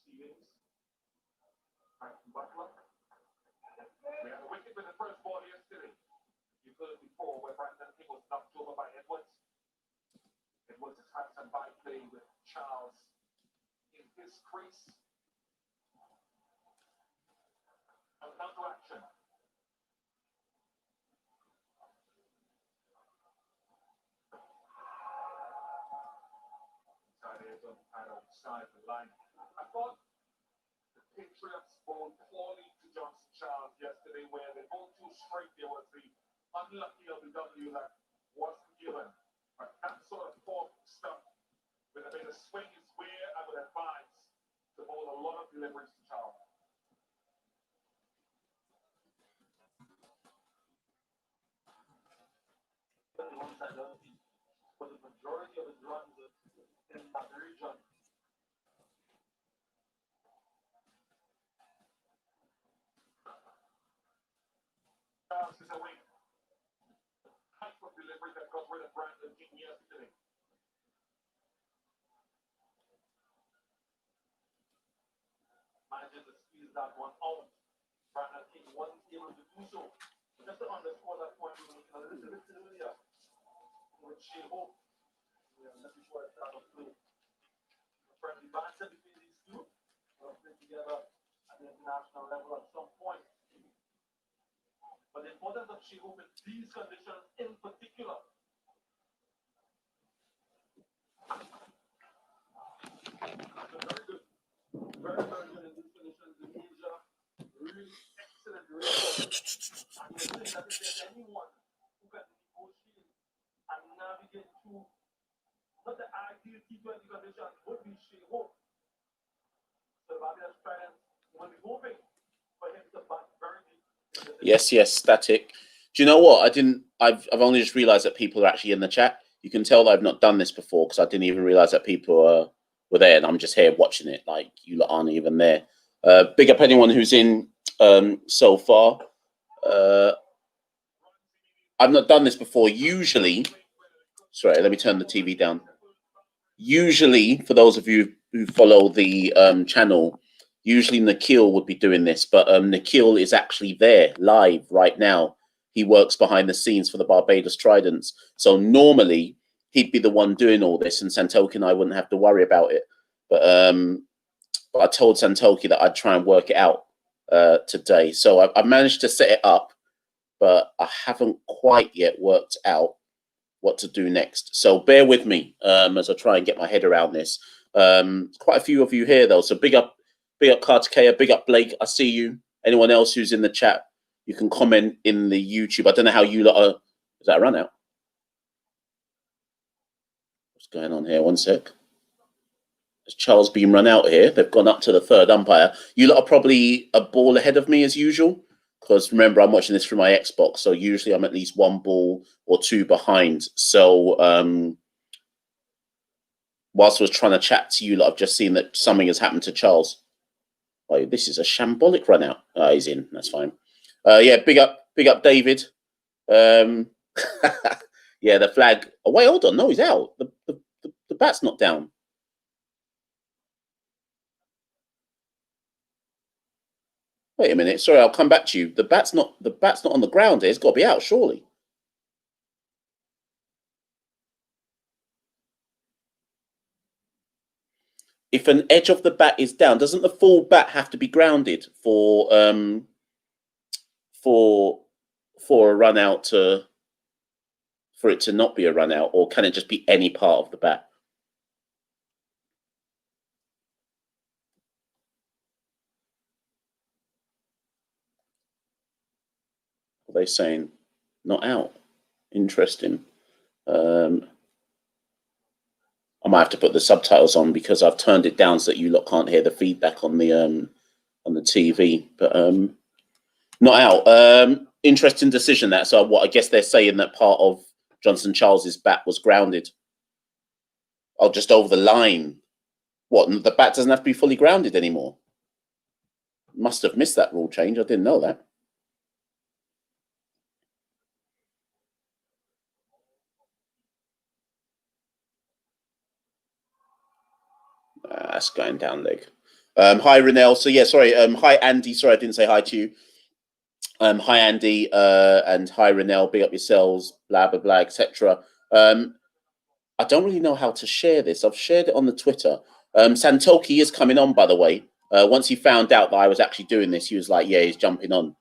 We had a wicket with the first ball yesterday. You've heard before where Brandon King was knocked over by Edwards. Edwards has had some byplay with Charles in his crease. And now to action. Outside the line. I thought the Patriots bowled poorly to Johnson Charles yesterday, where they bowled too straight. There was the unlucky LBW that wasn't given. But that sort of fourth stuff with a bit of swing is where I would advise to bowl a lot of deliveries to Charles. But the majority of his runs in that region. Charles is away. Type of delivery that got rid of Brandon King yesterday. Manages to squeeze that one out. Brandon King wasn't able to do so. Just to underscore that point we were looking a little bit earlier with Shea Hope. Before I start off play. A friendly banter between these two. They'll play together at the international level at some point. But the importance of Shea Hope in these conditions in particular. Very good. Very, very good in these conditions in Asia. Really excellent record. And you think that if there's anyone who can negotiate and navigate through not the ideal T20 conditions would be Shea Hope. So the Barbados Tridents will be hoping for him to bat very deep. Yes, static. Do you know what? I've only just realized that people are actually in the chat. You can tell that I've not done this before because I didn't even realize that people were there, and I'm just here watching it. Like, you lot aren't even there. Big up anyone who's in so far. I've not done this before. Usually, sorry, let me turn the TV down. Usually, for those of you who follow the channel, usually Nikhil would be doing this, but Nikhil is actually there live right now. He works behind the scenes for the Barbados Tridents. So normally he'd be the one doing all this, and Santoki and I wouldn't have to worry about it. But I told Santoki that I'd try and work it out today. So I managed to set it up, but I haven't quite yet worked out what to do next. So bear with me as I try and get my head around this. Quite a few of you here, though. So big up Kartikeya, big up Blake. I see you. Anyone else who's in the chat, you can comment in the YouTube. I don't know how you lot are. Is that a run out? What's going on here? One sec. Has Charles been run out here? They've gone up to the third umpire. You lot are probably a ball ahead of me as usual. Because remember, I'm watching this from my Xbox, so usually I'm at least one ball or two behind. So whilst I was trying to chat to you lot, I've just seen that something has happened to Charles. Oh, this is a shambolic run out. Oh, he's in. That's fine. Yeah, big up David. Yeah, the flag. Oh, wait, hold on. No, he's out. The bat's not down. Wait a minute. Sorry, I'll come back to you. The bat's not on the ground here. It's got to be out, surely. If an edge of the bat is down, doesn't the full bat have to be grounded for a run out for it to not be a run out, or can it just be any part of the bat? Are they saying not out? Interesting. I might have to put the subtitles on because I've turned it down so that you lot can't hear the feedback on the TV. But not out. Interesting decision that. So what I guess they're saying that part of Johnson Charles's bat was grounded. Oh, just over the line. What? The bat doesn't have to be fully grounded anymore. Must have missed that rule change. I didn't know that. That's going down leg. Hi, Renelle. So yeah, sorry. Hi, Andy. Sorry, I didn't say hi to you. Hi, Andy, and hi, Renelle. Big up yourselves. Blah blah blah, etc. I don't really know how to share this. I've shared it on the Twitter. Santoki is coming on, by the way. Once he found out that I was actually doing this, he was like, "Yeah, he's jumping on."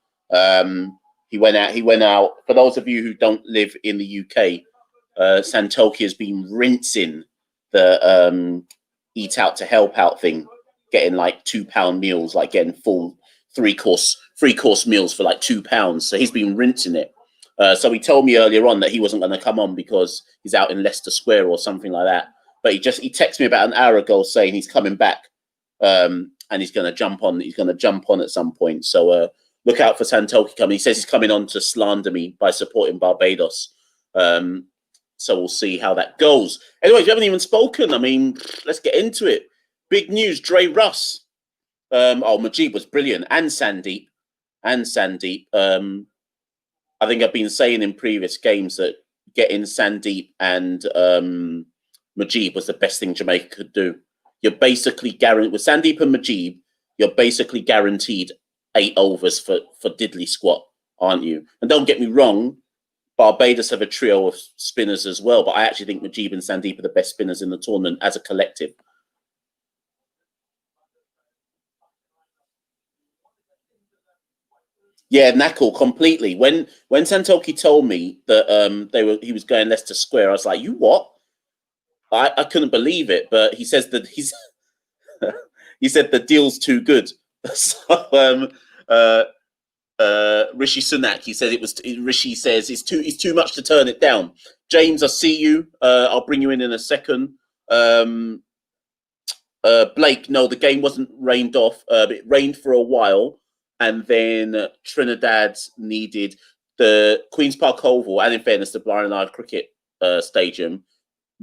He went out. He went out. For those of you who don't live in the UK, Santoki has been rinsing the eat out to help out thing, getting like £2 meals, like getting full three course meals for like £2. So he's been rinsing it. So he told me earlier on that he wasn't going to come on because he's out in Leicester Square or something like that. But he texted me about an hour ago saying he's coming back, and he's going to jump on. He's going to jump on at some point. So look out for Santoki coming. He says he's coming on to slander me by supporting Barbados. So we'll see how that goes. Anyways, we haven't even spoken. I mean, let's get into it. Big news: Dre Russ. Majib was brilliant, and Sandeep. I think I've been saying in previous games that getting Sandeep and Majib was the best thing Jamaica could do. You're basically guaranteed with Sandeep and Majib. You're basically guaranteed 8 overs for diddly squat, aren't you? And don't get me wrong, Barbados have a trio of spinners as well, but I actually think Majib and Sandeep are the best spinners in the tournament as a collective. Yeah, Knackle completely. When Santoki told me that he was going Leicester Square, I was like, "You what?" I couldn't believe it, but he says that he said the deal's too good. So Rishi Sunak, he said Rishi says it's too much to turn it down. James, I see you. I'll bring you in a second. Blake, no, the game wasn't rained off. It rained for a while, and then Trinidad needed the Queen's Park Oval, and in fairness, the Blind and Eye Cricket Stadium.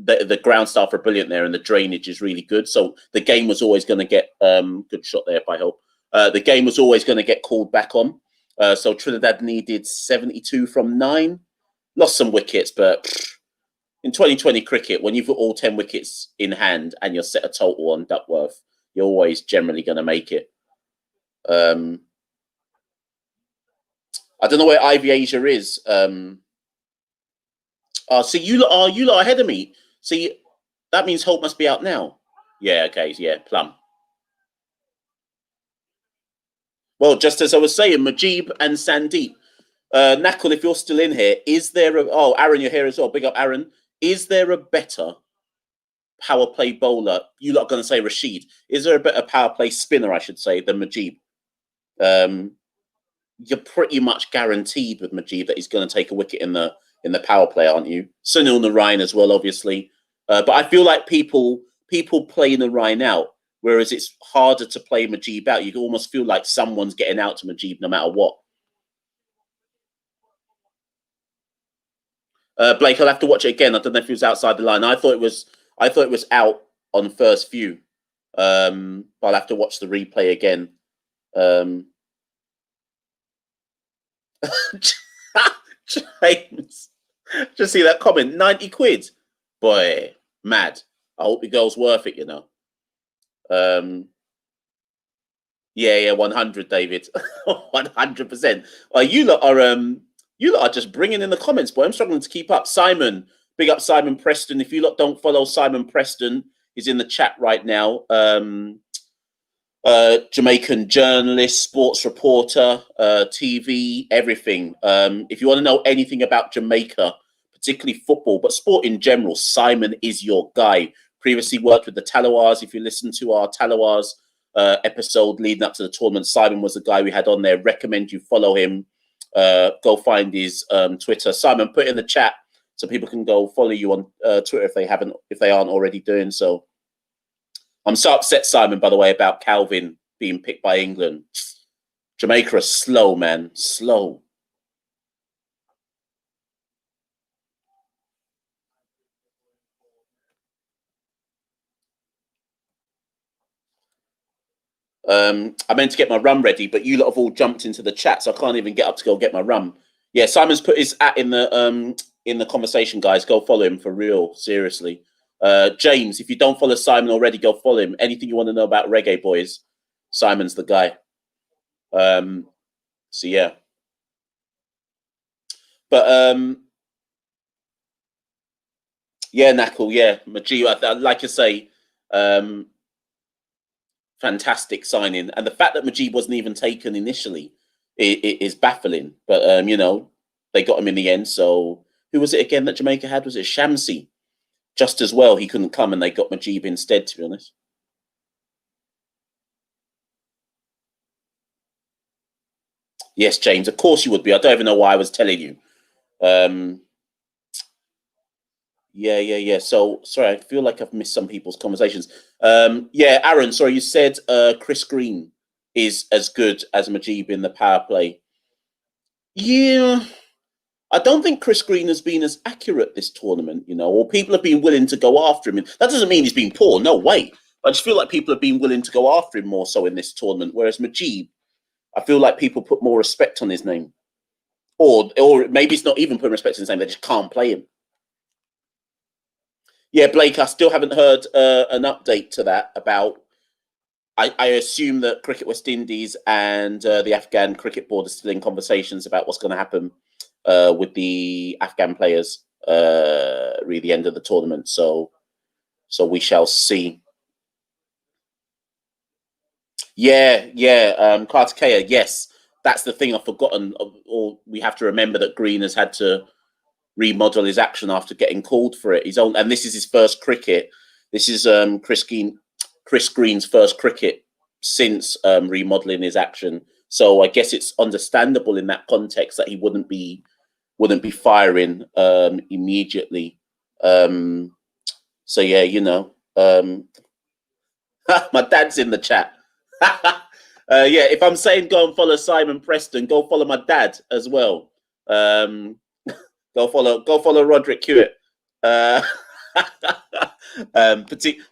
The ground staff are brilliant there, and the drainage is really good. So the game was always going to get good shot there, I hope. The game was always going to get called back on. So Trinidad needed 72 from 9. Lost some wickets, but in 2020 cricket, when you've got all 10 wickets in hand and you're set a total on Duckworth, you're always generally going to make it. I don't know where Ivy Asia is. So you lot ahead of me. See, that means Hope must be out now. Yeah, okay, yeah, plum. Well, just as I was saying, Majib and Sandeep. Nakul, if you're still in here, is there Aaron, you're here as well. Big up, Aaron. Is there a better power play bowler? You lot are going to say Rashid. Is there a better power play spinner, I should say, than Majib? You're pretty much guaranteed with Majib that he's going to take a wicket in the power play, aren't you? Sunil Narayan as well, obviously. But I feel like people play Narayan out, whereas it's harder to play Majib out. You almost feel like someone's getting out to Majib no matter what. Blake, I'll have to watch it again. I don't know if it was outside the line. I thought it was out on first view. But I'll have to watch the replay again. James, just see that comment. 90 quid, boy, mad. I hope the girl's worth it. Yeah, 100, David, 100%. You lot are just bringing in the comments, boy. I'm struggling to keep up. Simon, big up Simon Preston. If you lot don't follow Simon Preston, he's in the chat right now. Jamaican journalist, sports reporter, TV, everything. If you want to know anything about Jamaica, particularly football, but sport in general, Simon is your guy. Previously worked with the Tallawahs. If you listen to our Tallawahs episode leading up to the tournament, Simon was the guy we had on there. Recommend you follow him. Go find his Twitter. Simon, put it in the chat so people can go follow you on Twitter if they aren't already doing so. I'm so upset, Simon, by the way, about Calvin being picked by England. Jamaica is slow, man. Slow. I meant to get my rum ready, but you lot have all jumped into the chat, so I can't even get up to go get my rum. Yeah, Simon's put his @ in the conversation, guys. Go follow him for real, seriously. James, if you don't follow Simon already, go follow him. Anything you want to know about reggae, boys, Simon's the guy. So yeah. But yeah, Knuckle, yeah, Majib, like I say, fantastic signing, and the fact that Majib wasn't even taken initially is baffling. But you know, they got him in the end. So who was it again that Jamaica had? Was it Shamsi? Just as well, he couldn't come, and they got Majib instead. To be honest. Yes, James. Of course you would be. I don't even know why I was telling you. Yeah. So sorry, I feel like I've missed some people's conversations. Yeah, Aaron. Sorry, you said Chris Green is as good as Majib in the power play. Yeah, I don't think Chris Green has been as accurate this tournament, you know, or people have been willing to go after him. That doesn't mean he's been poor, no way. I just feel like people have been willing to go after him more so in this tournament, whereas Majib, I feel like people put more respect on his name. Or maybe it's not even putting respect on his name, they just can't play him. Yeah, Blake, I still haven't heard an update to that about. I assume that Cricket West Indies and the Afghan Cricket Board are still in conversations about what's going to happen with the Afghan players really the end of the tournament. So we shall see. Yeah. Kartikeya, yes. That's the thing I've forgotten. Or we have to remember that Green has had to remodel his action after getting called for it. And this is his first cricket. This is Chris Green's first cricket since remodeling his action. So I guess it's understandable in that context that he wouldn't be firing immediately. So yeah, you know, my dad's in the chat. Yeah, if I'm saying go and follow Simon Preston, go follow my dad as well. Go follow Roderick Hewitt.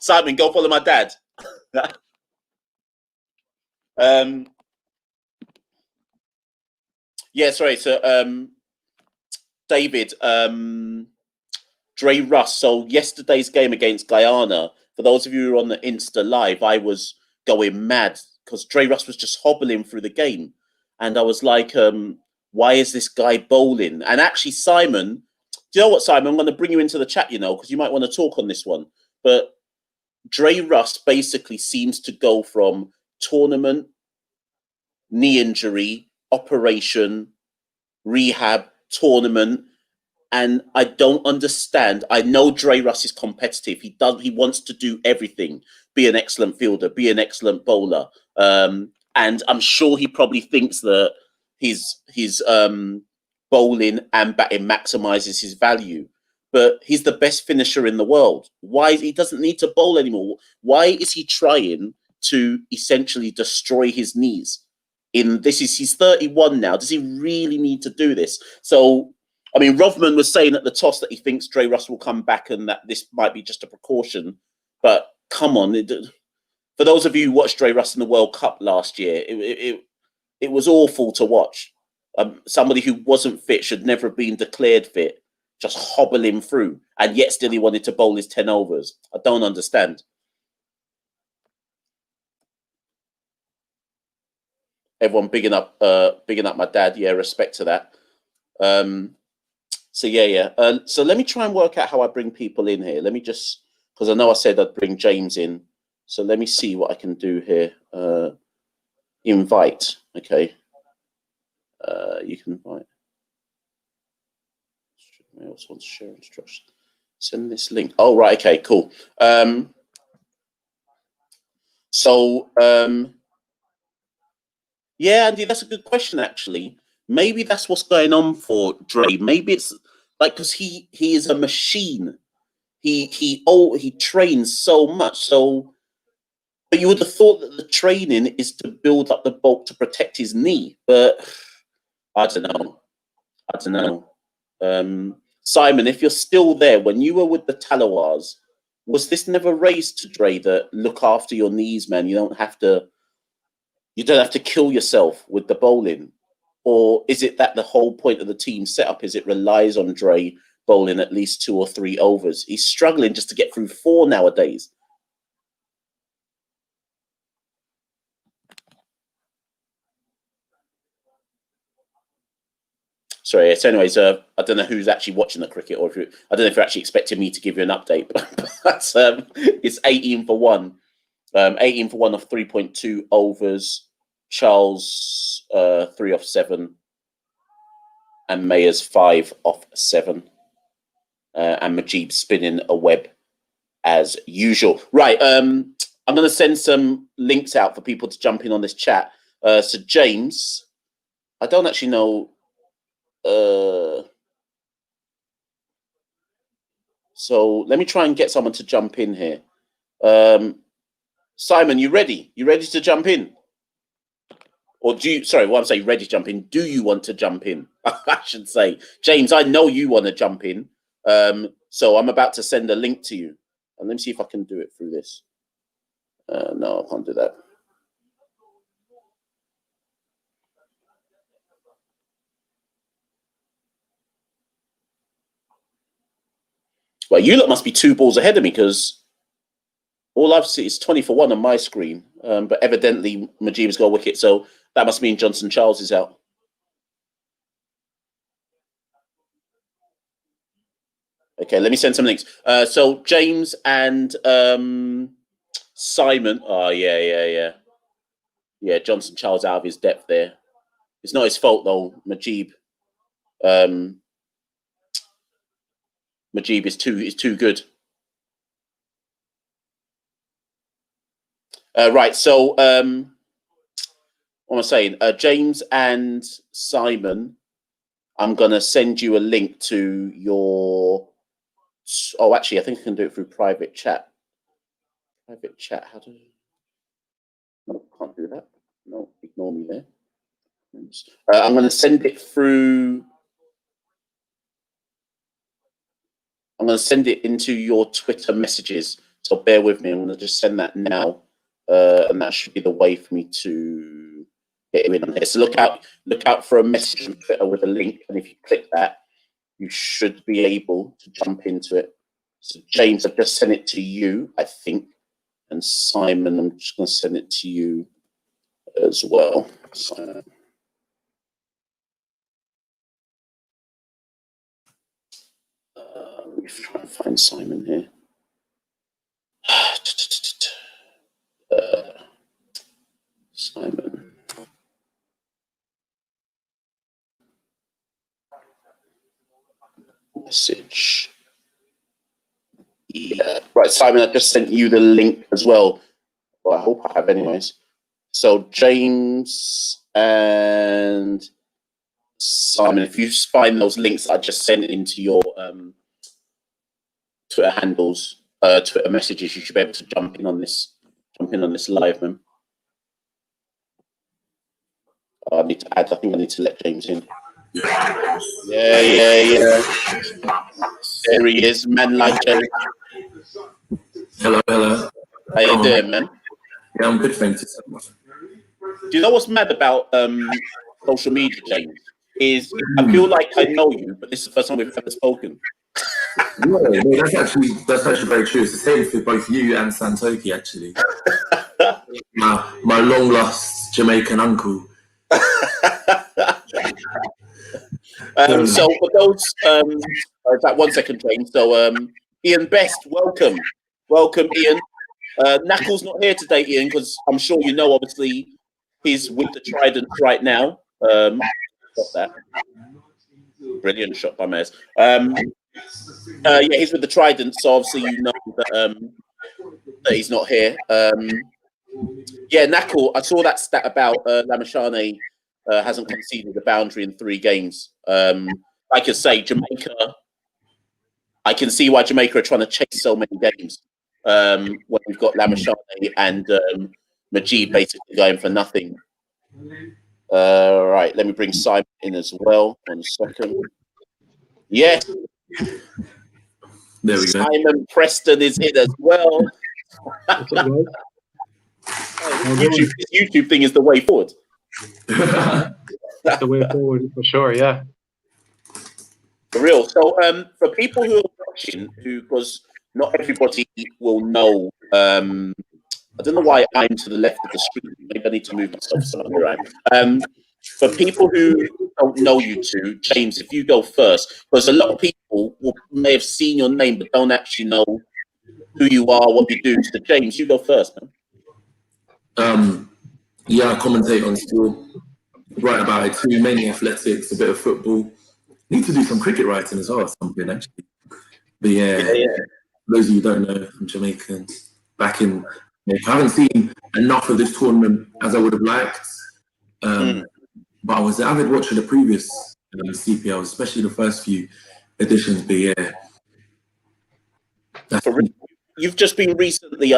Simon, go follow my dad. Yeah, sorry. So David, Dre Russ. So yesterday's game against Guyana, for those of you who are on the Insta live, I was going mad because Dre Russ was just hobbling through the game. And I was like, why is this guy bowling? And actually, Simon, do you know what, Simon? I'm going to bring you into the chat, you know, because you might want to talk on this one. But Dre Russ basically seems to go from tournament, knee injury, operation, rehab, tournament, and I don't understand. I know Dre Russ is competitive. He wants to do everything, be an excellent fielder, be an excellent bowler, and I'm sure he probably thinks that his bowling and batting maximizes his value. But he's the best finisher in the world. Why he doesn't need to bowl anymore? Why is he trying to essentially destroy his knees? He's 31 now. Does he really need to do this? So I mean, Rovman was saying at the toss that he thinks Dre Russ will come back and that this might be just a precaution. But come on, for those of you who watched Dre Russ in the World Cup last year, it was awful to watch. Somebody who wasn't fit, should never have been declared fit, just hobbling through, and yet still he wanted to bowl his 10 overs. I don't understand. Everyone bigging up my dad. Yeah, respect to that. So yeah. So let me try and work out how I bring people in here. Let me just, because I know I said I'd bring James in. So let me see what I can do here. Invite. Okay. You can invite. I also want to share instructions. Send this link. Oh, right. Okay, cool. Yeah, Andy, that's a good question, actually. Maybe that's what's going on for Dre. Maybe it's like, because he is a machine. He trains so much. So, but you would have thought that the training is to build up the bulk to protect his knee. But I don't know. Simon, if you're still there, when you were with the Tallawahs, was this never raised to Dre that look after your knees, man? You don't have to kill yourself with the bowling. Or is it that the whole point of the team setup is it relies on Dre bowling at least 2 or 3 overs? He's struggling just to get through 4 nowadays. Sorry. So, anyways, I don't know who's actually watching the cricket, or I don't know if you're actually expecting me to give you an update, but it's 18 for 1. 18 for 1 off 3.2 overs. Charles 3 off 7, and Mayers 5 off 7, and Majib spinning a web as usual. Right. I'm going to send some links out for people to jump in on this chat. So James, I don't actually know. So let me try and get someone to jump in here. Simon, you ready? You ready to jump in? Or do you, sorry, what I'm saying, ready to jump in. Do you want to jump in? I should say. James, I know you want to jump in. So I'm about to send a link to you. And let me see if I can do it through this. No, I can't do that. Well, you lot must be 2 balls ahead of me, because all I've seen is 20 for 1 on my screen. But evidently, Majib's got a wicket, so that must mean Johnson Charles is out. Okay, let me send some links. So James and Simon. Oh, yeah. Yeah, Johnson Charles out of his depth there. It's not his fault, though. Majib is too good. Right, so what am I saying? James and Simon, I'm going to send you a link to your... Oh, actually, I think I can do it through private chat. Private chat, how do... No, can't do that. No, ignore me there. I'm going to send it through... I'm going to send it into your Twitter messages. So bear with me. I'm going to just send that now. And that should be the way for me to get you in on here. So look out for a message on Twitter with a link. And if you click that, you should be able to jump into it. So James, I've just sent it to you, I think. And Simon, I'm just going to send it to you as well. Simon. Let me try and find Simon here. Simon. Message. Yeah. Right, Simon, I just sent you the link as well. Well, I hope I have anyways. So James and Simon, if you find those links, I just sent it into your Twitter handles, Twitter messages, you should be able to jump in on this live, man. I need to add. I think I need to let James in. Yeah. There he is, man like James. Hello. How you doing, man? Yeah, I'm good, thanks. Do you know what's mad about social media, James? Is I feel like I know you, but this is the first time we've ever spoken. No, that's actually very true. It's the same for both you and Santoki, actually. my long lost Jamaican uncle. So for those, that 1 second, James. So Ian Best, welcome, Ian. Knuckles not here today, Ian, because I'm sure you know. Obviously, he's with the Tridents right now. Got that. Brilliant shot by Mays. Yeah, he's with the Tridents, so obviously you know that he's not here. Yeah, Knuckle, I saw that stat about Lamashane hasn't conceded a boundary in 3 games. Like I say, Jamaica, I can see why Jamaica are trying to chase so many games when we've got Lamashane and Majid basically going for nothing. Right, let me bring Simon in as well. 1 second. Yes. There we go. Simon Preston is in as well. YouTube thing is the way forward. The way forward for sure, yeah. For real. So for people who are watching, because not everybody will know, I don't know why I'm to the left of the screen. Maybe I need to move myself somewhere around. For people who don't know you two, James, if you go first, because a lot of people may have seen your name but don't actually know who you are, what you do. So, James, you go first, man. Yeah, I commentate on sport, write about it too, mainly athletics, a bit of football. Need to do some cricket writing as well, or something actually. But yeah, those of you who don't know, I'm Jamaican. Back in, I haven't seen enough of this tournament as I would have liked. But I was an avid watcher of the previous CPL, especially the first few editions. But yeah, you've just been recently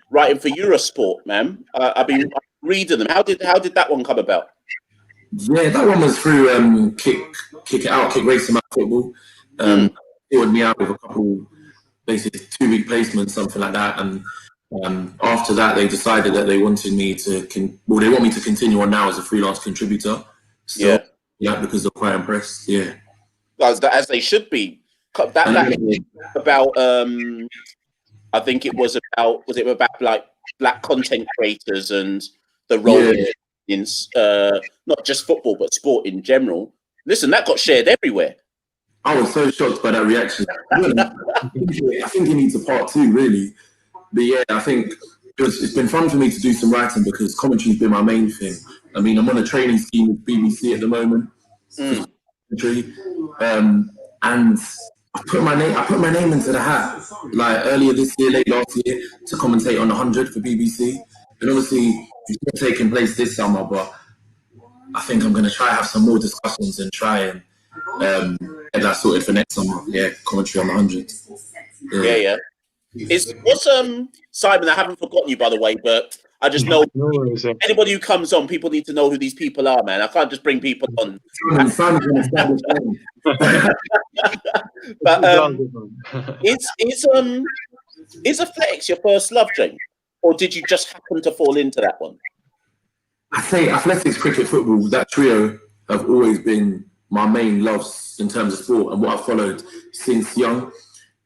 writing for Eurosport, man. I've been reading them. How did that one come about? Yeah, that one was through Kick It Out, Kick Racing Out Football. Ordered me out with a couple, basically 2-week placements, something like that. And after that, they decided that they wanted me to, they want me to continue on now as a freelance contributor. So, yeah, because they're quite impressed. Yeah, as they should be. That about I think it was about like black content creators and the role in not just football but sport in general. Listen, that got shared everywhere. I was so shocked by that reaction. I think it needs a part 2, really. But yeah, I think it's been fun for me to do some writing because commentary's been my main thing. I mean, I'm on a training scheme with BBC at the moment. And I put my name into the hat like earlier this year, late last year, to commentate on 100 for BBC. And obviously, it's not taking place this summer, but I think I'm going to try to have some more discussions and try and get that sorted for next summer. Yeah, commentary on 100. Yeah. What's Simon? I haven't forgotten you, by the way, but I just know anybody who comes on, people need to know who these people are, man. I can't just bring people on. But is athletics your first love, James, or did you just happen to fall into that one? I say athletics, cricket, football, that trio have always been my main loves in terms of sport and what I've followed since young.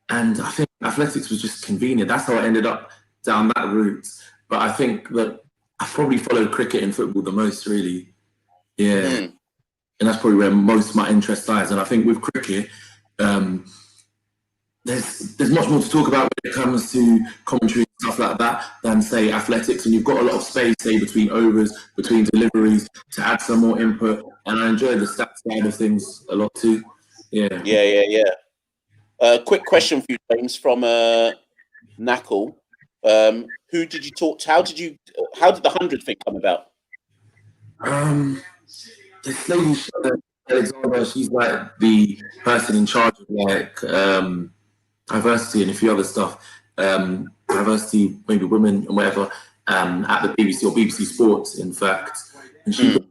And I think athletics was just convenient. That's how I ended up down that route. But I think that I probably followed cricket and football the most, really. Yeah. And that's probably where most of my interest lies. And I think with cricket, there's much more to talk about when it comes to commentary and stuff like that than, say, athletics. And you've got a lot of space, say, between overs, between deliveries, to add some more input. And I enjoy the stats side of things a lot too. Yeah. Quick question for you, James, from Knuckle. Who did you talk to? How did the 100 thing come about? This lady, Alexandra, she's like the person in charge of like diversity and a few other stuff. Diversity, maybe women and whatever, at the BBC or BBC Sports, in fact. And she got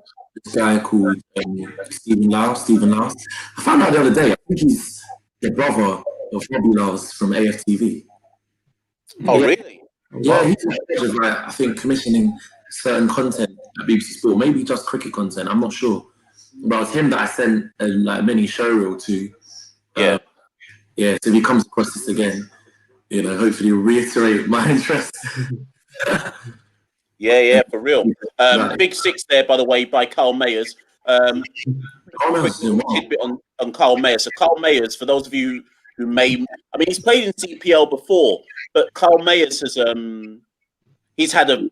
this guy called Stephen Lowes. I found out the other day, I think he's the brother of Robbie Lowes from AFTV. Oh, really? Yeah, he's in charge of, like, I think, commissioning certain content at BBC Sport, maybe just cricket content, I'm not sure. But it was him that I sent a mini showreel to. So if he comes across this again, hopefully he'll reiterate my interest. For real. Big Six there, by the way, by Carl Mayers. Tidbit on Carl Mayers. So Carl Mayers, for those of you who he's played in CPL before, but Carl Mayers has he's had a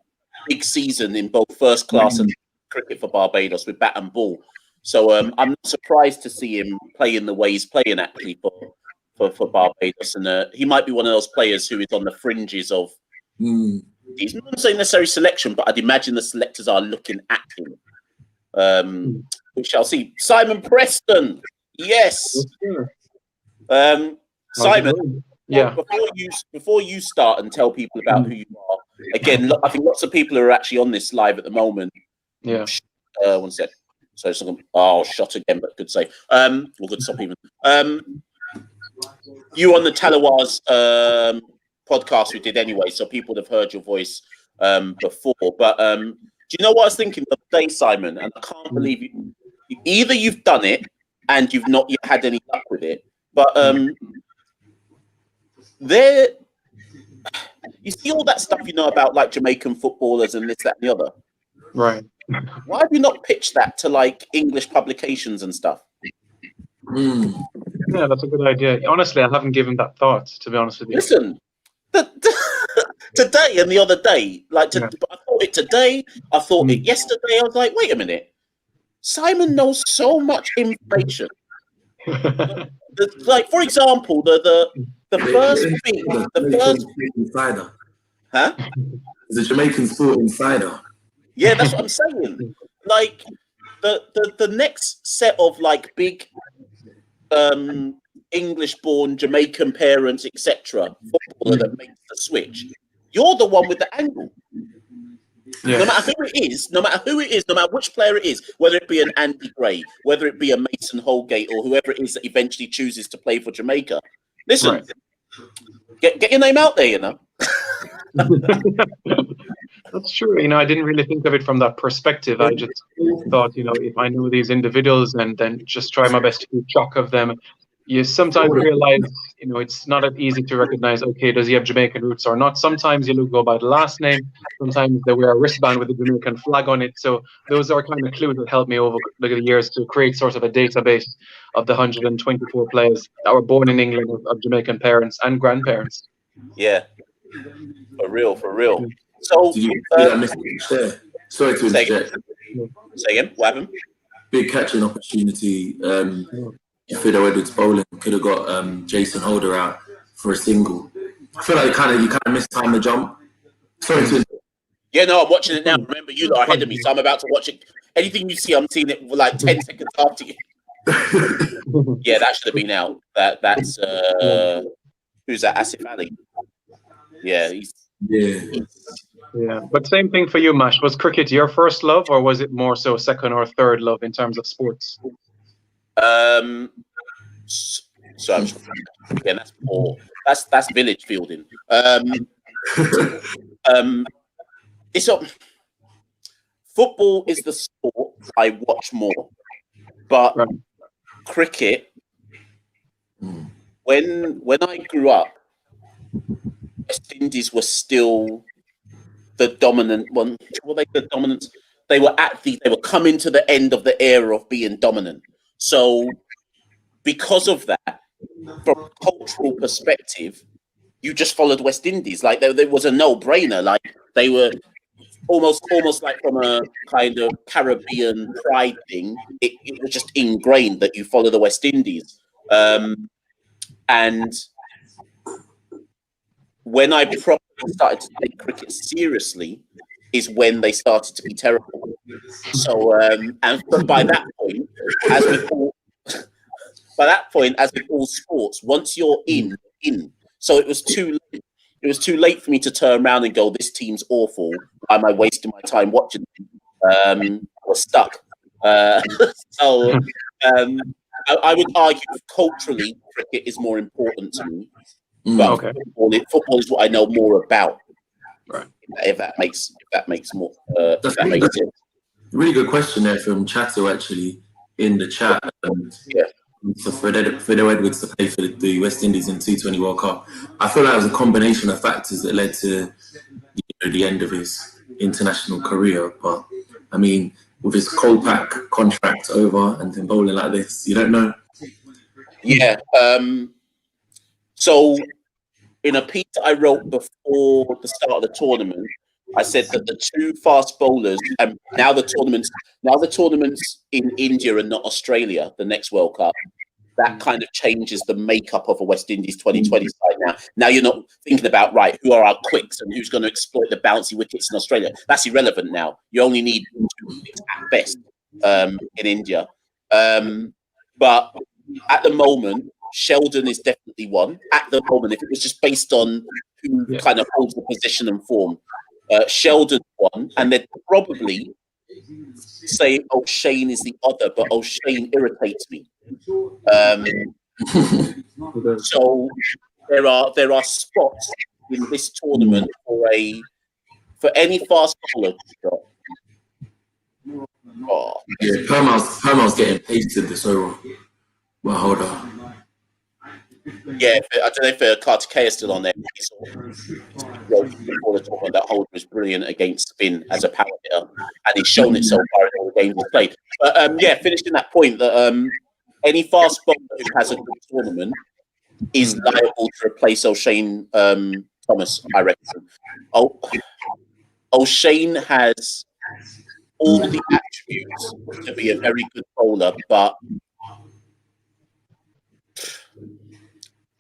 big season in both first class and cricket for Barbados with bat and ball. So I'm not surprised to see him playing the way he's playing actually for Barbados, and he might be one of those players who is on the fringes of. He's not saying necessary selection, but I'd imagine the selectors are looking at him. We shall see. Simon Preston, yes. Simon, before you start and tell people about who you are, again, I think lots of people are actually on this live at the moment. Yeah. One sec. So shot again, but good save. Good stop even. You on the Tallawahs podcast we did anyway, so people would have heard your voice before. But do you know what I was thinking the other day, Simon? And I can't believe you. Either you've done it and you've not yet had any luck with it, but you see all that stuff about like Jamaican footballers and this, that, and the other. Right. Why have you not pitched that to like English publications and stuff? Yeah, that's a good idea. Honestly, I haven't given that thought, to be honest with you. Listen, today and the other day, like I thought it today, I thought it yesterday. I was like, wait a minute, Simon knows so much information. Like, for example, the first insider. Huh? The Jamaican Sport Insider. Yeah, that's what I'm saying. Like the next set of like big English-born Jamaican parents, etc., footballer that makes the switch. You're the one with the angle. Yeah. No matter who it is, no matter which player it is, whether it be an Andy Gray, whether it be a Mason Holgate, or whoever it is that eventually chooses to play for Jamaica. Listen, get your name out there, you know. That's true. You know, I didn't really think of it from that perspective. I just thought, you know, if I knew these individuals and then just try my best to keep track of them, you sometimes realize, you know, it's not as easy to recognize, okay, does he have Jamaican roots or not? Sometimes you go by the last name. Sometimes they wear a wristband with a Jamaican flag on it. So those are kind of clues that helped me over the years to create sort of a database of the 124 players that were born in England of Jamaican parents and grandparents. Yeah, for real. So, did you see that mistake? Sorry to interject. Say again, what happened? Big catching opportunity. Fido Edwards bowling could have got Jason Holder out for a single. I feel like you kind of mistimed the jump. Sorry to. Yeah, no, I'm watching it now. Remember, you lot are ahead of me, so I'm about to watch it. Anything you see, I'm seeing it like 10 seconds after you. Yeah, that should have been out. That's who's that? Asif Ali. Yeah, Yeah, but same thing for you, Mash. Was cricket your first love, or was it more so second or third love in terms of sports? So again, that's village fielding. It's football is the sport I watch more, but cricket. When I grew up, West Indies were still the dominant one. Were they the dominant? They were coming to the end of the era of being dominant. So because of that, from a cultural perspective, you just followed West Indies. Like there was a no-brainer. Like they were almost like from a kind of Caribbean pride thing. It was just ingrained that you follow the West Indies. And when I properly started to take cricket seriously is when they started to be terrible. So, and by that point, as with all sports, once you're in. So it was too late. It was too late for me to turn around and go, this team's awful. Why am I wasting my time watching them? I was stuck. So I would argue culturally, cricket is more important to me. But football is what I know more about. Right. If that makes more. That makes sense. Really good question there from Chato actually in the chat. So Fido Edwards to play for the West Indies in T20 World Cup. I feel like it was a combination of factors that led to the end of his international career. But I mean, with his Kolpak contract over and then bowling like this, you don't know. Yeah. So in a piece that I wrote before the start of the tournament, I said that the two fast bowlers, and now the tournaments in India and not Australia, the next World Cup, that kind of changes the makeup of a West Indies 2020 side now. Now you're not thinking about, right, who are our quicks and who's going to exploit the bouncy wickets in Australia. That's irrelevant now. You only need 2 wickets at best in India. But at the moment, Sheldon is definitely one. At the moment, if it was just based on who kind of holds the position and form, Sheldon one, and they'd probably say O'Shane is the other, but O'Shane irritates me. So there are spots in this tournament for any fast bowler. Yeah, Permal's getting pasted this over. Well, hold on. Yeah, I don't know if Carter K is still on there. He sort of before the tournament that Holder is brilliant against spin as a power hitter, and he's shown it so far in all the games he's played. But yeah, finishing that point that any fast bowler who has a good tournament is liable to replace O'Shane Thomas, I reckon. O'Shane has all the attributes to be a very good bowler, but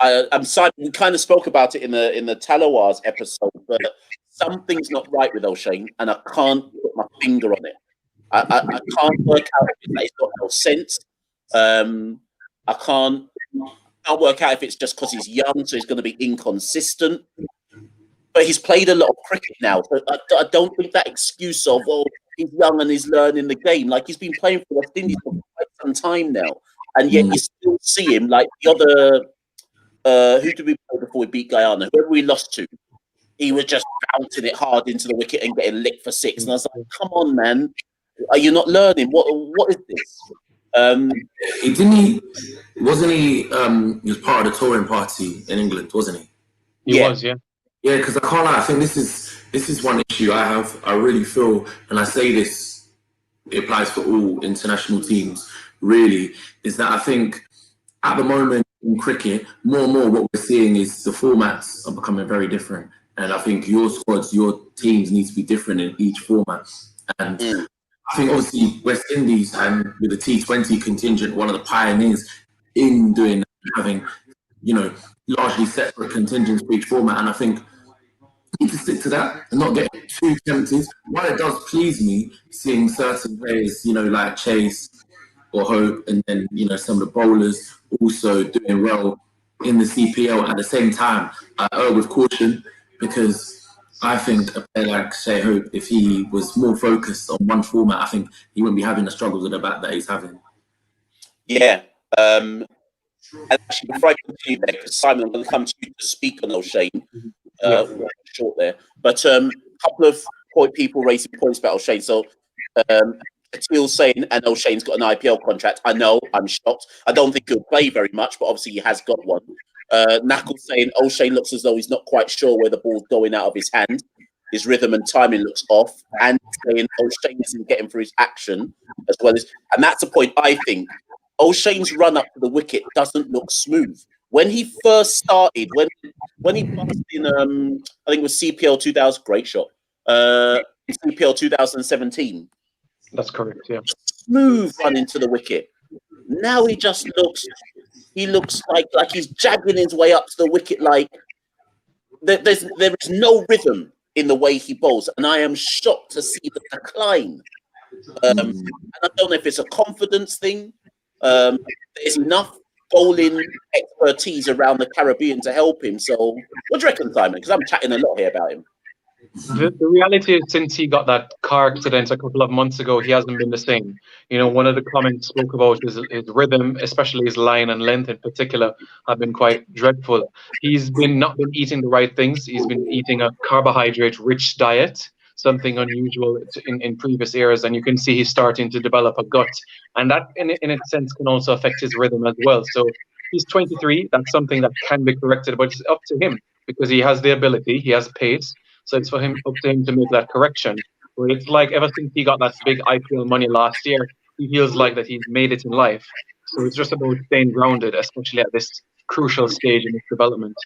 I'm sorry, we kind of spoke about it in the Tallawahs episode, but something's not right with O'Shane, and I can't put my finger on it. I can't work out if it's got no sense. I can't work out if it's just because he's young, so he's going to be inconsistent. But he's played a lot of cricket now, so I don't think that excuse of, well, he's young and he's learning the game. Like, he's been playing for West Indies for quite some time now, and yet you still see him like the other. Who did we play before we beat Guyana? Whoever we lost to, he was just bouncing it hard into the wicket and getting licked for 6. And I was like, come on, man. Are you not learning? What is this? Wasn't he was part of the touring party in England, wasn't he? He was, yeah. Yeah, because I can't lie, I think this is one issue I have. I really feel, and I say this, it applies for all international teams, really, is that I think at the moment in cricket, more and more what we're seeing is the formats are becoming very different. And I think your squads, your teams need to be different in each format. And I think obviously West Indies and with the T20 contingent, one of the pioneers in doing having, largely separate contingents for each format. And I think we need to stick to that and not get too tempted. While it does please me seeing certain players, like Chase or Hope, and then, some of the bowlers also doing well in the CPL at the same time, I err with caution, because I think a player like Shea Hope, if he was more focused on one format, I think he wouldn't be having the struggles at the back that he's having. Yeah. And actually, before I continue there, because Simon, I'm going to come to you to speak on O'Shane. Short there. But a couple of people raising points about O'Shane. So, Atil's saying, and O'Shane's got an IPL contract. I know, I'm shocked. I don't think he'll play very much, but obviously he has got one. Knuckles saying O'Shane looks as though he's not quite sure where the ball's going out of his hand. His rhythm and timing looks off. And saying O'Shane isn't getting for his action as well as, and that's a point I think. O'Shane's run up to the wicket doesn't look smooth. When he first started, when he passed in, I think it was CPL 2000, great shot. CPL 2017. That's correct, yeah. Smooth run into the wicket. Now he just looks like he's jagging his way up to the wicket. Like there is no rhythm in the way he bowls, and I am shocked to see the decline. And I don't know if it's a confidence thing. There's enough bowling expertise around the Caribbean to help him. So, what do you reckon, Simon? Because I'm chatting a lot here about him. The reality is, since he got that car accident a couple of months ago, he hasn't been the same. One of the comments spoke about his rhythm, especially his line and length in particular, have been quite dreadful. He's not been eating the right things. He's been eating a carbohydrate-rich diet, something unusual in previous eras, and you can see he's starting to develop a gut. And that, in a sense, can also affect his rhythm as well. So he's 23. That's something that can be corrected, but it's up to him, because he has the ability, he has pace. So it's up to him to make that correction. Where it's like ever since he got that big IPL money last year, he feels like that he's made it in life. So it's just about staying grounded, especially at this crucial stage in his development.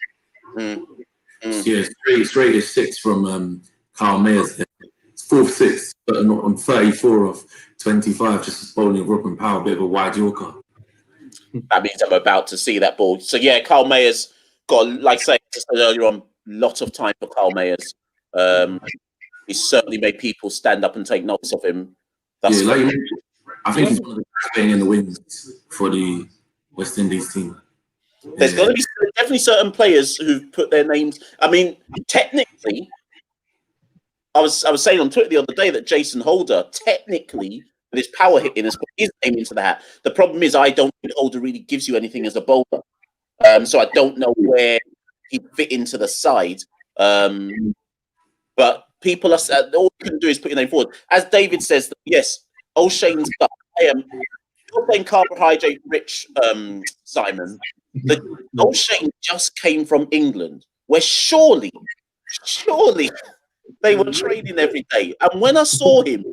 Yeah, straight is 6 from Carl Mayers. It's 4 for 6, but on 34 of 25, just bowling Robin Powell, a bit of a wide Yorker. That means I'm about to see that ball. So yeah, Carl Mayers got, like I said earlier on, lot of time for Carl Mayers. He's certainly made people stand up and take notice of him. I think he's one of the best playing in the wings for the West Indies team. There's going to be definitely certain players who've put their names. I mean, technically, I was saying on Twitter the other day that Jason Holder, technically, with his power hitting, has put his name into the hat. The problem is, I don't think Holder really gives you anything as a bowler. So I don't know where he'd fit into the side. But people are all you can do is put your name forward. As David says, yes, O'Shane's got. You're saying carbohydrate rich, Simon. O'Shane just came from England, where surely they were training every day. And when I saw him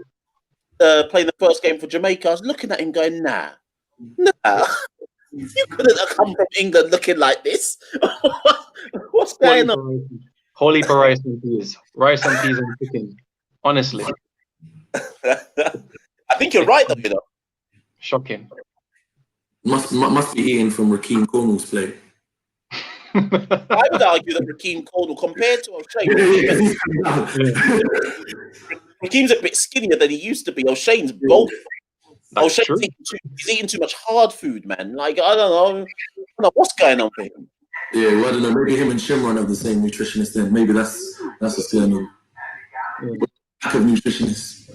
playing the first game for Jamaica, I was looking at him going, nah. You couldn't have come from England looking like this. What's going on? Holy for rice and peas. Rice and peas and chicken. Honestly. I think you're right, though, you know. Shocking. Must be eating from Raheem Cornwall's plate. I would argue that Raheem Cornwall, compared to O'Shane, Raheem's a bit skinnier than he used to be. O'Shane's both. O'Shane's he's eating too much hard food, man. Like, I don't know what's going on for him. Yeah, well, I don't know. Maybe him and Shimron have the same nutritionist then. Maybe that's what's going on. Lack of nutritionists.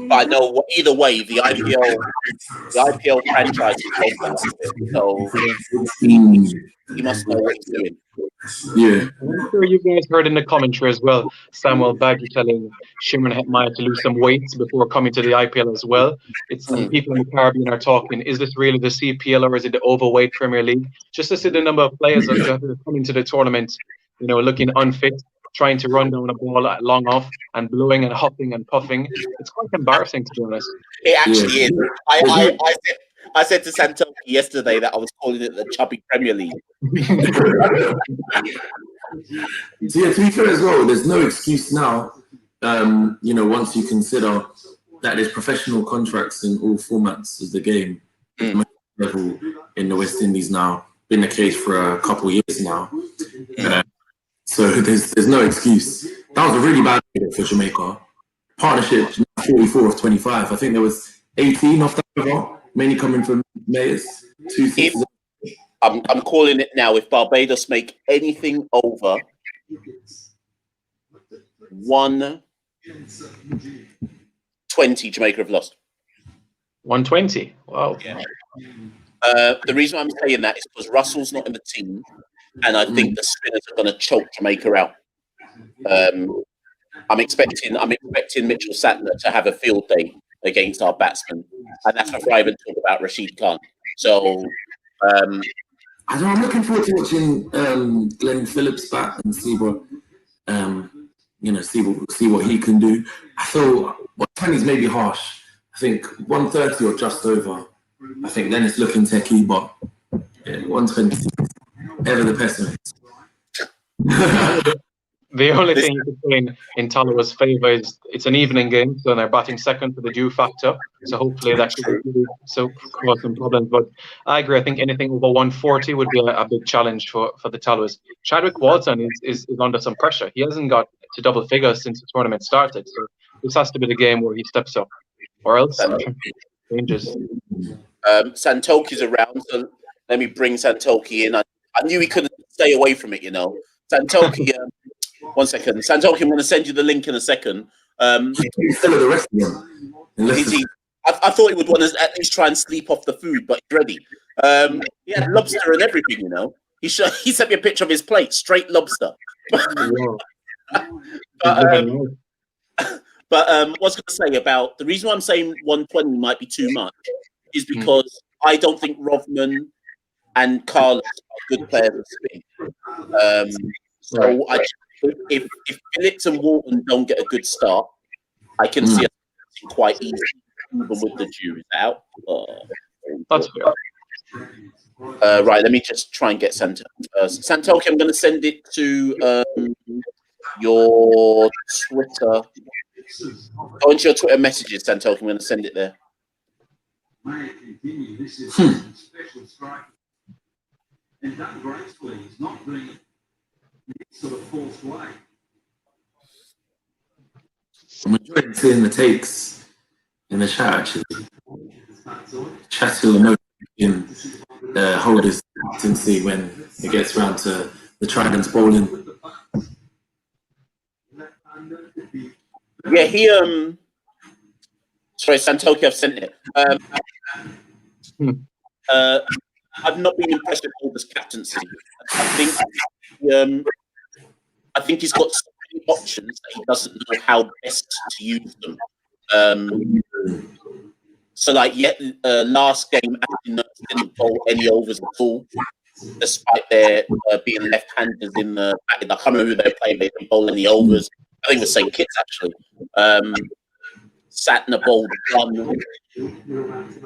But I know either way, the IPL franchise is so he must know what he's doing. Yeah. I'm sure you guys heard in the commentary as well, Samuel Badger telling Shimron Hetmyer to lose some weight before coming to the IPL as well. It's people in the Caribbean are talking, is this really the CPL or is it the overweight Premier League? Just to see the number of players that are coming to the tournament, you know, looking unfit, trying to run down a ball at long off and blowing and huffing and puffing. It's quite embarrassing, to be honest. It actually is. I said to Santoki yesterday that I was calling it the chubby Premier League. So yeah, to be fair as well, there's no excuse now. You know, once you consider that there's professional contracts in all formats of the game, level in the West Indies now, been the case for a couple of years now. So there's no excuse. That was a really bad year for Jamaica. Partnership 44 of 25. I think there was 18 off that over, mainly coming from Mayors. I'm calling it now. If Barbados make anything over 120, Jamaica have lost. 120. Wow. Yeah. The reason I'm saying that is because Russell's not in the team, and I think the spinners are going to choke Jamaica out. I'm expecting Mitchell Sattler to have a field day against our batsmen, and that's before I even talk about Rashid Khan. So, I'm looking forward to watching Glenn Phillips bat and see what see what he can do. I feel 20 is maybe harsh. I think 130 or just over. I think then it's looking techie, but 120 ever the pessimist. The only thing you could say in Tallawah's favour is it's an evening game, so they're batting second for the dew factor. So hopefully that should cause some problems. But I agree. I think anything over 140 would be a big challenge for the Tallawahs. Chadwick Walton is under some pressure. He hasn't got to double figures since the tournament started. So this has to be the game where he steps up, or else changes. Santoki's around, so let me bring Santoki in. I knew he couldn't stay away from it, you know. Santoki, 1 second. Santoki, I'm going to send you the link in a second. Still the rest of them. I thought he would want to at least try and sleep off the food, but he's ready. He had lobster and everything, you know. He sent me a picture of his plate, straight lobster. But what's going to say about the reason why I'm saying 120 might be too much is because I don't think Rovman and Carlos are good players of spin. So if Phillips and Walton don't get a good start, I can see it quite easy, even with the juries out. That's fair. Right, let me just try and get Santoki, I'm going to send it to your Twitter. Go into your Twitter messages, Santoki. I'm going to send it there. Special strike. And done gracefully. He's not doing it sort of forced way. I'm enjoying seeing the takes in the chat, actually. Chatty will in hold his captaincy when it gets round to the Tridents bowling. Yeah, sorry, Santoki, I've sent it. I've not been impressed with Holder's captaincy. I think he's got so many options that he doesn't know how best to use them. So, like, last game, actually didn't bowl any overs at all, despite their being left-handers in the back. I can't remember who they're playing. They didn't bowl any overs. I think it was St. Kitts, actually. Satner bowled 1.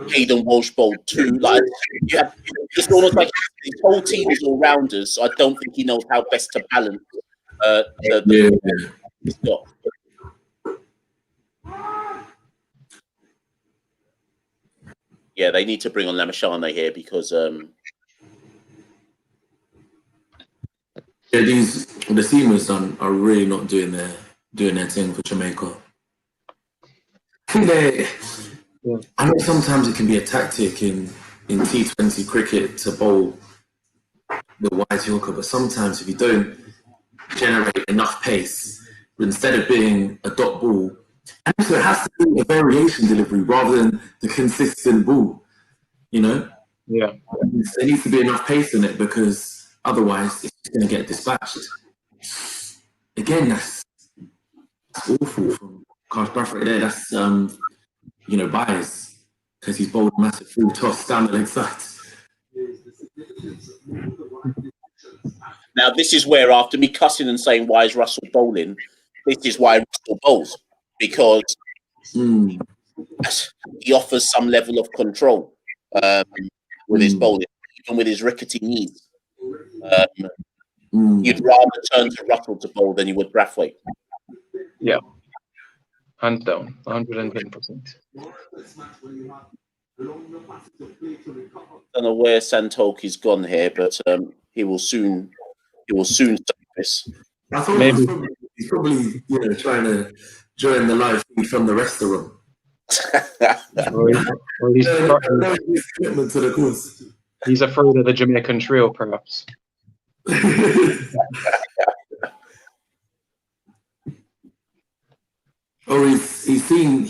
Hayden Walsh bowled 2. Like, it's almost like his whole team is all-rounders, so I don't think he knows how best to balance he's got. Yeah, they need to bring on Lamashane here because the seamers are really not doing their thing for Jamaica. I know sometimes it can be a tactic in T20 cricket to bowl the wide Yorker, but sometimes if you don't generate enough pace, instead of being a dot ball, and also it has to be a variation delivery rather than the consistent ball, you know? Yeah. There needs to be enough pace in it because otherwise it's going to get dispatched. Again, that's awful from Karsh Bradford there. That's, bias because he's bowled a massive full toss down the leg side. Now, this is where, after me cussing and saying, why is Russell bowling? This is why Russell bowls, because he offers some level of control with his bowling, even with his rickety knees. You'd rather turn to Russell to bowl than you would Brathwaite. Yeah. Hands down, 110%. I don't know where Santoki's gone here, but he will soon surface. I thought he's probably trying to join the live feed from the restaurant. His commitment to the course. He's afraid of the Jamaican trio, perhaps. Or he's seen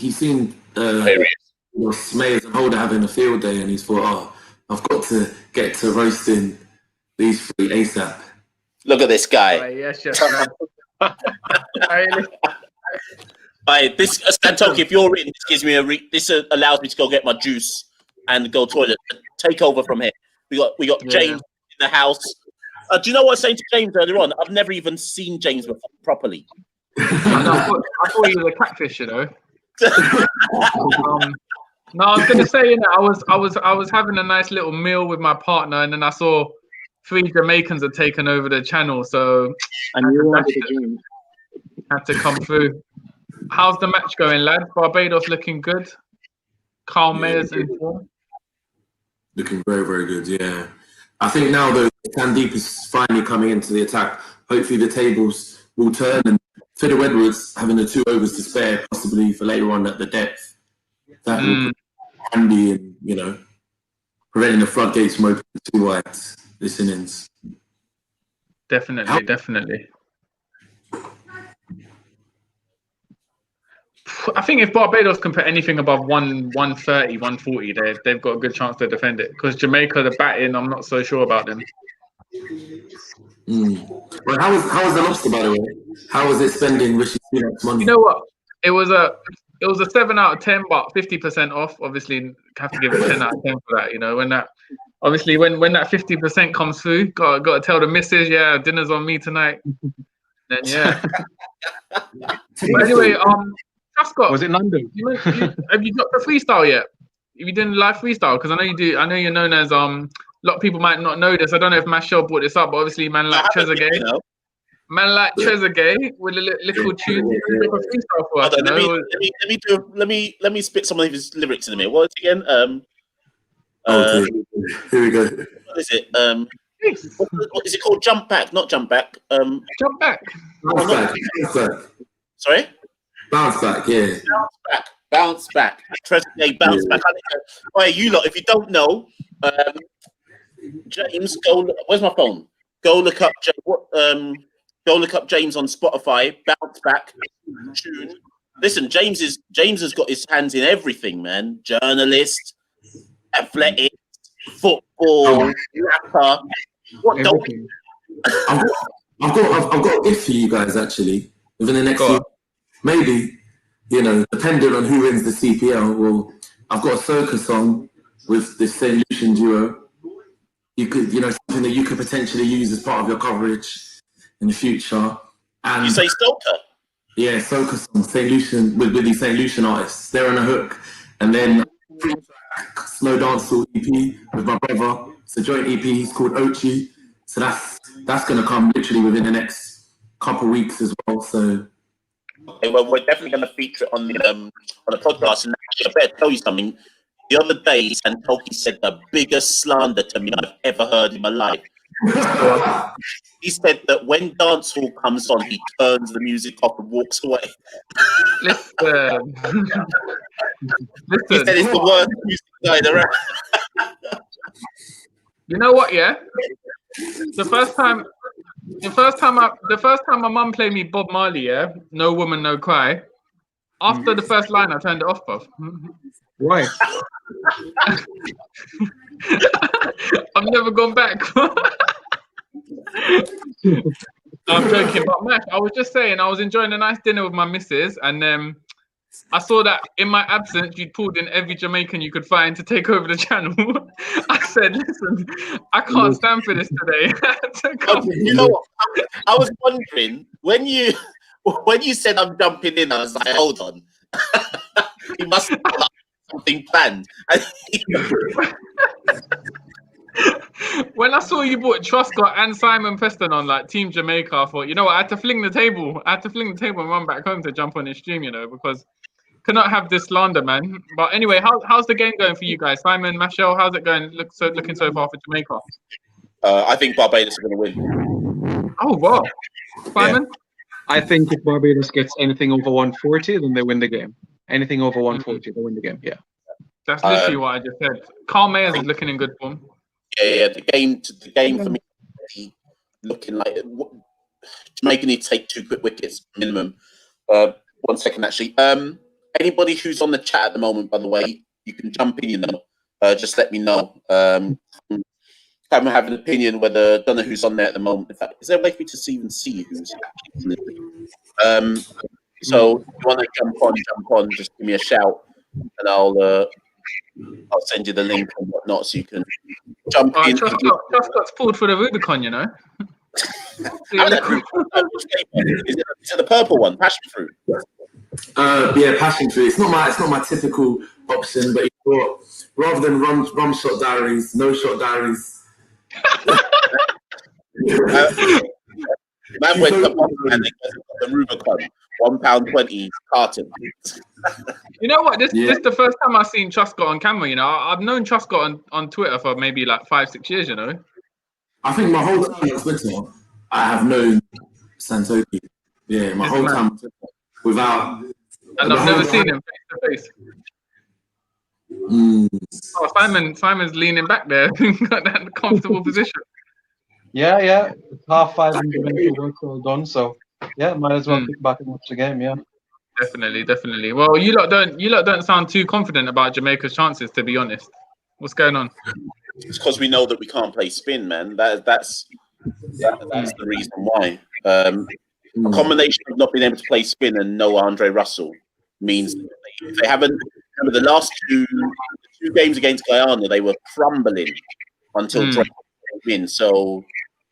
Smayers and Holder having a field day, and he's thought, I've got to get to roasting these 3 ASAP. Look at this guy. Yes, yes. This Santoki, if you're in, this gives me this allows me to go get my juice and go toilet. Take over from here. We got James in the house. Do you know what I was saying to James earlier on? I've never even seen James before properly. I thought he was a catfish, No, I was gonna say, I was having a nice little meal with my partner, and then I saw 3 Jamaicans had taken over the channel, so I had to come through. How's the match going, lads? Barbados looking good. Carl Mayer's in form. Looking very, very good, yeah. I think now that Sandeep is finally coming into the attack, hopefully the tables will turn, and Fiddle Edwards having the 2 overs to spare, possibly for later on at the depth. That will be handy and, preventing the floodgates from opening too wide this innings. Definitely. I think if Barbados can put anything above 130, 140, they've got a good chance to defend it. Because Jamaica, the batting, I'm not so sure about them. Well, how was the lobster, by the way? How was it spending Rishi Sunak's money? You know what? It was a 7 out of 10, but 50% off. Obviously, have to give it 10 out of 10 for that. When that 50% comes through, got to tell the missus, dinner's on me tonight. Then But anyway, Truscott, Was it London? Have you got the freestyle yet? Have you done live freestyle? Because I know you do. I know you're known as a lot of people might not know this. I don't know if Mashal brought this up, but obviously, man like Trezeguet with a little tune. A freestyle for us, let me spit some of his lyrics in a minute. What is it again? Here we go. What is it? What is it called? Jump back, not jump back. Jump back. Bounce back. Sorry. Bounce back. Yeah. Bounce back. Trezeguet, bounce back. Hey, you lot, if you don't know, James, where's my phone? Go look up James on Spotify. Bounce back tune. Listen, James has got his hands in everything, man. Journalist, athletic, football, rapper. What don't? I've got a gift for you guys actually. Within the next few, maybe depending on who wins the CPL, I've got a soca song with this St. Lucian duo. You could, something that you could potentially use as part of your coverage in the future. And You say soca? Yeah, soca song, St. Lucian, with these St. Lucian artists. They're on a hook. And then slow dancehall EP with my brother. It's a joint EP. He's called Ochi. So that's going to come literally within the next couple weeks as well. So, okay, well, we're definitely going to feature it on the podcast. And actually, I better tell you something. The other day, Santoki said the biggest slander to me I've ever heard in my life. He said that when dancehall comes on, he turns the music off and walks away. Listen. He said it's the worst music night around. You know what? Yeah, the first time my mum played me Bob Marley, yeah, No Woman No Cry. After the first line, I turned it off, bruv. Right. I've never gone back. I'm joking, but Matt, I was just saying I was enjoying a nice dinner with my missus, and I saw that in my absence you pulled in every Jamaican you could find to take over the channel. I said, listen, I can't stand for this today. You know what? I was wondering when you said I'm jumping in, I was like, hold on. He must have something planned. When I saw you brought Truscott and Simon Preston on like Team Jamaica, I thought, you know what, I had to fling the table. And run back home to jump on this stream, because cannot have this slander, man. But anyway, how's the game going for you guys? Simon, Machel, how's it going? Looking so far for Jamaica? I think Barbados are going to win. Oh, wow. Simon? Yeah. I think if Barbados gets anything over 140, then they win the game. Anything over 140, they win the game. Yeah. That's literally what I just said. Carl Mayers is looking in good form. Yeah. The game for me looking like Jamaica need to take 2 quick wickets minimum. 1 second, actually. Anybody who's on the chat at the moment, by the way, you can jump in. Just let me know. I have an opinion whether I don't know who's on there at the moment. In fact, is there a way for me to even see who's so if you want to jump on, just give me a shout, and I'll send you the link and whatnot so you can jump in. Truscott's pulled for the Rubicon, you know. Is it the purple one, passion fruit? Yeah, passion fruit. It's not my typical option, but rather than rum shot diaries, no shot diaries. Man went to and they got the Rubicon, £1.20 carton. You know what? This is the first time I've seen Truscott on camera. I've known Truscott on Twitter for maybe like 5-6 years. I think my whole time on Twitter, I have known Santoki. Yeah, my whole time on Twitter, without. And I've never seen him face to face. Oh, Simon's leaning back there, got that comfortable position. Yeah. It's 5:30 and the work's all done, so yeah, might as well kick back and watch the game. Yeah. Definitely. Well, you lot don't sound too confident about Jamaica's chances, to be honest. What's going on? It's because we know that we can't play spin, man. That's the reason why. A combination of not being able to play spin and no Andre Russell means if they haven't. Remember the last two games against Guyana, they were crumbling until Drake came in. So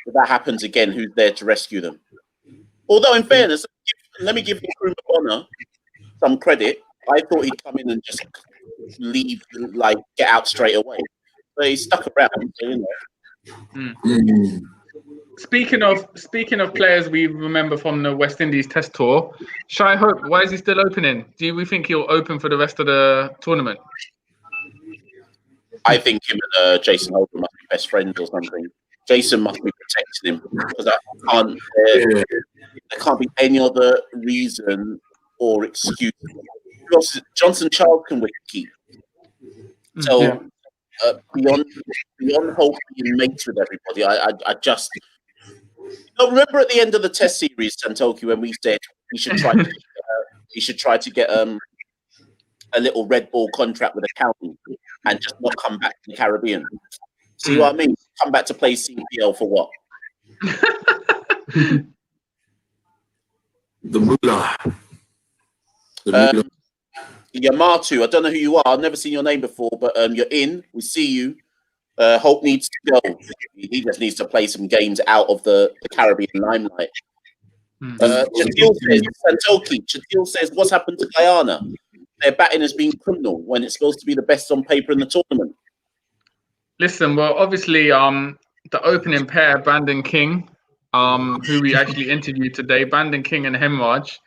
if that happens again, who's there to rescue them? Although, in fairness, let me give Nkrumah Bonner some credit. I thought he'd come in and just leave, like get out straight away. But he stuck around. So, Speaking of players we remember from the West Indies Test tour, Shai Hope, why is he still opening? Do we think he'll open for the rest of the tournament? I think him and Jason Holder must be best friends or something. Jason must be protecting him because there can't be any other reason or excuse. Johnson Child can wicket keep. So beyond Hope being mates with everybody, I just. Remember at the end of the Test series, Santoki, when we said he should try to get a little red ball contract with a county and just not come back to the Caribbean. See what I mean? Come back to play CPL for what? The moolah. Yamatu, I don't know who you are. I've never seen your name before, but you're in. We see you. Hope needs to go. He just needs to play some games out of the Caribbean limelight. Chatil says, Santoki, Chatil says, what's happened to Guyana? Their batting has been criminal when it's supposed to be the best on paper in the tournament. Listen, well, obviously, the opening pair, Brandon King, who we actually interviewed today, Brandon King and Hemraj,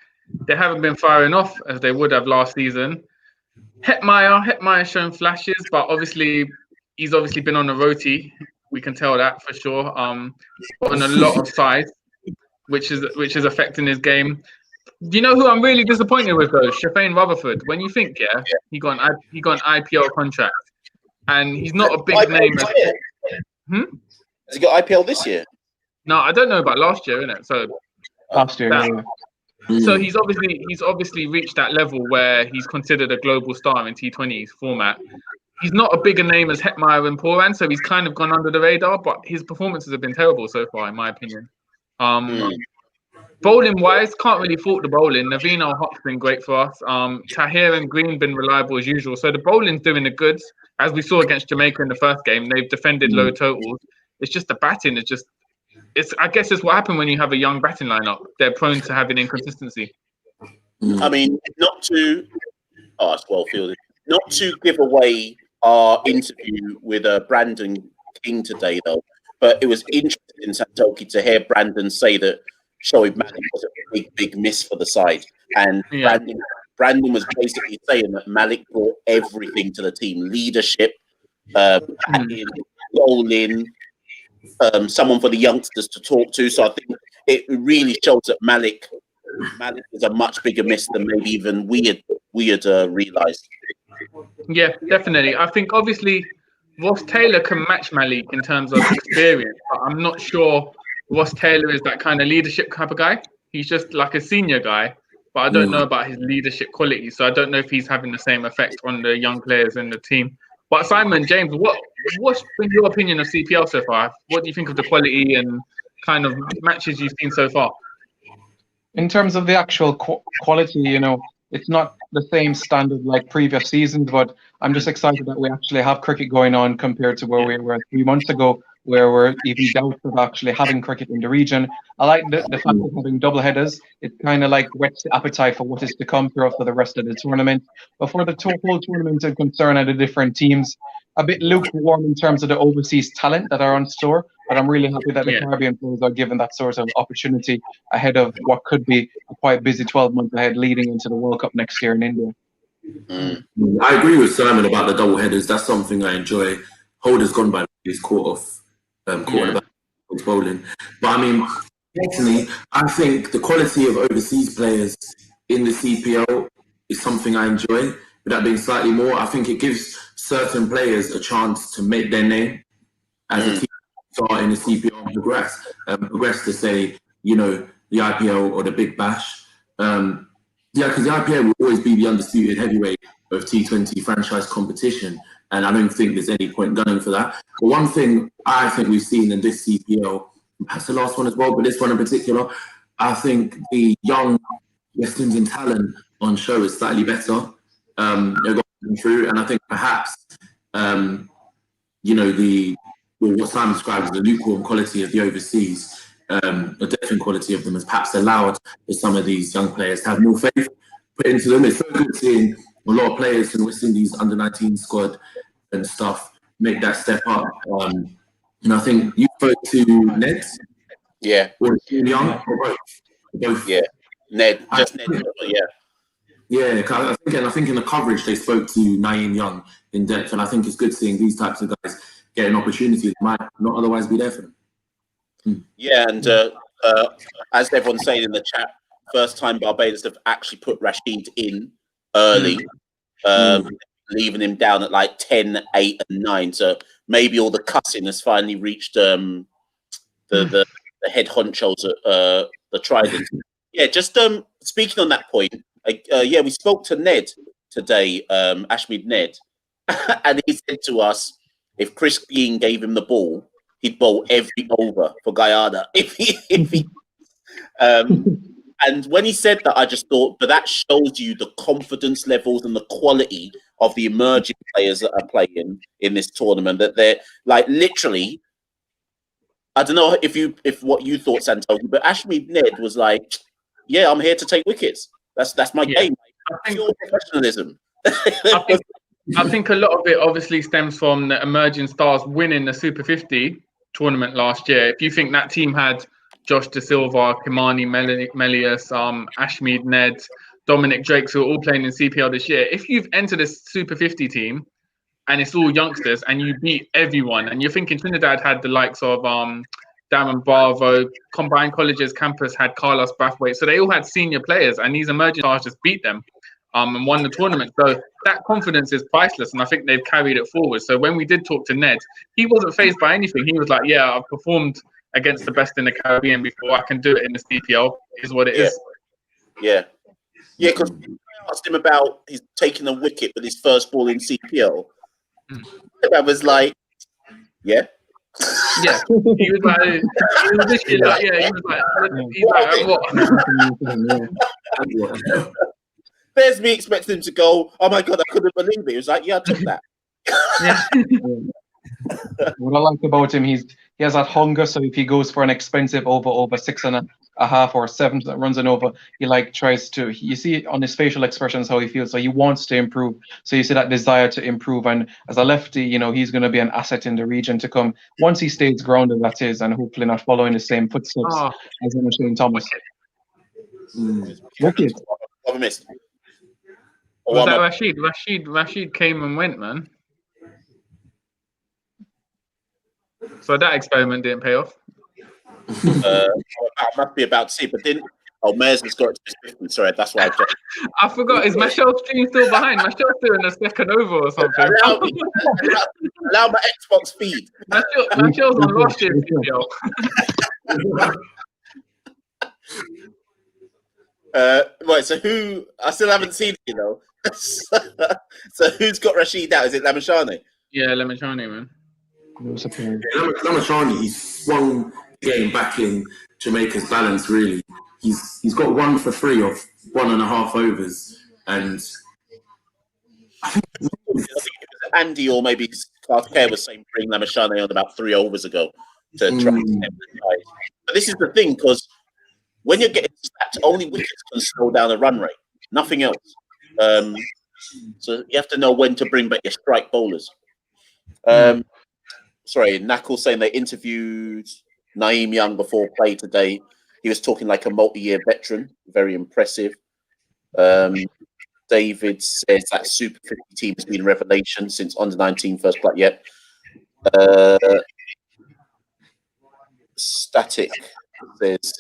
they haven't been firing off as they would have last season. Hetmeyer's shown flashes, but obviously, he's obviously been on a roti. We can tell that for sure. On a lot of size, which is affecting his game. Do you know who I'm really disappointed with though? Shafane Rutherford. When you think, he got an IPL contract, and he's not a big name. Has he got IPL this year? No, I don't know about last year, innit? So Last year, so he's obviously reached that level where he's considered a global star in T20 format. He's not a bigger name as Hetmeyer and Poran, so he's kind of gone under the radar, but his performances have been terrible so far, in my opinion. Bowling wise, can't really fault the bowling. Naveen Al-Haq's been great for us. Tahir and Green been reliable as usual. So the bowling's doing the goods. As we saw against Jamaica in the first game, they've defended low totals. It's just the batting I guess it's what happened when you have a young batting lineup. They're prone to having inconsistency. I mean, it's well fielded. Not to give away our interview with Brandon King today, though, but it was interesting, Santoki, to hear Brandon say that Shoaib Malik was a big miss for the side. And Brandon was basically saying that Malik brought everything to the team. Leadership, batting, bowling, someone for the youngsters to talk to. So I think it really shows that Malik is a much bigger miss than maybe even we had realised. Yeah, definitely. I think obviously Ross Taylor can match Malik in terms of experience, but I'm not sure Ross Taylor is that kind of leadership type of guy. He's just like a senior guy, but I don't know about his leadership qualities. So I don't know if he's having the same effect on the young players in the team. But Simon, James, what's been your opinion of CPL so far? What do you think of the quality and kind of matches you've seen so far? In terms of the actual quality, it's not the same standard like previous seasons, but I'm just excited that we actually have cricket going on compared to where we were 3 months ago, where we're even doubtful of actually having cricket in the region. I like the fact of having double headers. It kind of like whets the appetite for what is to come for the rest of the tournament. But for the whole tournament is concerned at the different teams, a bit lukewarm in terms of the overseas talent that are on store. But I'm really happy that the Caribbean players are given that sort of opportunity ahead of what could be a quite busy 12 months ahead leading into the World Cup next year in India. I agree with Simon about the double headers. That's something I enjoy. Holder's gone by, he's caught in the back of bowling. But I mean, personally, I think the quality of overseas players in the CPL is something I enjoy. With that being slightly more, I think it gives certain players a chance to make their name as a team start in the CPL and progress to say, the IPL or the Big Bash. Because the IPL will always be the undisputed heavyweight of T20 franchise competition, and I don't think there's any point gunning for that. But one thing I think we've seen in this CPL, perhaps the last one as well, but this one in particular, I think the young West Indian talent on show is slightly better. They're going through, and I think perhaps, what Simon described as the lukewarm quality of the overseas, the different quality of them has perhaps allowed for some of these young players to have more faith put into them. It's so good seeing a lot of players from West Indies under-19 squad and stuff make that step up. And I think you spoke to Ned. Yeah. Or Young, or both. Yeah. Ned. Just Ned. Yeah. Yeah, I think in the coverage they spoke to Naeem Young in depth, and I think it's good seeing these types of guys get an opportunity that might not otherwise be there for them. Yeah, and as everyone's saying in the chat, first time Barbados have actually put Rashid in early, leaving him down at like 10, 8 and 9. So maybe all the cussing has finally reached the head honchos at the Tridents. Yeah, just speaking on that point, we spoke to Ned today, Ashmead Ned, and he said to us, if Chris Green gave him the ball, he'd bowl every over for Guyana. And when he said that, I just thought, but that shows you the confidence levels and the quality of the emerging players that are playing in this tournament. That they're like literally. I don't know if what you thought, Santoki, but Ashmead Ned was like, "Yeah, I'm here to take wickets. That's my game. Pure professionalism." I think a lot of it obviously stems from the emerging stars winning the Super 50 tournament last year. If you think that team had Josh De Silva, Kimani Melius, Ashmead Ned, Dominic Drakes, who are all playing in CPL this year, if you've entered a Super 50 team and it's all youngsters and you beat everyone, and you're thinking Trinidad had the likes of Darren Bravo, Combined Colleges campus had Carlos Brathwaite, so they all had senior players, and these emerging stars just beat them and won the tournament. So that confidence is priceless, and I think they've carried it forward. So when we did talk to Ned, he wasn't fazed by anything. He was like, yeah, I've performed against the best in the Caribbean before. I can do it in the CPL, is what it is. Yeah, because I asked him about his taking a wicket with his first ball in CPL. And I was like, yeah. Yeah, he was like, what? There's me expecting him to go, oh my God, I couldn't believe it. He was like, yeah, I took that. What I like about him, he has that hunger. So if he goes for an expensive over 6.5 or 7 that runs an over, he like tries to. You see on his facial expressions how he feels. So he wants to improve. So you see that desire to improve. And as a lefty, you know he's going to be an asset in the region to come once he stays grounded. That is, and hopefully not following the same footsteps as Shane Thomas. Wicked. What I missed. Was that Rashid? Rashid came and went, man. So that experiment didn't pay off. I must be about to see, but didn't. Oh, Mayor's has got to 50. Sorry, that's why I forgot. Is Michelle's stream still behind? Michelle's doing a second over or something. Allow my Xbox feed. Michelle's on last year's video. Right, so who? I still haven't seen it, you know. So who's got Rashid out? Is it Lamashane? Yeah, Lamashane, man. Lamashane, he's swung the game back in Jamaica's balance, really. He's got 1 for 3 of 1.5 overs, and I think Andy or maybe Carter was saying bring Lamashane on about 3 overs ago to try and stem the tide. But this is the thing, because when you're getting stacked, only wickets can slow down a run rate, nothing else. So you have to know when to bring back your strike bowlers. Sorry, Knuckles saying they interviewed Naeem Young before play today. He was talking like a multi-year veteran, very impressive. David says that Super 50 team has been a revelation since under-19 first play yet. Static says,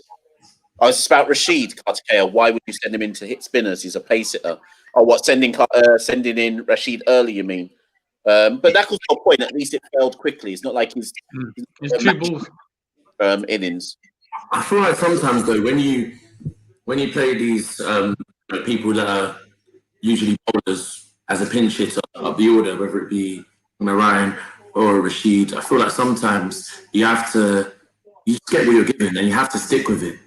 it's about Rashid Kartikea. Why would you send him in to hit spinners? He's a pace hitter. Oh, what, sending in Rashid early, you mean? But that was the point. At least it failed quickly. It's not like he's 2 balls. Innings. I feel like sometimes though, when you play these people that are usually bowlers as a pinch hitter up the order, whether it be Ryan or Rashid, I feel like sometimes you just get what you're given and you have to stick with it.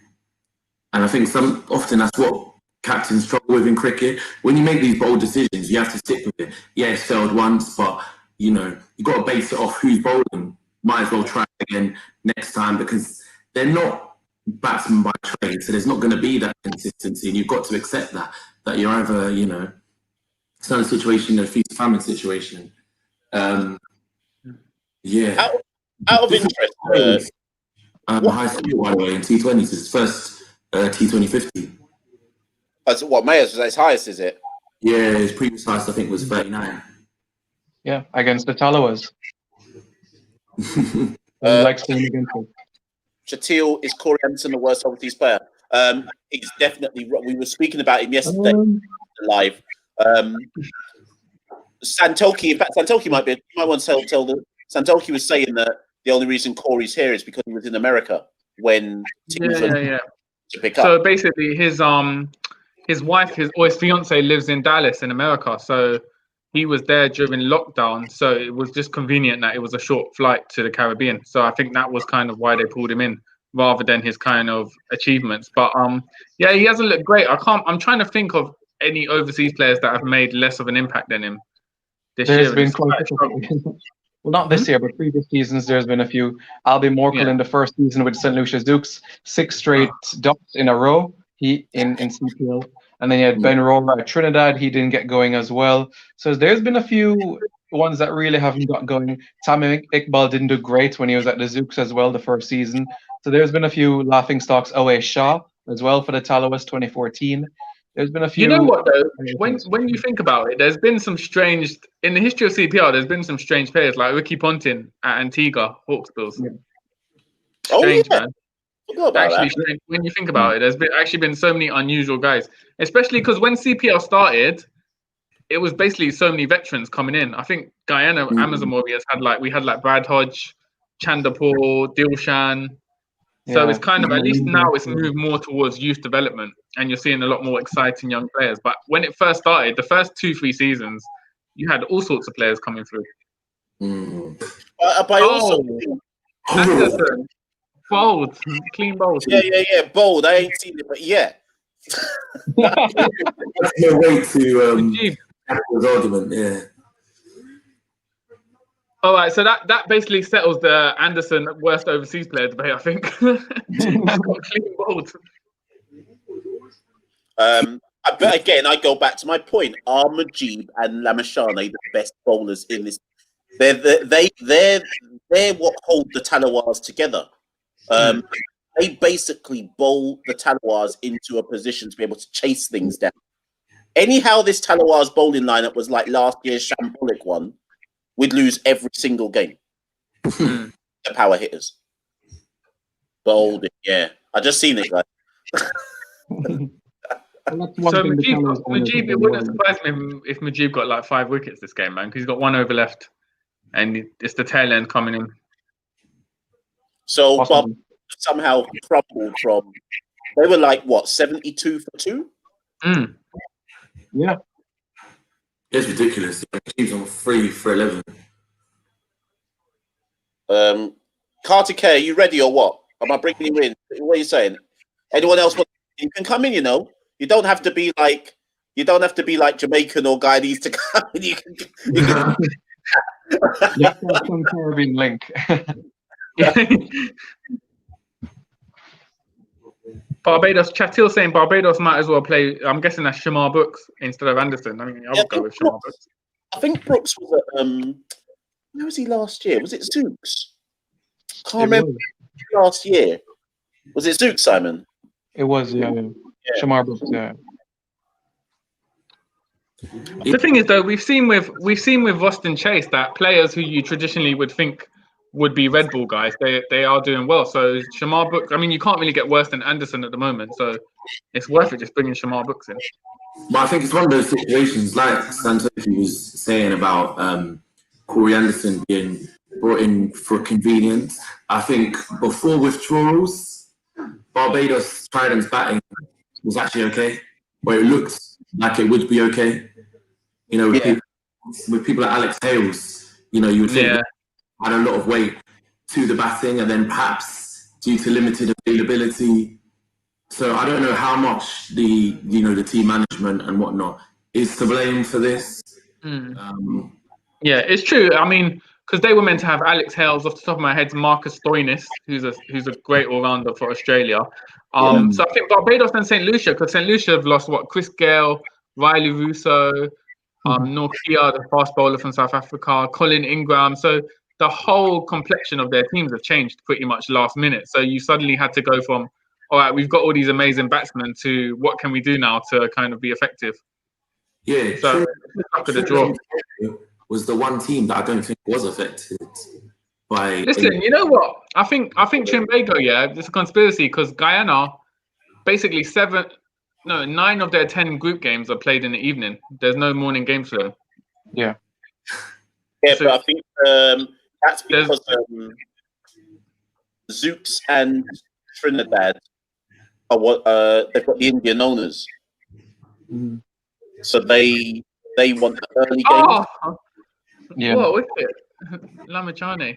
And I think often that's what captains struggle with in cricket. When you make these bold decisions, you have to stick with it. Yeah, it's failed once, but you got to base it off who's bowling. Might as well try again next time, because they're not batsmen by trade, so there's not going to be that consistency, and you've got to accept that you're either it's not a situation, a feast famine situation. Yeah. Out of interest, high school, by the way, in T20s, his first T20 50. That's what Mayers was his highest, is it? Yeah, his previous highest I think was 39. Yeah, against the Tallawahs. Like playing against him. Shatil, is Corey Anderson the worst overseas player? He's definitely. We were speaking about him yesterday live. Santoki, in fact, Santoki might want to tell the. Santoki was saying that the only reason Corey's here is because he was in America when teams were to pick up. So basically, his wife, his fiance lives in Dallas in America. So he was there during lockdown. So it was just convenient that it was a short flight to the Caribbean. So I think that was kind of why they pulled him in. rather than his kind of achievements. But yeah, he hasn't looked great. I'm trying to think of any overseas players that have made less of an impact than him this There's year. been quite a few. Well, not this year, but previous seasons, there's been a few. Albie Morkel in the first season with St. Lucia Zooks, 6 straight ducks in a row. He in CPL, and then you had Ben Rohrer at Trinidad. He didn't get going as well. So there's been a few ones that really haven't got going. Tammy Iqbal didn't do great when he was at the Zooks as well the first season. So there's been a few laughing stocks. Owe Shaw as well for the Tallawahs 2014. There's been a few. You know what though? When you think about it, there's been some strange in the history of CPL. There's been some strange players like Ricky Pontin at Antigua Hawksbills. Yeah. Strange, man. Actually, strange. When you think about it, there's been so many unusual guys, especially because when CPL started, it was basically so many veterans coming in. I think Guyana Amazon Warriors had Brad Hodge, Chanderpaul, Dilshan. So it's kind of, at least now it's moved more towards youth development and you're seeing a lot more exciting young players. But when it first started, the first 2-3 seasons, you had all sorts of players coming through. Anderson. Bold. Clean bold. Yeah. Bold. I ain't seen it, but yeah. That's no way to his argument, yeah. All right, so that basically settles the Anderson worst overseas player debate, I think. He's got clean bold. But again, I go back to my point. Are Majib and Lamashane the best bowlers in this? They're what hold the Tallawahs together. They basically bowl the Tallawahs into a position to be able to chase things down. Anyhow, this Tallawahs bowling lineup was like last year's shambolic one. We'd lose every single game. The power hitters. Bold, yeah. I just seen it, guys. So Majib, it wouldn't surprise me if Majib got like 5 wickets this game, man, because he's got 1 over left, and it's the tail end coming in. So Bob somehow crumbled from. They were like what 72 for 2. Yeah. It's ridiculous. He's on 3 for 11. Carter K, are you ready or what? Am I bringing you in? What are you saying? Anyone else? You can come in. You know, you don't have to be like Jamaican or Guyanese to come in. You can some Caribbean link. Barbados, Chatil saying Barbados might as well play. I'm guessing that's Shamar Brooks instead of Anderson. I mean, I would go with Shamar Brooks. I think Brooks was at where was he last year? Was it Zooks? Can't remember. Last year was it Zooks, Simon? It was, yeah. Shamar Brooks, yeah. The thing is, though, we've seen with Roston Chase that players who you traditionally would think would be Red Bull guys, they are doing well. So Shamar Brooks, I mean, you can't really get worse than Anderson at the moment. So it's worth it just bringing Shamar Brooks in. But I think it's one of those situations like Santofi was saying about Corey Anderson being brought in for convenience. I think before withdrawals, Barbados Tridents batting was actually okay, where it looked like it would be okay. You know, with people like Alex Hales, you know, you would think had a lot of weight to the batting, and then perhaps due to limited availability. So I don't know how much the team management and whatnot is to blame for this. Yeah, it's true. I mean, because they were meant to have Alex Hales, off the top of my head, Marcus Stoinis, who's a great all-rounder for Australia. So I think Barbados and St. Lucia, because St. Lucia have lost Chris Gale, Riley Russo, Nokia, the fast bowler from South Africa, Colin Ingram. So the whole complexion of their teams have changed pretty much last minute. So you suddenly had to go from, all right, we've got all these amazing batsmen, to what can we do now to kind of be effective? Yeah, so after the draw was the one team that I don't think was affected by. Listen, you know what? I think Trinbago, it's a conspiracy because Guyana, basically 9 of their 10 group games are played in the evening. There's no morning games for them. Yeah. Yeah, so, but I think that's because Zooks and Trinidad are what they've got the Indian owners, so they want the early games. Yeah. What wicket? Lamachane.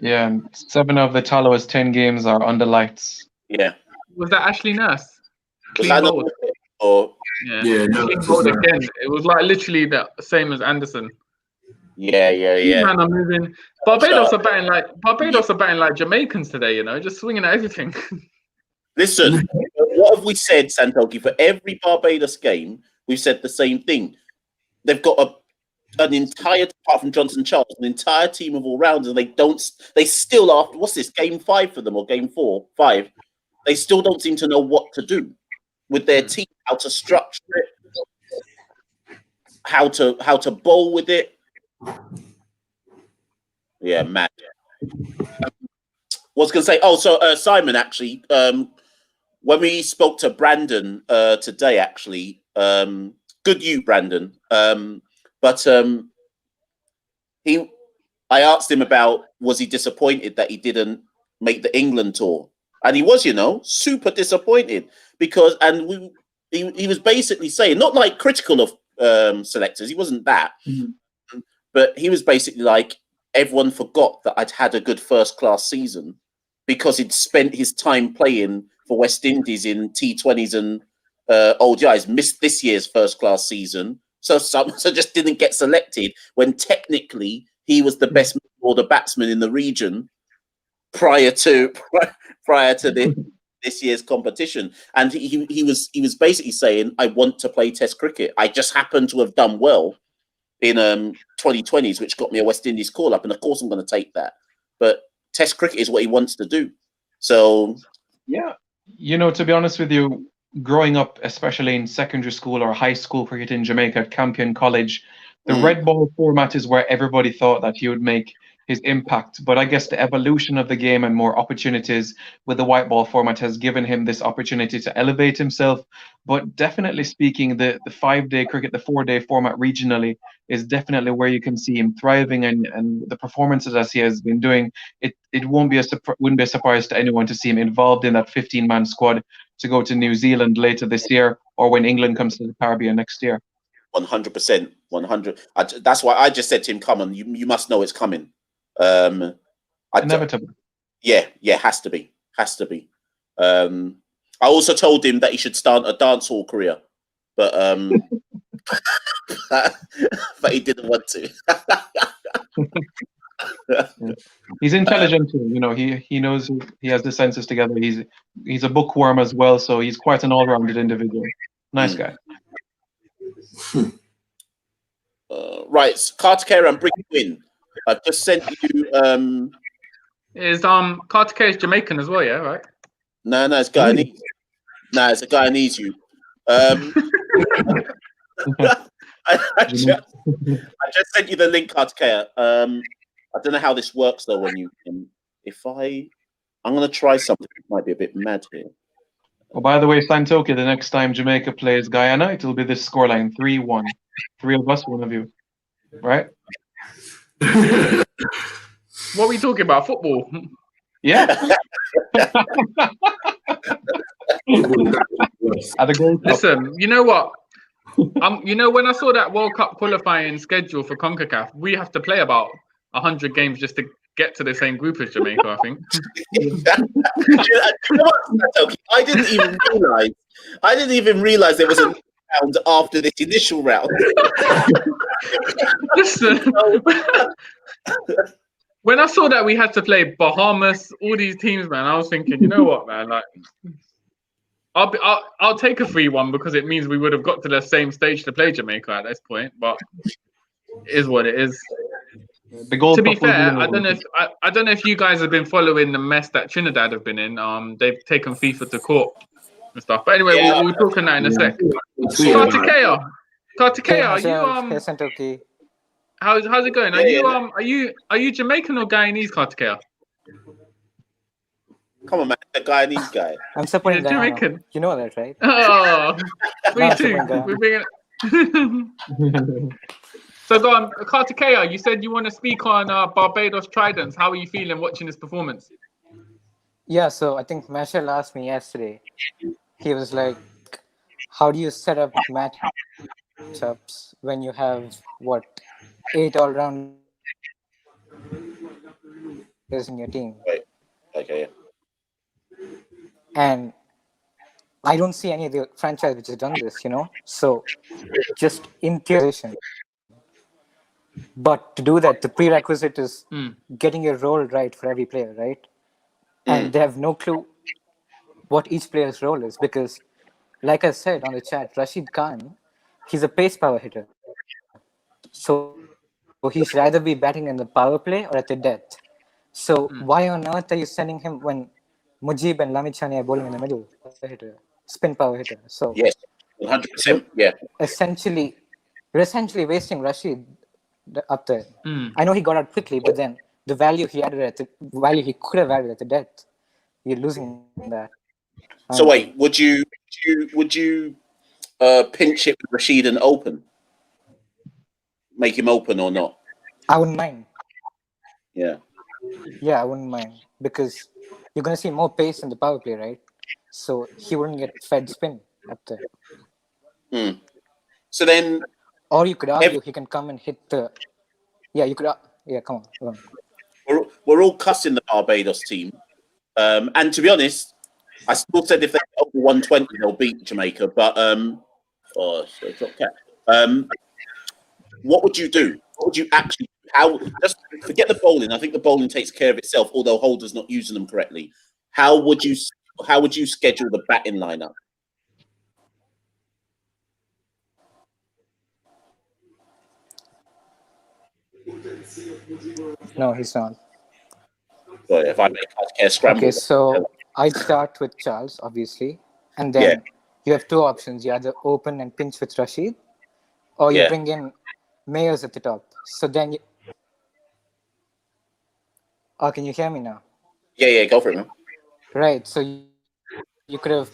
Yeah, and 7 of the Tallawahs' 10 games are under lights. Yeah. Was that Ashley Nurse? Was Clean that not bowled. or Yeah, no, Clean it's bowled not. again. It was like literally the same as Anderson. yeah. Man, I'm moving. Barbados are batting like Jamaicans today. You know, just swinging at everything. Listen, what have we said, Santoki? For every Barbados game, we've said the same thing. They've got an entire, apart from Johnson Charles, an entire team of all rounders. They still, after what's this, game 5 for them or game 4, 5? They still don't seem to know what to do with their team, how to structure it, how to bowl with it. Yeah, mad. Was going to say, so Simon, actually, when we spoke to Brandon today, actually, good you, Brandon. But I asked him about, was he disappointed that he didn't make the England tour? And he was, super disappointed because, and he was basically saying, not like critical of selectors, he wasn't that, but he was basically like, everyone forgot that I'd had a good first-class season because he'd spent his time playing for West Indies in T20s and ODIs, missed this year's first-class season, so just didn't get selected when technically he was the best order batsman in the region prior to this year's competition. And he was basically saying, I want to play Test cricket. I just happen to have done well in 2020s, which got me a West Indies call-up, and of course I'm going to take that. But Test cricket is what he wants to do. So, yeah, to be honest with you, growing up, especially in secondary school or high school cricket in Jamaica at Campion College, the red ball format is where everybody thought that he would make his impact. But I guess the evolution of the game and more opportunities with the white ball format has given him this opportunity to elevate himself. But definitely speaking, the 5-day cricket, the 4-day format regionally is definitely where you can see him thriving, and the performances as he has been doing. It wouldn't be a surprise to anyone to see him involved in that 15-man squad to go to New Zealand later this year, or when England comes to the Caribbean next year. 100%, 100. That's why I just said to him, "Come on, you must know it's coming." Inevitable. Yeah, has to be. I also told him that he should start a dancehall career, but but he didn't want to. He's intelligent too. He knows he has the senses together. He's a bookworm as well, so he's quite an all-rounded individual. Nice guy. Right, Carter Kerr and Brick Win. I've just sent you. Is Carter K is Jamaican as well, yeah, right? No, it's Guyanese. No, it's a Guyanese. You. I just sent you the link, Carter Kerr. I don't know how this works though. When you can, I'm going to try something. It might be a bit mad here. Oh, by the way, Santoki, the next time Jamaica plays Guyana, it'll be this scoreline: 3-1. 3 of us, 1 of you. Right? What are we talking about? Football? Yeah. Listen, you know what? When I saw that World Cup qualifying schedule for CONCACAF, we have to play about 100 games just to get to the same group as Jamaica, I think. I didn't even realize there was a round after this initial round. Listen, when I saw that we had to play Bahamas, all these teams, man, I was thinking, you know what, man, like, I'll take a 3-1 because it means we would have got to the same stage to play Jamaica at this point, but it is what it is. To be fair, I don't know if you guys have been following the mess that Trinidad have been in. They've taken FIFA to court and stuff. But anyway, we'll talk on that in a sec. Kartikeya, are you how's it going? Are you Jamaican or Guyanese, Kartikeya? Come on, man, the Guyanese guy. I'm supporting Jamaican. You know that, right? Oh, me too. We're bringing. So go on, Kartikeya, you said you want to speak on Barbados Tridents. How are you feeling watching this performance? Yeah, so I think Marshall asked me yesterday. He was like, how do you set up matchups when you have, 8 all-round? players in your team. Right. Okay. And I don't see any of the franchise which has done this, So just in theorization. But to do that, the prerequisite is getting your role right for every player, right? And they have no clue what each player's role is because, like I said on the chat, Rashid Khan, he's a pace power hitter. So he should either be batting in the power play or at the death. So why on earth are you sending him when Mujib and Lamichhane are bowling in the middle? Spin power hitter. So yes, 100%. Yeah. You're essentially wasting Rashid up there. I know he got out quickly, but then the value he could have added at the death, you're losing that. So wait, would you pinch it with Rashid and open? Make him open or not? I wouldn't mind. Yeah. Yeah, I wouldn't mind because you're going to see more pace in the power play, right? So he wouldn't get fed spin up there. So then, or you could argue he can come and hit the. Yeah, you could. Yeah, come on. We're all cussing the Barbados team, and to be honest, I still said if they get over 120, they'll beat Jamaica. But what would you do? What would you actually? Just forget the bowling. I think the bowling takes care of itself. Although Holder's not using them correctly, how would you schedule the batting lineup? No, he's not. But if I make a scramble. Okay, so I'd start with Charles, obviously, and then you have two options: you either open and pinch with Rashid, or you bring in Mayers at the top. So then, can you hear me now? Yeah, go for it, man. Right. So you could have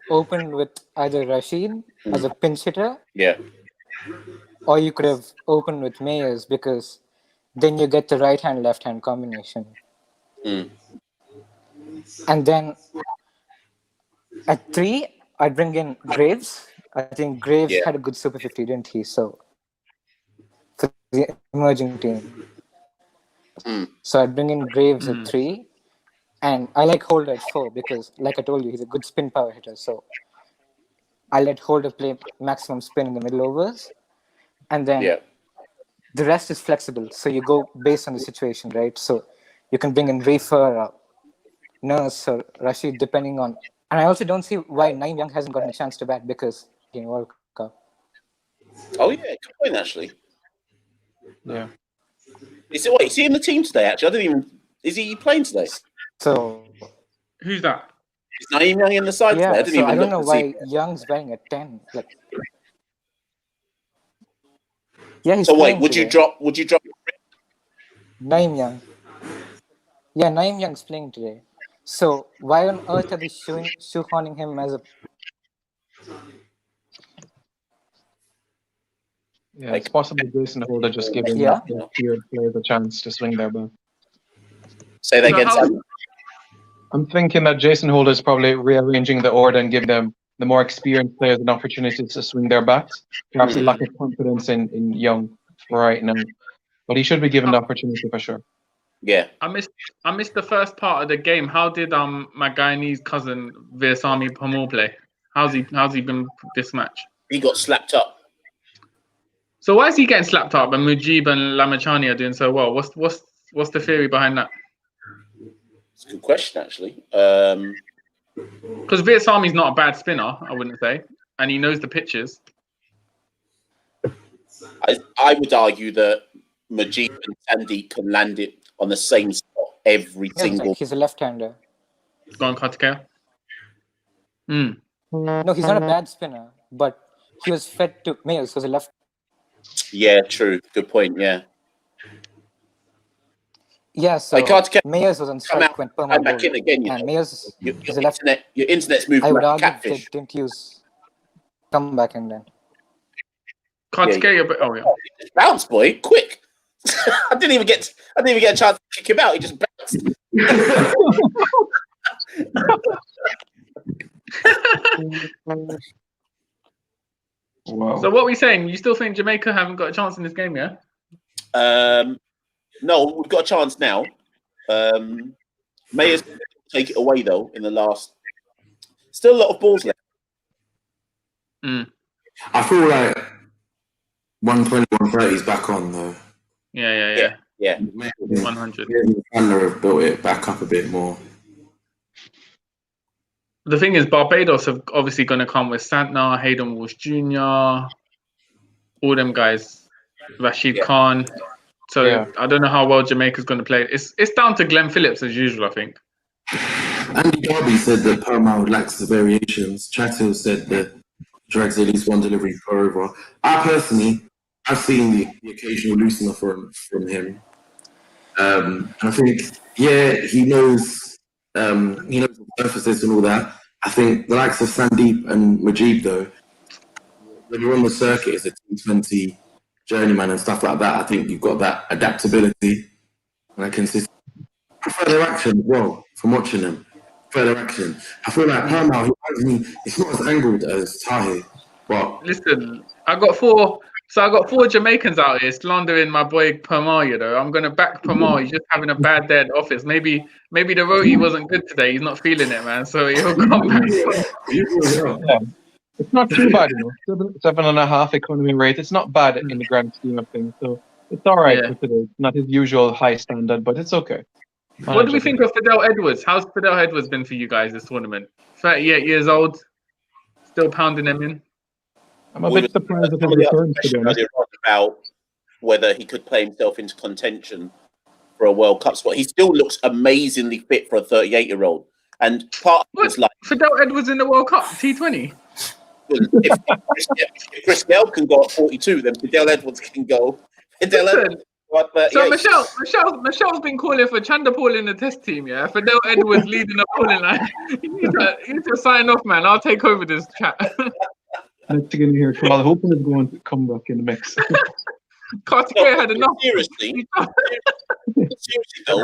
opened with either Rashid as a pinch hitter. Yeah. Or you could have opened with Mayers because then you get the right hand, left hand combination. And then at 3, I'd bring in Graves. I think Graves had a good Super 50, didn't he? So for the emerging team. So I'd bring in Graves at 3. And I like Holder at 4 because, like I told you, he's a good spin power hitter. So I let Holder play maximum spin in the middle overs. And then the rest is flexible. So you go based on the situation, right? So you can bring in Reefer or Nurse or Rashid depending on... And I also don't see why Naeem Young hasn't gotten a chance to bat because in World Cup. Oh, yeah. Good point, actually. Yeah. Is he in the team today, actually? I didn't even... Is he playing today? So... Who's that? Is Naeem Young in the side today? I don't know why Young's batting at 10. Yeah, he's wait, would you drop Naeem Young? Yeah, Naeem Young's playing today. So why on earth are they shoehorning him as a... Yeah, it's possible Jason Holder just giving the players a chance to swing their bat. Say that again, Sam. I'm thinking that Jason Holder is probably rearranging the order and giving them the more experienced players an opportunity to swing their bats. Perhaps a lack of confidence in Young right now, but he should be given the opportunity for sure. Yeah, I missed the first part of the game. How did my Guyanese cousin Veersamy Pamal play? How's he been this match? He got slapped up. So why is he getting slapped up and Mujib and Lamichhane are doing so well? What's the theory behind that? It's a good question, actually. Because Veersamy's not a bad spinner, I wouldn't say, and he knows the pitches. I would argue that Mujib and Sandeep can land it on the same spot every single. He's a left-hander. Go on, Kartikeya. No, he's not a bad spinner, but he was fed to Mayers, who's a left. Yeah, true. Good point. Yeah. Yeah, so Mayers was on strike when Perma back in again. And Mayers is a left. Your internet's moving. I would like argue catfish. they didn't use come back in then. Kartikeya, oh yeah. Bounce, boy, quick! I didn't even get a chance to kick him out. He just bounced. Wow. So what are we saying? You still think Jamaica haven't got a chance in this game, yeah? No, we've got a chance now. Mayer's take it away though in the last. Still a lot of balls left. I feel like 120, 130 is back on though. Yeah. Yeah. 100. Chandler have built it back up a bit more. The thing is, Barbados have obviously going to come with Santner, Hayden Walsh Jr., all them guys, Rashid Khan. So I don't know how well Jamaica's going to play. It's down to Glenn Phillips as usual, I think. Andy Darby said that Paramount lacks the variations. Chatfield said that drags at least one delivery per over. I personally, I've seen the occasional loosener from him. I think, he knows the surfaces and all that. I think the likes of Sandeep and Majib, though, when you're on the circuit as a T20 journeyman and stuff like that, I think you've got that adaptability and that consistency. I prefer their action as well from watching them. Further action. I feel like Paramount, it's not as angled as Tahir, but listen, I got four Jamaicans out here slandering my boy Permal, you know. I'm gonna back Permal. He's just having a bad day at the office. Maybe the roti wasn't good today. He's not feeling it, man. So he'll come back. It's not too bad, you know. 7.5 economy rate. It's not bad in the grand scheme of things. So it's all right for today. It's not his usual high standard, but it's okay. What do we think of Fidel Edwards? How's Fidel Edwards been for you guys this tournament? 38 years old, still pounding them in. I'm a bit surprised at his return, to be honest. About whether he could play himself into contention for a World Cup spot. He still looks amazingly fit for a 38-year-old. And part of it's like Fidel Edwards in the World Cup T20. If Chris Gale can go at 42, then Fidel Edwards can go. So Michelle's been calling for Chanderpaul in the test team, yeah? Fidel Edwards leading the pulling line. You need to sign off, man. I'll take over this chat. Let's get in here. Carl, hoping it's going to come back in the mix. Carter Kerr had enough. Seriously though.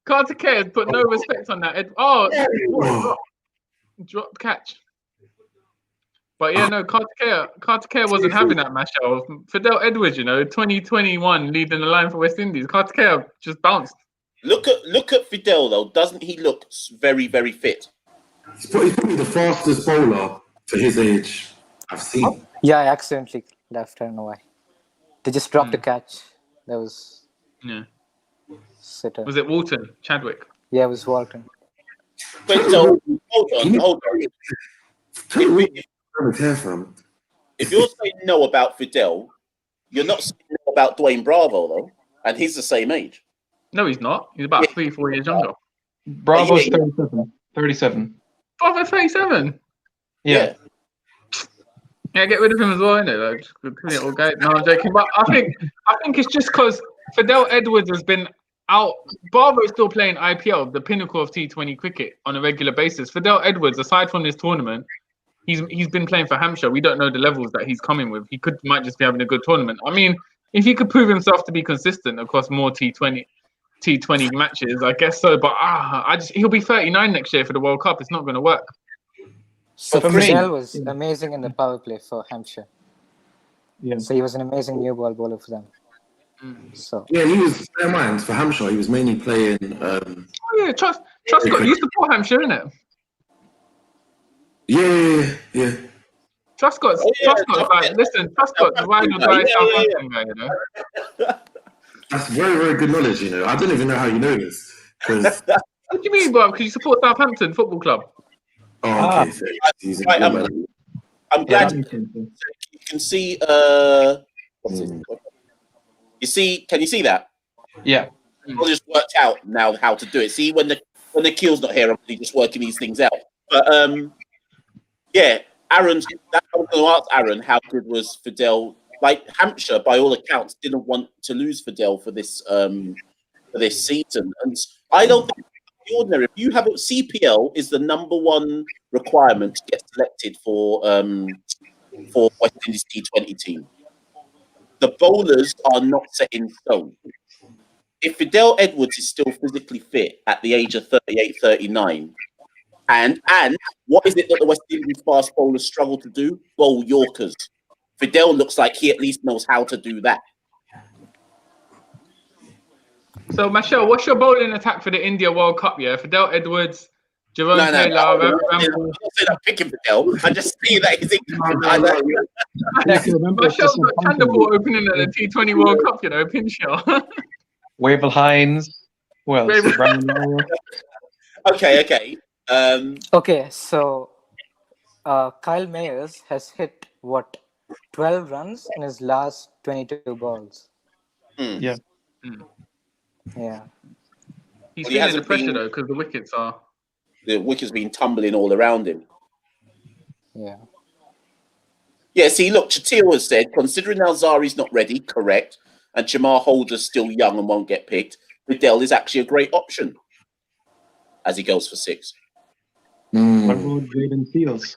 Carter Kerr has put no respect on that. Dropped catch. But yeah, no, Carter Kerr wasn't having that, Michelle. Fidel Edwards, you know, 2021 leading the line for West Indies. Carter Kerr just bounced. Look at Fidel though. Doesn't he look very, very fit? He's probably the fastest bowler for his age I've seen. Yeah, I accidentally left. I don't know why. They just dropped a catch. That was sitter. Was it Walton? Chadwick? Yeah, it was Walton. Wait, so hold on. If you're saying no about Fidel, you're not saying no about Dwayne Bravo though, and he's the same age. No, he's not. He's about 3-4 years younger. Bravo's 37. Bravo 37. Yeah. Yeah, get rid of him as well, innit? Like, good little guy. No, I'm joking. But I think it's just because Fidel Edwards has been out. Bravo's still playing IPL, the pinnacle of T20 cricket, on a regular basis. Fidel Edwards, aside from this tournament, he's been playing for Hampshire. We don't know the levels that he's coming with. He might just be having a good tournament. I mean, if he could prove himself to be consistent across more T20 matches, I guess so. But he'll be 39 next year for the World Cup. It's not going to work. So Fidel was amazing in the power play for Hampshire. Yeah. So he was an amazing new ball bowler for them. So he was. Bear in mind for Hampshire, he was mainly playing. Truscott. You support Hampshire, innit? Yeah. Truscott's like, listen, Truscott's ride or die Southampton guy, you know. That's very, very good knowledge, you know. I don't even know how you know this. What do you mean, bro? Because you support Southampton Football Club. Oh, okay. Right, I'm glad you can see. Can you see that? Yeah. I just worked out now how to do it. See, when the keel's not here, I'm really just working these things out. But Aaron, I was going to ask Aaron how good was Fidel. Like Hampshire, by all accounts, didn't want to lose Fidel for this season, and I don't think it's ordinary. If you have CPL is the number one requirement to get selected for West Indies T20 team. The bowlers are not set in stone. If Fidel Edwards is still physically fit at the age of 38, 39, and what is it that the West Indies fast bowlers struggle to do? Bowl Yorkers. Fidel looks like he at least knows how to do that. So, Michelle, what's your bowling attack for the India World Cup? Yeah, Fidel Edwards, Jerome Taylor, I'm not saying I'm picking Fidel. I just see that he's Michelle's got Chanderford opening at the T20 World Cup, you know, Pinchot. Wavell Hines. Who else? Wavell- Brian Lara. Okay. Okay, so Kyle Mayers has hit 12 runs in his last 22 balls. Yeah. Yeah. He's Well, he feeling the hasn't pressure been- though, because the wickets are. The wicket's been tumbling all around him. Yeah. Yeah, see, look, Chatil has said, considering Alzari's not ready, correct, and Jamar Holder's still young and won't get picked, Vidal is actually a great option as he goes for 6. What about Jaden Seals?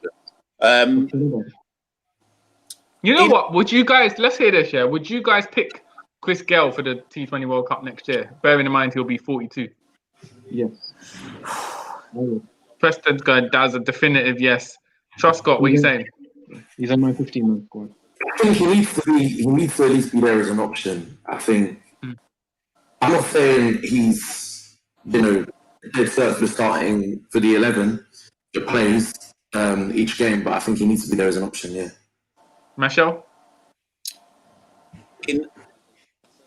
You know what? Would you guys, let's hear this, yeah? Would you guys pick Chris Gale for the T20 World Cup next year? Bearing in mind he'll be 42. Yes. Preston's going, that's a definitive yes. Truscott, what are you saying? He's on my 15-man squad. I think he needs to at least be there as an option. I think. I'm not saying he's, dead cert for starting for the 11 that plays each game, but I think he needs to be there as an option, yeah. Michelle?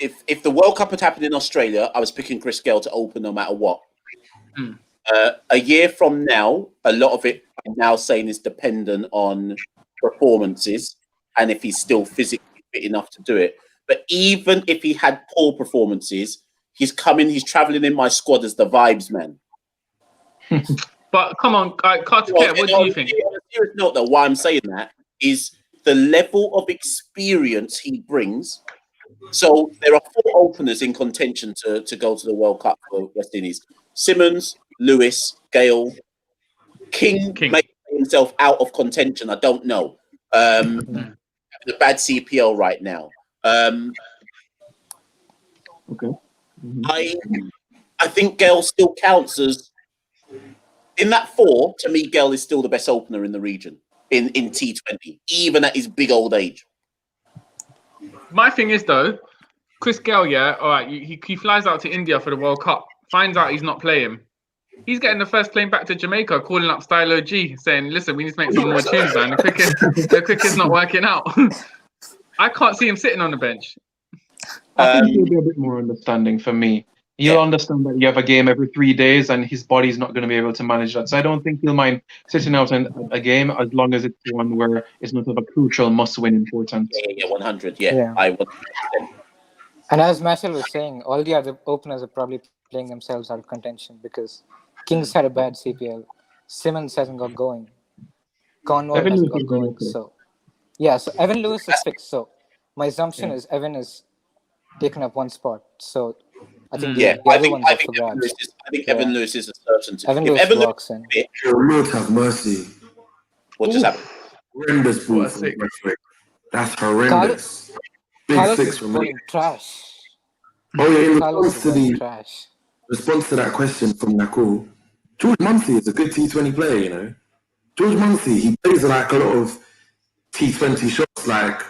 If the World Cup had happened in Australia, I was picking Chris Gale to open no matter what. A year from now, a lot of it I'm now saying is dependent on performances and if he's still physically fit enough to do it. But even if he had poor performances, he's traveling in my squad as the vibes man. But come on, Carter, what do you think? On a serious note, though, why I'm saying that is the level of experience he brings. So there are 4 openers in contention to go to the World Cup for West Indies. Simmons, Lewis, Gale, King. May himself out of contention. I don't know. The bad CPL right now. Okay. I think Gale still counts as in that 4. To me, Gale is still the best opener in the region in T20, even at his big old age. My thing is though, Chris Gale, yeah, all right, he flies out to India for the World Cup, finds out he's not playing. He's getting the first plane back to Jamaica, calling up Stylo G, saying, "Listen, we need to make some more tunes, man. The cricket's not working out." I can't see him sitting on the bench. I think he'll be a bit more understanding for me. He'll understand that you have a game every 3 days and his body's not going to be able to manage that. So I don't think he'll mind sitting out in a game as long as it's one where it's not of a crucial must-win importance. Yeah, 100. Yeah. I 100%. And as Marcel was saying, all the other openers are probably playing themselves out of contention because King's had a bad CPL. Simmons hasn't got going. Cornwall hasn't got going. So Evan Lewis is fixed. So my assumption is Evan is taken up one spot. So I think the other one's up for grabs. I think Evan Lewis is a certainty. Evan Lewis walks in. Lord have mercy. What just happened? Horrendous ball from the referee. That's horrendous. Carlos 6 is from bowling me. trash. Oh yeah, in Trash. response to that question from Nakul, George Munsey is a good T20 player, George Munsey, he plays like a lot of T20 shots, like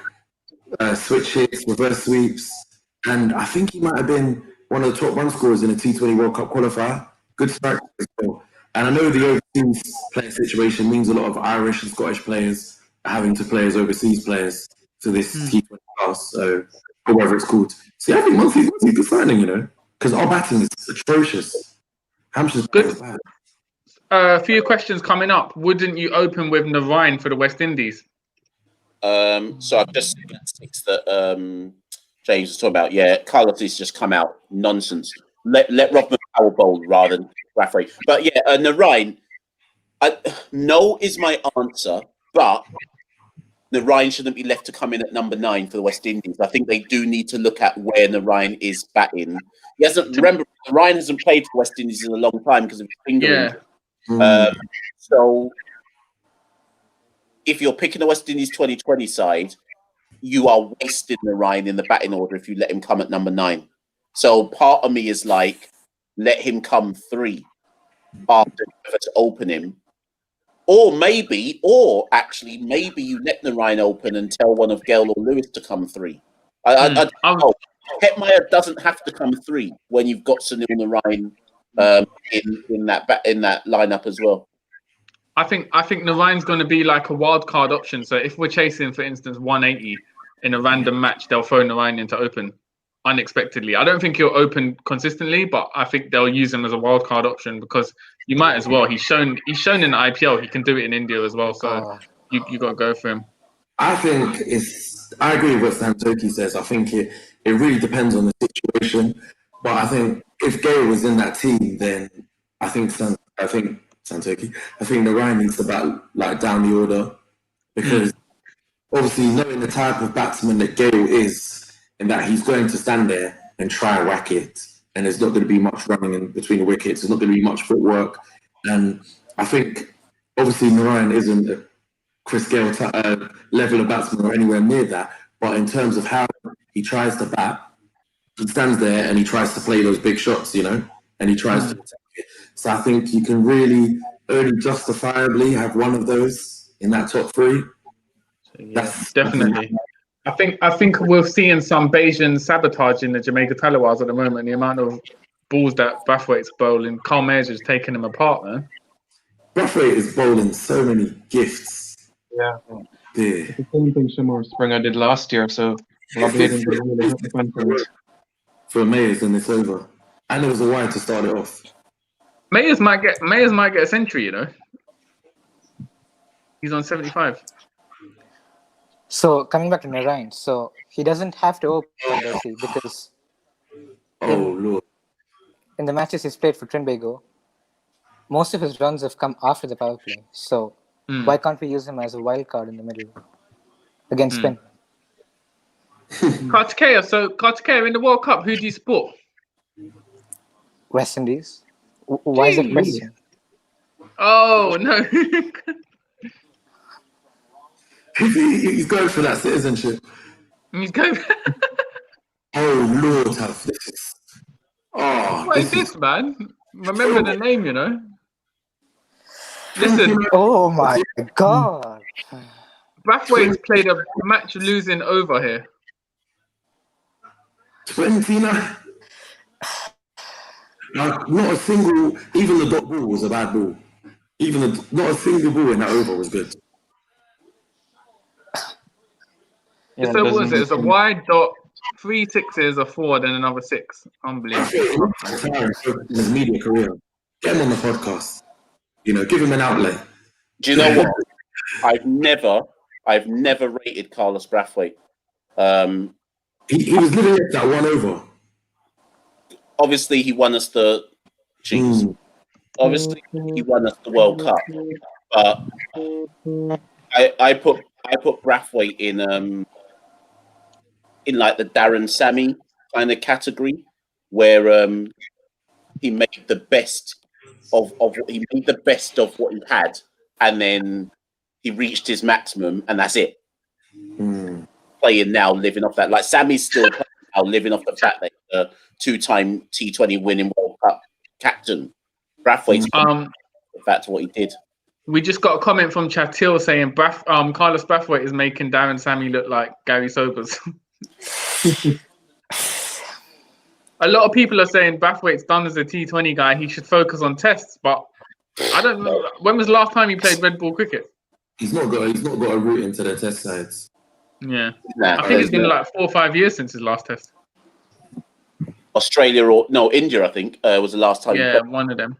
switch hits, reverse sweeps, and I think he might have been one of the top run scorers in a T20 World Cup qualifier. Good strike as well. And I know the overseas player situation means a lot of Irish and Scottish players are having to play as overseas players to this T20 class, so whatever it's called. See, I think Munsey's a good signing, because our batting is atrocious. Hampshire's Good. bad. A few questions coming up. Wouldn't you open with Narain for the West Indies? So I've just seen that 6 that James was talking about. Yeah, Carlos has just come out. Nonsense. Let Rodman power bowl rather than Raffrey. But yeah, Narain, no is my answer, but Narain shouldn't be left to come in at number 9 for the West Indies. I think they do need to look at where Narain is batting. Remember, Narain hasn't played for West Indies in a long time because of his finger injury. So if you're picking the West Indies 2020 side, you are wasting Narain in the batting order if you let him come at number 9. So part of me is like, let him come 3 after to open him. Or maybe you let Narain open and tell one of Gale or Lewis to come 3. I don't know. Hetmeyer doesn't have to come 3 when you've got Sunil Narayan in that lineup as well. I think Narayan's going to be like a wild card option. So if we're chasing, for instance, 180 in a random match, they'll throw Narayan into open unexpectedly. I don't think he'll open consistently, but I think they'll use him as a wild card option because you might as well. He's shown in the IPL he can do it in India as well. So you got to go for him. I think I agree with what Santoki says. I think it really depends on the situation. But I think if Gale was in that team, then I think Narayan needs to bat down the order because obviously knowing the type of batsman that Gale is, in that he's going to stand there and try and whack it, and there's not going to be much running in between the wickets. There's not going to be much footwork, and I think obviously Narayan isn't a Chris Gale level of batsman or anywhere near that. But in terms of how he tries to bat, he stands there and he tries to play those big shots, and he tries to attack it. So I think you can really only justifiably have one of those in that top 3. Yeah, definitely. I think we're seeing some Bayesian sabotage in the Jamaica Tallawahs at the moment. The amount of balls that Brathwaite's bowling, Carl Mayer's just taking him apart, man. Brathwaite is bowling so many gifts. Yeah. The same thing Shimmer Springer did last year, so for Mayers, and it's over. And it was a wide to start it off. Mayers might get a century, He's on 75. So coming back to Narayan, so he doesn't have to open, does he? Because Lord. In the matches he's played for Trinbago, most of his runs have come after the power play. So why can't we use him as a wild card in the middle against spin? Kartikeya in the World Cup, who do you support? West Indies. Why is it question? Oh no. He's going for that citizenship. He's going. Oh Lord, have this. What is this, man? Remember the name, Listen. Oh my God. Brathwaite's played a match-losing over here. 29. Not a single, even the dot ball was a bad ball. Not a single ball in that over was good. Yeah, so what was it? It's a wide dot, 3 sixes, a 4, then another 6. Unbelievable. His media career. Get him on the podcast. Give him an outlet. Do you know what? I've never rated Carlos Brathwaite. He was living at that 1 over. Obviously, he won us the Chiefs. Obviously, he won us the World Cup. But I put Brathwaite in like the Darren Sammy kind of category, where he made the best of what he had, and then he reached his maximum, and that's it. Playing now, living off that. Like Sammy's still playing now, living off the fact that he's a 2-time T20 winning World Cup captain. Brathwaite's the fact of what he did. We just got a comment from Chatil saying Carlos Brathwaite is making Darren Sammy look like Gary Sobers. A lot of people are saying Brathwaite's done as a T20 guy. He should focus on tests, but I don't know. When was the last time he played red ball cricket? He's not got a route into the test sides. Yeah, I think it's been like 4 or 5 years since his last test. Australia India, I think, was the last time. Yeah, one of them.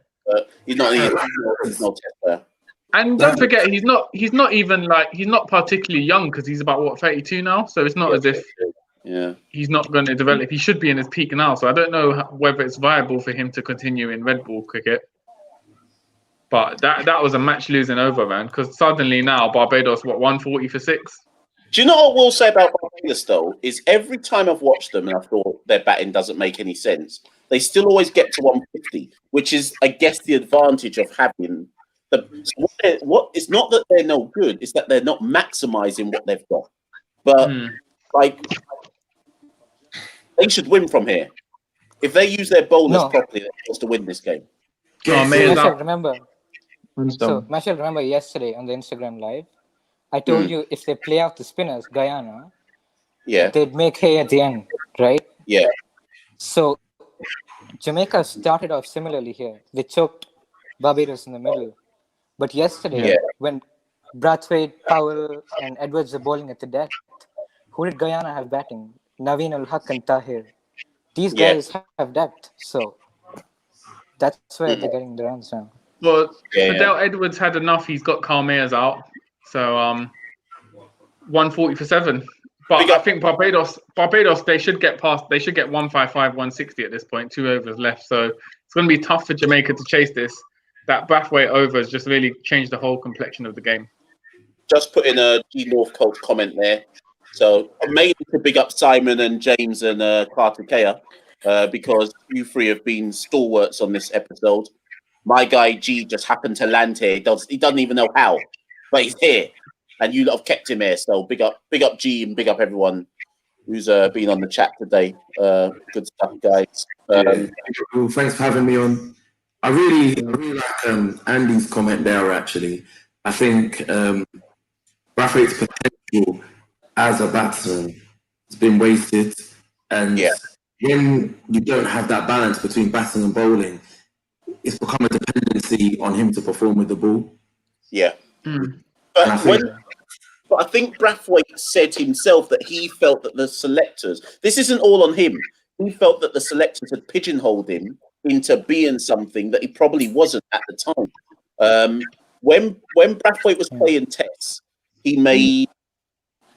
He's not test player. And don't forget, he's not particularly young because he's about 32 now. So it's not as if he's not going to develop. He should be in his peak now. So I don't know whether it's viable for him to continue in red ball cricket. But that was a match losing over, man. Because suddenly now Barbados 140 for 6. Do you know what we'll say about Barbados though? Is every time I've watched them and I thought their batting doesn't make any sense, they still always get to 150, which is, I guess, the advantage of having. What it's not that they're no good; it's that they're not maximizing what they've got. But they should win from here. If they use their bowlers properly, they're supposed to win this game. Marshall, remember yesterday on the Instagram live, I told you if they play out the spinners, Guyana, they'd make hay at the end, right? Yeah. So Jamaica started off similarly here. They choked Barbados in the middle. But yesterday, when Brathwaite, Powell, and Edwards were bowling at the death, who did Guyana have batting? Naveen Ul-Haq and Tahir. These guys have depth, so that's where they're getting the runs now. Well, Fidel Edwards had enough. He's got Carl Mayers out, so 140 for 7. But I think Barbados, they should get past. They should get 155, 160 at this point. 2 overs left, so it's going to be tough for Jamaica to chase this. That Brathwaite over has just really changed the whole complexion of the game. Just put in a G North coach comment there. So maybe to big up Simon and James and Carter Kea, because you three have been stalwarts on this episode. My guy G just happened to land here. He doesn't even know how, but he's here, and you lot have kept him here. So big up G and big up everyone who's been on the chat today. Good stuff, guys. Well, thanks for having me on. I really like Andy's comment there. Actually, I think Brathwaite's potential as a batsman has been wasted, and when you don't have that balance between batting and bowling, it's become a dependency on him to perform with the ball. Yeah. But I think Brathwaite said himself that he felt that the selectors, this isn't all on him, he felt that the selectors had pigeonholed him into being something that he probably wasn't at the time. When Brathwaite was playing tests, he made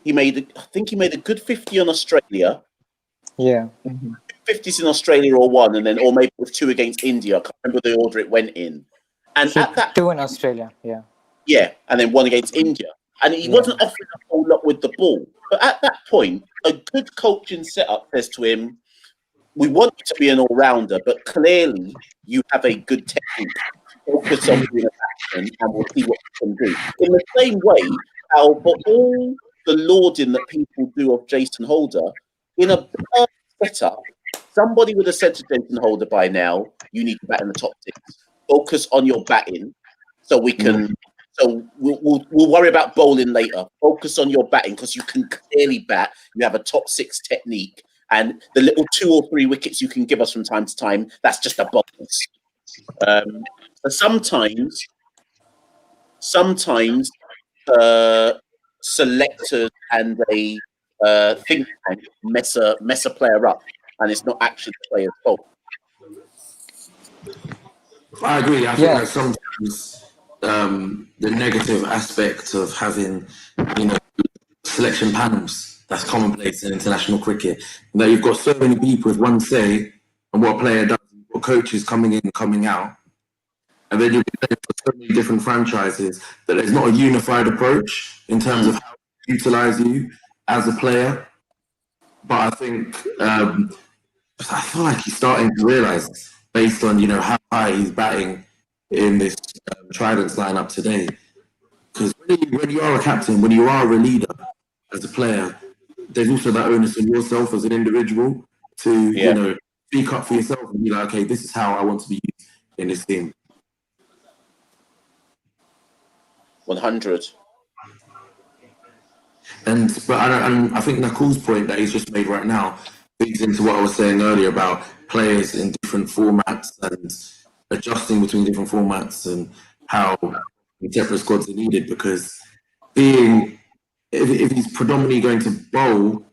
a good 50 on Australia. Yeah. 50s in Australia or maybe it was 2 against India. I can't remember the order it went in. And at that 2 in Australia, yeah. Yeah, and then 1 against India. And he wasn't offering a whole lot with the ball. But at that point, a good coaching setup says to him, we want you to be an all-rounder, but clearly you have a good technique. Focus on being a batsman and we'll see what you can do. In the same way, how for all the lauding that people do of Jason Holder, in a setup, somebody would have said to Jason Holder by now, you need to bat in the top 6. Focus on your batting so we can... So we'll worry about bowling later. Focus on your batting because you can clearly bat. You have a top 6 technique, and the little 2 or 3 wickets you can give us from time to time, that's just a bonus. So sometimes selectors and a think tank mess a player up, and it's not actually the player's fault. I agree. I think that sometimes the negative aspect of having, selection panels, that's commonplace in international cricket. That you've got so many people with one say on what a player does, what coaches coming in, coming out, and then you're playing for so many different franchises that there's not a unified approach in terms of how to utilize you as a player. But I think I feel like he's starting to realize, based on how high he's batting in this Tridents lineup today, because when you are a captain, when you are a leader as a player, there's also that onus on yourself as an individual to speak up for yourself and be like, okay, this is how I want to be used in this team. 100. But I think Nakul's point that he's just made right now feeds into what I was saying earlier about players in different formats and adjusting between different formats and how separate squads are needed. Because if he's predominantly going to bowl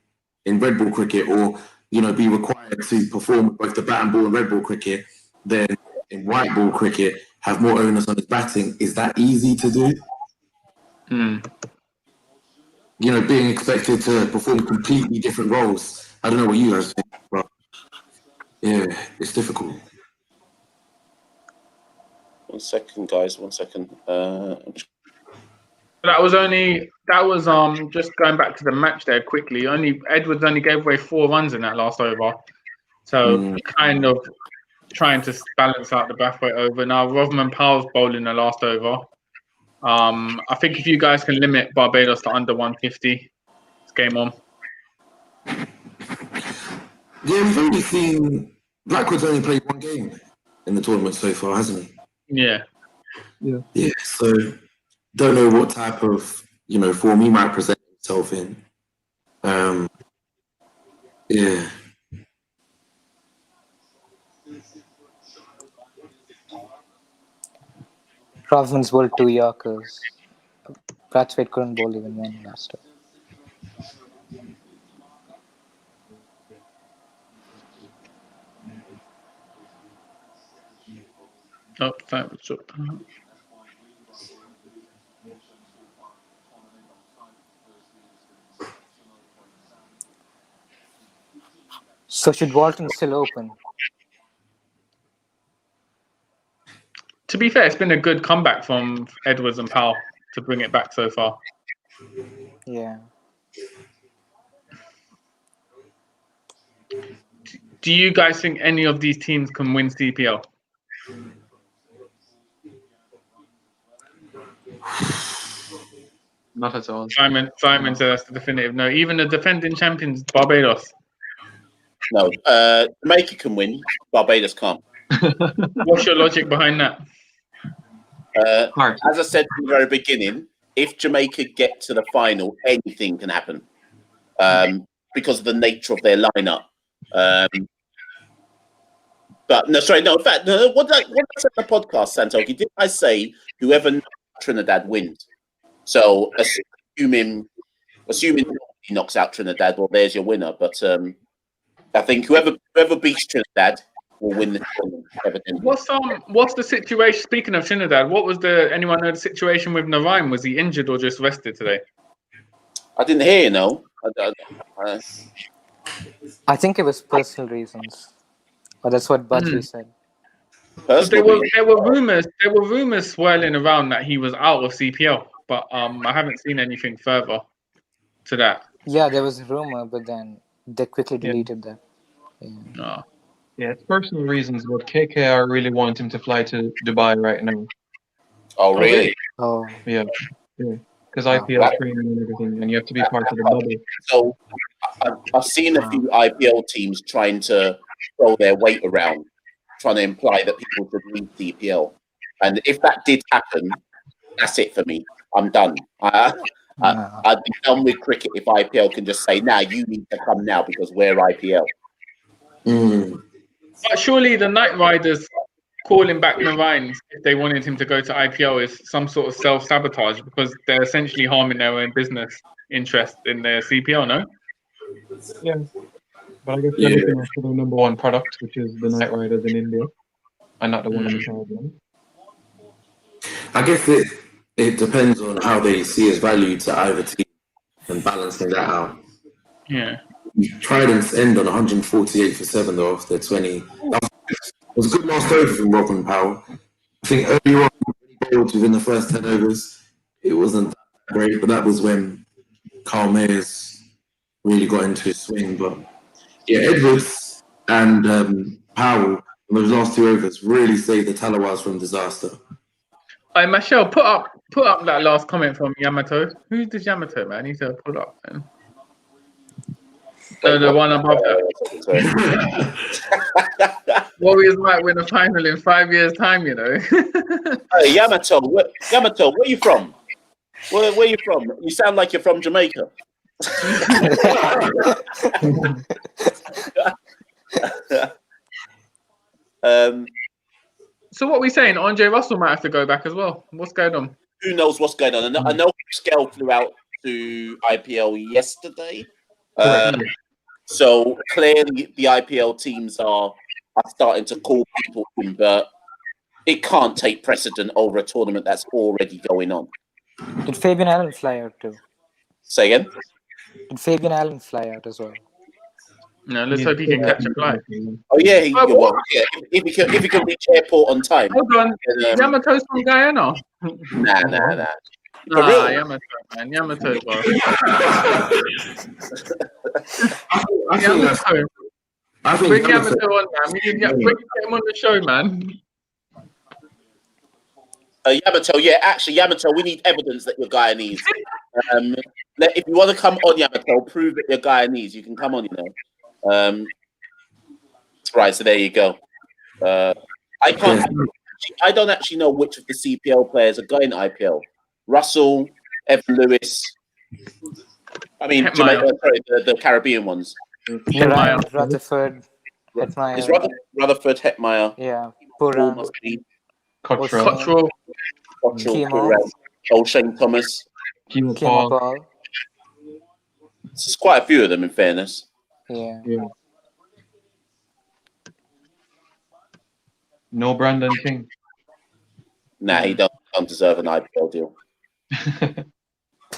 in red ball cricket or be required to perform both the bat and ball in red ball cricket, then in white ball cricket have more onus on his batting, is that easy to do? Being expected to perform completely different roles. I don't know what you guys think, but yeah, it's difficult. 1 second, guys. 1 second. That was just going back to the match there quickly. Edwards only gave away 4 runs in that last over, so kind of trying to balance out the Brathwaite over. Now Rothman Powell's bowling the last over. I think if you guys can limit Barbados to under 150, it's game on. Yeah, we've only seen Blackwood's only played 1 game in the tournament so far, hasn't he? Yeah. So don't know what type of form he might present himself in. Rovman's bowled 2 Yorkers. Brathwaite couldn't bowl even one last time. Oh, that was up. So should Walton still open? To be fair, it's been a good comeback from Edwards and Powell to bring it back so far. Yeah. Do you guys think any of these teams can win CPL? Not at all. Simon said that's the definitive no. Even the defending champions, Barbados. No, Jamaica can win. Barbados can't. What's your logic behind that? As I said from the very beginning, if Jamaica get to the final, anything can happen because of the nature of their lineup. But no, sorry, no. In fact, no, what did I say on the podcast, Santoki? Did I say whoever knocks Trinidad wins? So assuming he knocks out Trinidad, well, there's your winner. But I think whoever beats Trinidad will win the tournament. Evidently. What's the situation? Speaking of Trinidad, what was anyone know the situation with Narayan? Was he injured or just rested today? I didn't hear. No. I think it was personal reasons. Or that's what Badri said. There were rumors swirling around that he was out of CPL, but I haven't seen anything further to that. Yeah, there was a rumor, but then they quickly deleted that. Oh. Yeah, it's personal reasons, but KKR really want him to fly to Dubai right now. Oh, really? Oh. Yeah. Because IPL training and everything, and you have to be part of the bubble. So I've seen a few IPL teams trying to throw their weight around, trying to imply that people should leave CPL. And if that did happen, that's it for me. I'm done. I'd be done with cricket if IPL can just say, "Nah, you need to come now because we're IPL." But surely the Knight Riders calling back Narayan if they wanted him to go to IPL is some sort of self-sabotage because they're essentially harming their own business interest in their CPL, no? Yeah. But I guess they're looking after the number one product, which is the Knight Riders in India, and not the one in the Caribbean. I guess it depends on how they see his value to either team and balancing that out. Yeah. Tridents end on 148 for 7 though after 20. It was a good last over from Rob and Powell. I think early on, within the first 10 overs, it wasn't that great, but that was when Carl Mayers really got into his swing. But yeah, Edwards and Powell in those last 2 overs really saved the Tallawahs from disaster. Hey, Michelle, put up that last comment from Yamato. Who's this Yamato, man? I need to put up, man. The one above that. Warriors might win a final in 5 years' time, you know. Hey, Yamato, where you from? Where you from? You sound like you're from Jamaica. So what are we saying? Andre Russell might have to go back as well. What's going on? Who knows what's going on? I know Scale flew out to IPL yesterday. So clearly the IPL teams are starting to call people in, but it can't take precedent over a tournament that's already going on. Did Fabian Allen fly out too? Say again? Did Fabian Allen fly out as well? No, let's hope he can catch a flight. Oh yeah, if he can reach airport on time. Hold on, Yamato's from Guyana. Nah. Yamato, man. Yamato, bro. I think bring Yamato on, man. We need him on the show, man. Yamato, Yamato, we need evidence that you're Guyanese. If you want to come on, Yamato, prove that you're Guyanese. You can come on, you know. Right, so there you go. I don't actually know which of the CPL players are going to IPL. Russell, Evan Lewis. I mean, Jamaica, sorry, the Caribbean ones. Rutherford, Hetmeyer. Is Rutherford, Hetmeyer. Yeah, Paul must be. Cottrell. Chemo. Old Shane Thomas. Chemo Paul. Paul. There's quite a few of them, in fairness. Yeah. No Brandon King. Nah, he don't deserve an IPL deal.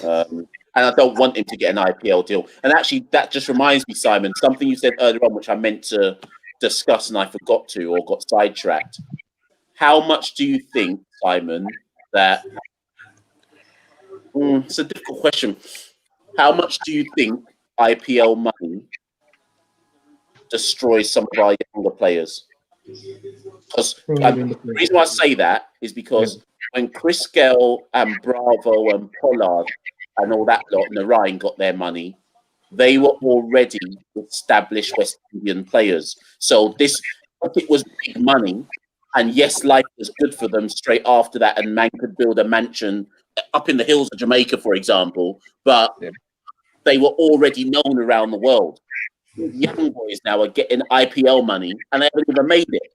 And I don't want him to get an IPL deal. And actually, that just reminds me, Simon, something you said earlier on, which I meant to discuss and I forgot to or got sidetracked. How much do you think, Simon, that... it's a difficult question. How much do you think IPL money destroys some of our younger players? Because the reason why I say that is because when Chris Gale and Bravo and Pollard and all that lot in the Rhine got their money, they were already established West Indian players. So it was big money. And yes, life was good for them straight after that. And man could build a mansion up in the hills of Jamaica, for example. But they were already known around the world. Young boys now are getting IPL money and they haven't even made it.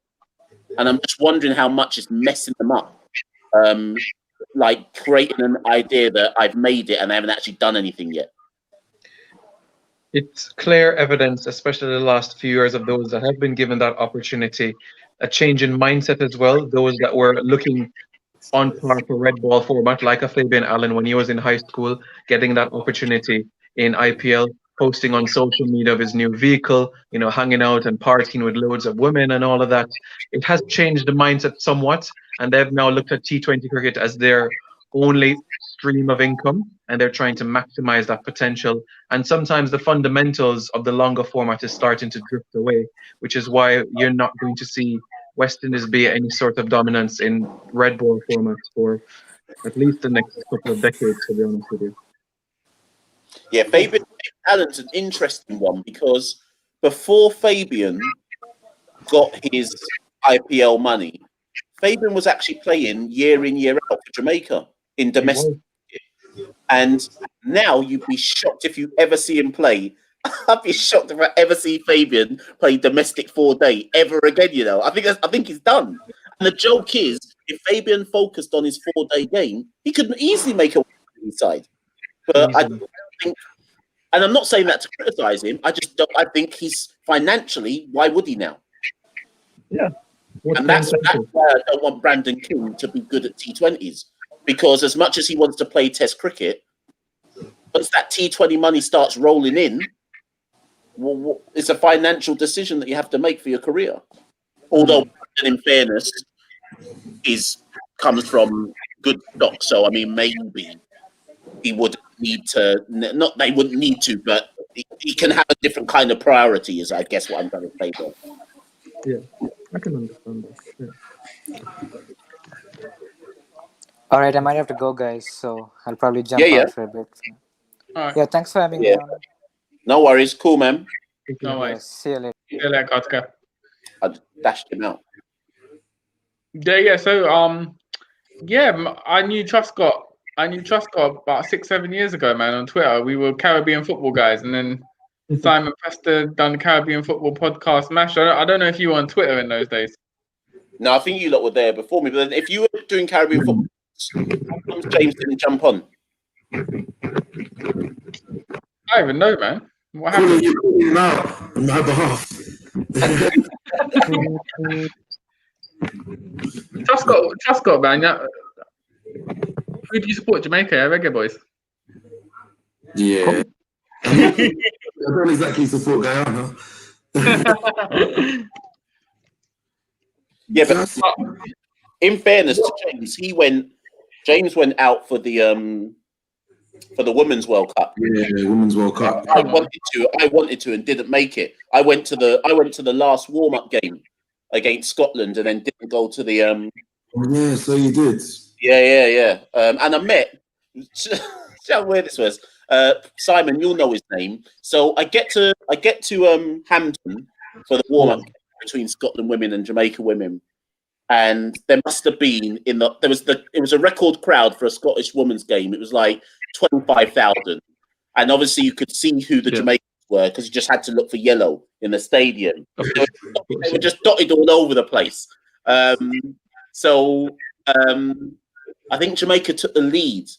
And I'm just wondering how much it's messing them up. Like creating an idea that I've made it and I haven't actually done anything yet. It's clear evidence, especially the last few years, of those that have been given that opportunity, a change in mindset as well. Those that were looking on par for red ball format, like a Fabian Allen when he was in high school, getting that opportunity in IPL, posting on social media of his new vehicle, hanging out and partying with loads of women and all of that. It has changed the mindset somewhat, and they've now looked at T20 cricket as their only stream of income, and they're trying to maximize that potential. And sometimes the fundamentals of the longer format is starting to drift away, which is why you're not going to see West Indies be any sort of dominance in red ball formats for at least the next couple of decades, to be honest with you. Yeah, Fabian Allen's an interesting one because before Fabian got his IPL money, Fabian was actually playing year in, year out for Jamaica in domestic. And now you'd be shocked if you ever see him play. I'd be shocked if I ever see Fabian play domestic 4-day ever again, I think he's done. And the joke is, if Fabian focused on his 4-day game, he could easily make a side. But I don't think, and I'm not saying that to criticize him, I think he's financially, why would he now? Yeah. And that's why I don't want Brandon King to be good at T20s. Because as much as he wants to play Test cricket, once that T20 money starts rolling in, it's a financial decision that you have to make for your career. Although, in fairness, comes from good stock. So, I mean, maybe he would need to, not they wouldn't need to, but he can have a different kind of priority, is I guess what I'm trying to say there. Yeah, I can understand that. Yeah. All right, I might have to go, guys. So I'll probably jump out for a bit. All right. Yeah, thanks for having me on. No worries. Cool, man. No worries. See you later. See you later, Kotka. I dashed him out. Yeah. So, I knew Truscott about 6-7 years ago, man, on Twitter. We were Caribbean football guys, and then Simon Pester done the Caribbean football podcast mash. I don't know if you were on Twitter in those days. No, I think you lot were there before me. But if you were doing Caribbean football, James didn't jump on. I don't even know, man. What happened? You calling out on my behalf. Truscott, man. Yeah. Who do you support? Jamaica, Reggae Boys. Yeah. I don't exactly support Guyana. Yeah, but in fairness to James, James went out for the Women's World Cup. Yeah, Women's World Cup. I wanted to and didn't make it. I went to the last warm-up game against Scotland and then didn't go to the Oh, yeah, so you did. Yeah. And I met see how weird this was. Simon, you'll know his name. So I get to Hampton for the warm-up game between Scotland women and Jamaica women. And there must have been it was a record crowd for a Scottish women's game. It was like 25,000. And obviously you could see who the Jamaicans were because you just had to look for yellow in the stadium. They were just dotted all over the place. I think Jamaica took the lead.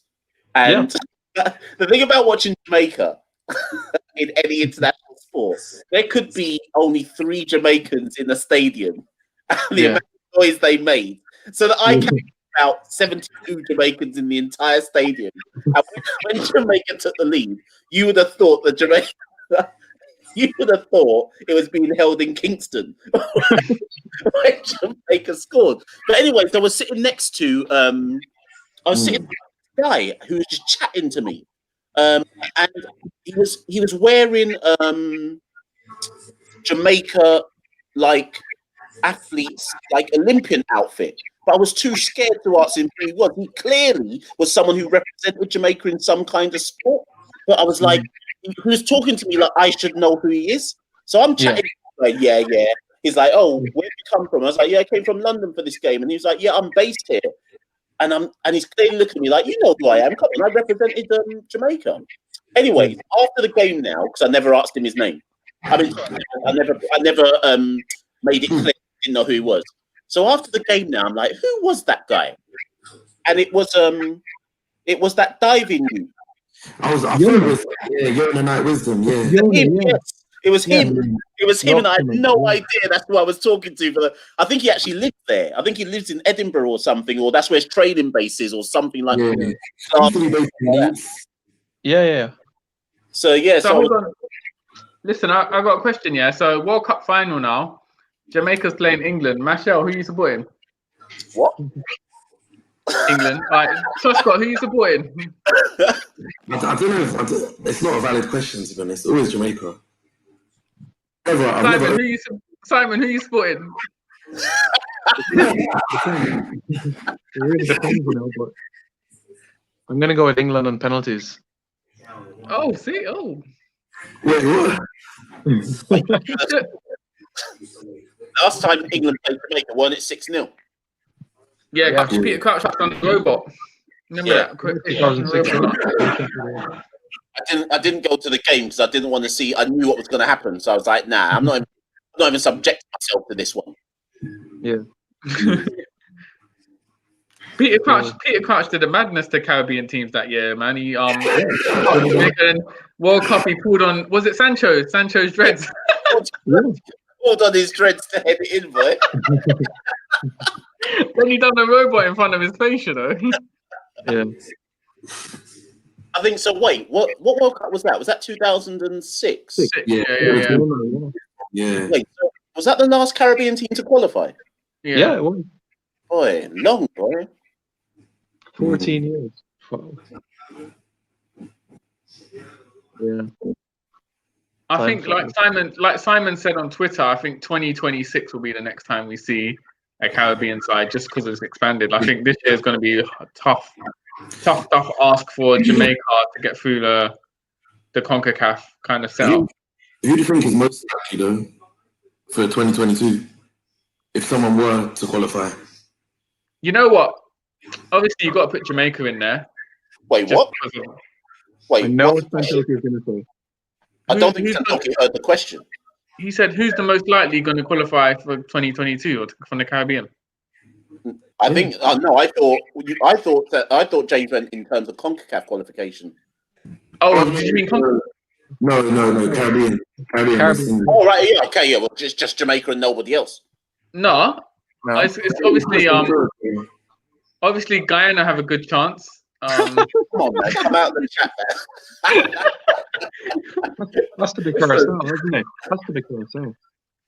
And the thing about watching Jamaica in any international sport, there could be only 3 Jamaicans in a stadium, and the amount of noise they made. So that I counted about 72 Jamaicans in the entire stadium. And when Jamaica took the lead, you would have thought that you would have thought it was being held in Kingston when Jamaica scored. But anyway, so I was sitting next to sitting next to a guy who was just chatting to me. And he was wearing Jamaica like athletes like Olympian outfit, but I was too scared to ask him who he was. He clearly was someone who represented Jamaica in some kind of sport, but I was like, he was talking to me like I should know who he is. So I'm chatting like, yeah. He's like, oh, where did you come from? I was like, yeah, I came from London for this game, and he was like, yeah, I'm based here. And he's clearly looking at me like, you know who I am. Come on, I represented Jamaica. Anyway, after the game now, because I never asked him his name. I mean, I never made it clear I didn't know who he was. So after the game now, I'm like, who was that guy? And it was that diving dude. I thought it was You're in the Night Wisdom, Yes. It was him. It was him, and I had no idea that's who I was talking to. I think he actually lived there. I think he lives in Edinburgh or something, or that's where his training base is, or something like that. Yeah. So hold on. Listen, I got a question. Yeah, so World Cup final now. Jamaica's playing England. Machel, who are you supporting? What? England. All right, so Scott, who are you supporting? I don't know. It's not a valid question, to be honest. It's always Jamaica. Simon, who are you supporting? It really depends, you know, but I'm going to go with England on penalties. Oh, see? Oh. Wait, what? Last time England played Jamaica, won it 6-0. Yeah, Peter Crouch on the robot. Remember that? 2006. I didn't go to the game because I didn't want to see. I knew what was going to happen, so I was like, nah, I'm not even subjecting myself to this one. Yeah. Peter Crouch did a madness to Caribbean teams that year, man. He World Cup he pulled on, was it Sancho's dreads? Pulled on his dreads to head it in, boy. Then he done the robot in front of his face, you know. Yeah. I think so. Wait, what World Cup was that? Was that 2006? Yeah. Wait, so was that the last Caribbean team to qualify? Yeah, it was. Boy, long, boy. 14 years. Wow. Yeah. I think, like Simon said on Twitter, I think 2026 will be the next time we see a Caribbean side, just because it's expanded. I think this year is going to be a tough ask for Jamaica to get through the CONCACAF kind of setup. Who do you think is most likely though for 2022 if someone were to qualify? You know what? Obviously, you've got to put Jamaica in there. Wait, what? Wait, I know what Santoki is going to say. I don't think Santoki heard the question. He said, "Who's the most likely going to qualify for 2022 or from the Caribbean?" I think no. I thought James went in terms of CONCACAF qualification. Oh, did you mean CONCACAF? No, Caribbean. Oh right, yeah, okay, yeah. Well, just Jamaica and nobody else. No. It's obviously Guyana have a good chance. Come on, man, come out of the chat there. That's the big Curacao, isn't it? That's the big Curacao.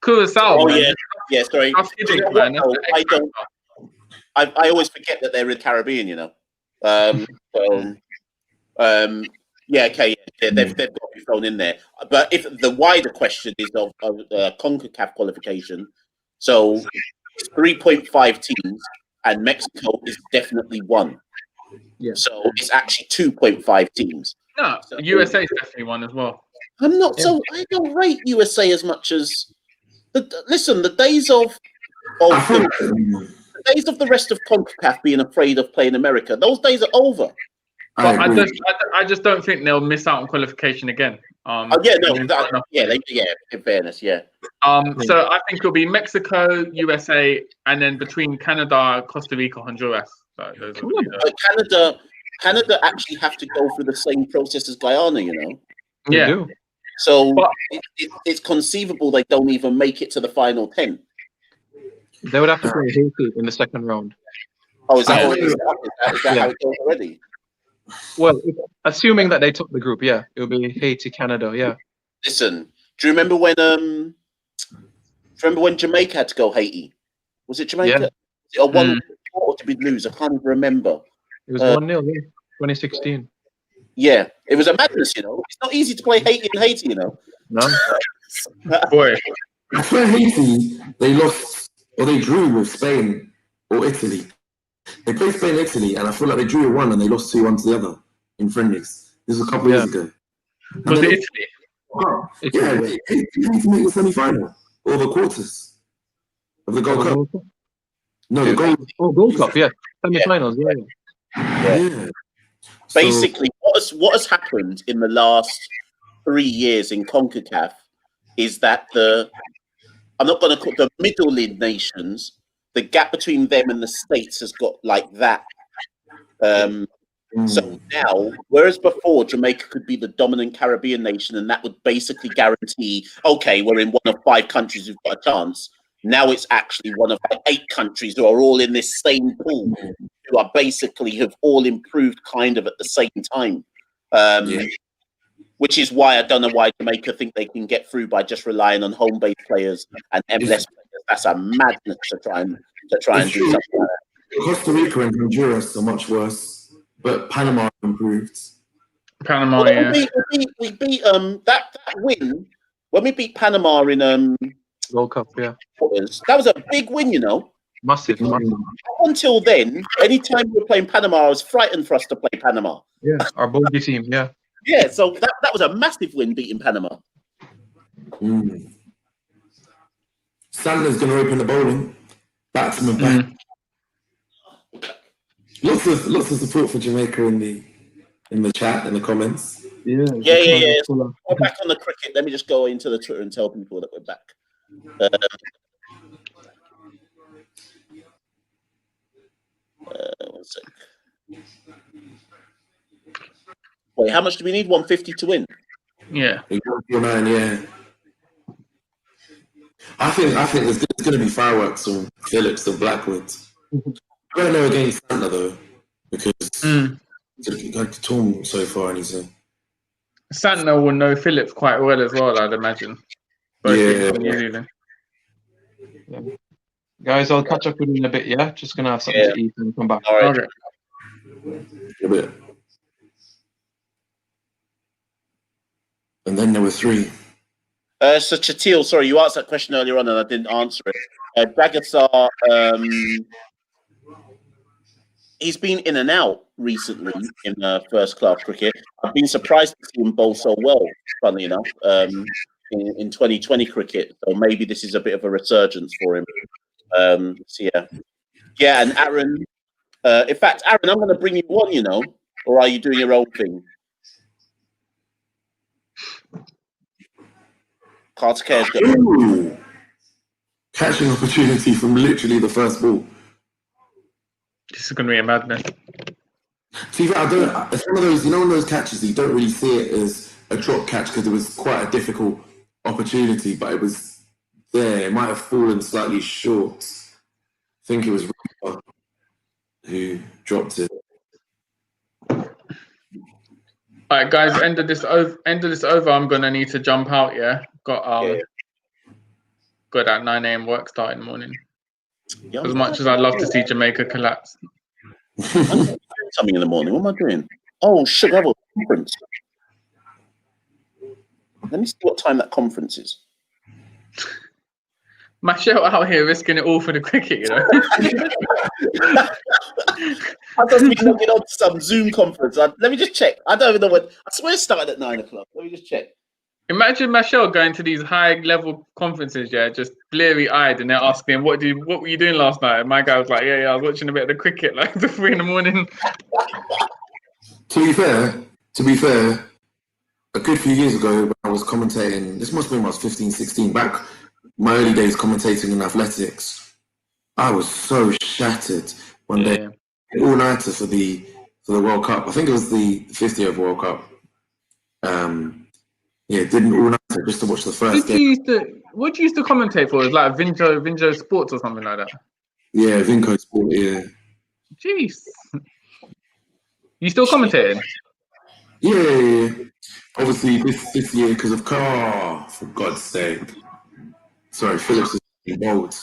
Curacao. Oh man. yeah. Sorry. I always forget that they're in the Caribbean. You know. Yeah. Okay. Yeah, they've got to be thrown in there. But if the wider question is of CONCACAF qualification, so it's 3.5 teams, and Mexico is definitely one. Yeah. So it's actually 2.5 teams. No, so, USA is definitely one as well. I'm not so. I don't rate USA as much as. Listen, the days of the rest of CONCACAF being afraid of playing America, those days are over. But I just don't think they'll miss out on qualification again. In fairness, yeah. So I think it'll be Mexico, USA, and then between Canada, Costa Rica, Honduras. Like, those are really But Canada actually have to go through the same process as Guyana, you know. They yeah. do. So But- it's conceivable they don't even make it to the final 10. They would have to play Haiti in the second round. Oh, is that Yeah. already? Is that how it goes already? Well, assuming that they took the group, yeah, it would be Haiti, Canada, yeah. Listen, do you remember when Jamaica had to go Haiti? Was it Jamaica? Yeah. Was it a 1 or did we lose? I can't even remember. It was 1-0, yeah, 2016. Yeah, it was a madness, you know. It's not easy to play Haiti in Haiti, you know. No, Boy, I swear Haiti, they lost or they drew with Spain or Italy. They played Spain and Italy, and I feel like they drew 1 and they lost 2-1 to the other in friendlies. This was a couple of years ago. was And it they- Italy? Yeah, they need to make the semi-final or the quarters of the Gold Cup. No, the Gold. Oh, Gold Cup, yeah. Semi-finals, yeah. Yeah. Basically, what has happened in the last 3 years in CONCACAF is that I'm not going to call the middle nations, the gap between them and the States has got like that. So now, whereas before Jamaica could be the dominant Caribbean nation, and that would basically guarantee, okay, we're in one of 5 countries who've got a chance. Now it's actually one of 8 countries who are all in this same pool, who are basically have all improved kind of at the same time. Which is why I don't know why Jamaica think they can get through by just relying on home-based players and MLS players. That's a madness to try and do something like that. Costa Rica and Honduras are much worse, but Panama improved. Panama, Well, yeah. we beat that win when we beat Panama in Gold Cup, yeah. that was a big win, you know. Massive. Up until then, anytime we were playing Panama, I was frightened for us to play Panama. Yeah, our bogey team, yeah. Yeah, so that was a massive win beating Panama. Sandler's going to open the bowling. Batsman back. Lots of support for Jamaica in the chat, in the comments. Yeah. We're back on the cricket. Let me just go into the Twitter and tell people that we're back. One sec. Wait, how much do we need? 150 to win? Yeah. Yeah. I think there's going to be fireworks on Phillips or Blackwood. I don't know against Santa though, because he's got torn so far, and he's Santner will know Phillips quite well as well, I'd imagine. Both teams from New Zealand. Yeah. Guys, I'll catch up with you in a bit, yeah? Just going to have something to eat and come back. All right. Okay. a bit. And then there were 3. So Chatil, sorry, you asked that question earlier on and I didn't answer it. Bagassar, he's been in and out recently in first class cricket. I've been surprised to see him bowl so well, funnily enough, in 2020 cricket. So maybe this is a bit of a resurgence for him. So yeah, and Aaron. In fact, Aaron, I'm going to bring you on, you know, or are you doing your own thing? Carter Care's good. Catching opportunity from literally the first ball. This is going to be a madness. See, it's one of those, one of those catches that you don't really see it as a drop catch because it was quite a difficult opportunity, but it was there. It might have fallen slightly short. I think it was Rita who dropped it. All right, guys, end of this over. I'm going to need to jump out, yeah? Got that 9 a.m. work start in the morning. As much as I'd love to see Jamaica collapse. Something in the morning. What am I doing? Oh, shit, I have a conference. Let me see what time that conference is. Machel out here risking it all for the cricket, you know. I thought we could get on to some Zoom conference. Let me just check. I don't even know when. I swear it started at 9 o'clock. Let me just check. Imagine Machel going to these high-level conferences, yeah, just bleary-eyed, and they're asking him, "What were you doing last night?" And my guy was like, "Yeah, I was watching a bit of the cricket, like the 3 in the morning." To be fair, a good few years ago when I was commentating, this must have been when I was 15, 16, back my early days commentating in athletics, I was so shattered one day. all-nighter for the World Cup. I think it was the 50th World Cup. Yeah, did an all-nighter just to watch the first game. What you used to commentate for? Is like Vinjo Sports or something like that? Yeah, Vinco Sport, yeah. Jeez. You still commentating? Yeah. Obviously, this year, because of car, for God's sake. Sorry, Phillips is involved.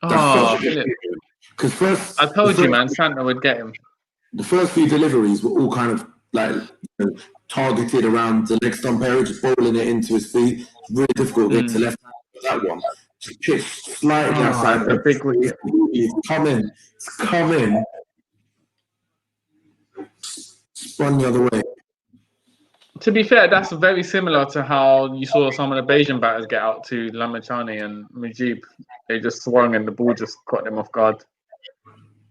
Oh, Philip. Because first, I told you, man, Santa would get him. The first few deliveries were all kind of like targeted around the leg stump area, just bowling it into his feet. It's really difficult to get to left. That one, just pitched slightly outside. The big wicket. It's coming. Spun the other way. To be fair, that's very similar to how you saw some of the Bajan batters get out to Lamachani and Mujib. They just swung and the ball just caught them off guard.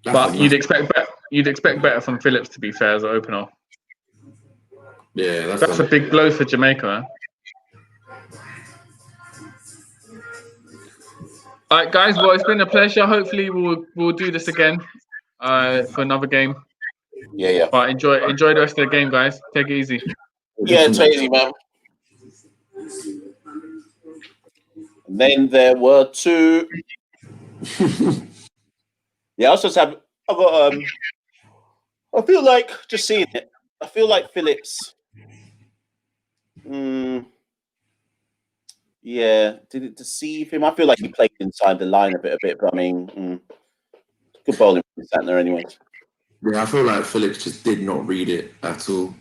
But you'd expect better from Phillips, to be fair, as an opener. Yeah, that's a big blow for Jamaica, man. All right, guys. Well, it's been a pleasure. Hopefully, we'll do this again for another game. Yeah. But enjoy the rest of the game, guys. Take it easy. Yeah, it's easy, man. And then there were two. Yeah, I also have. I feel like just seeing it. I feel like Phillips. Yeah, did it deceive him? I feel like he played inside the line a bit, but I mean, good bowling from Santner anyway. Yeah, I feel like Phillips just did not read it at all.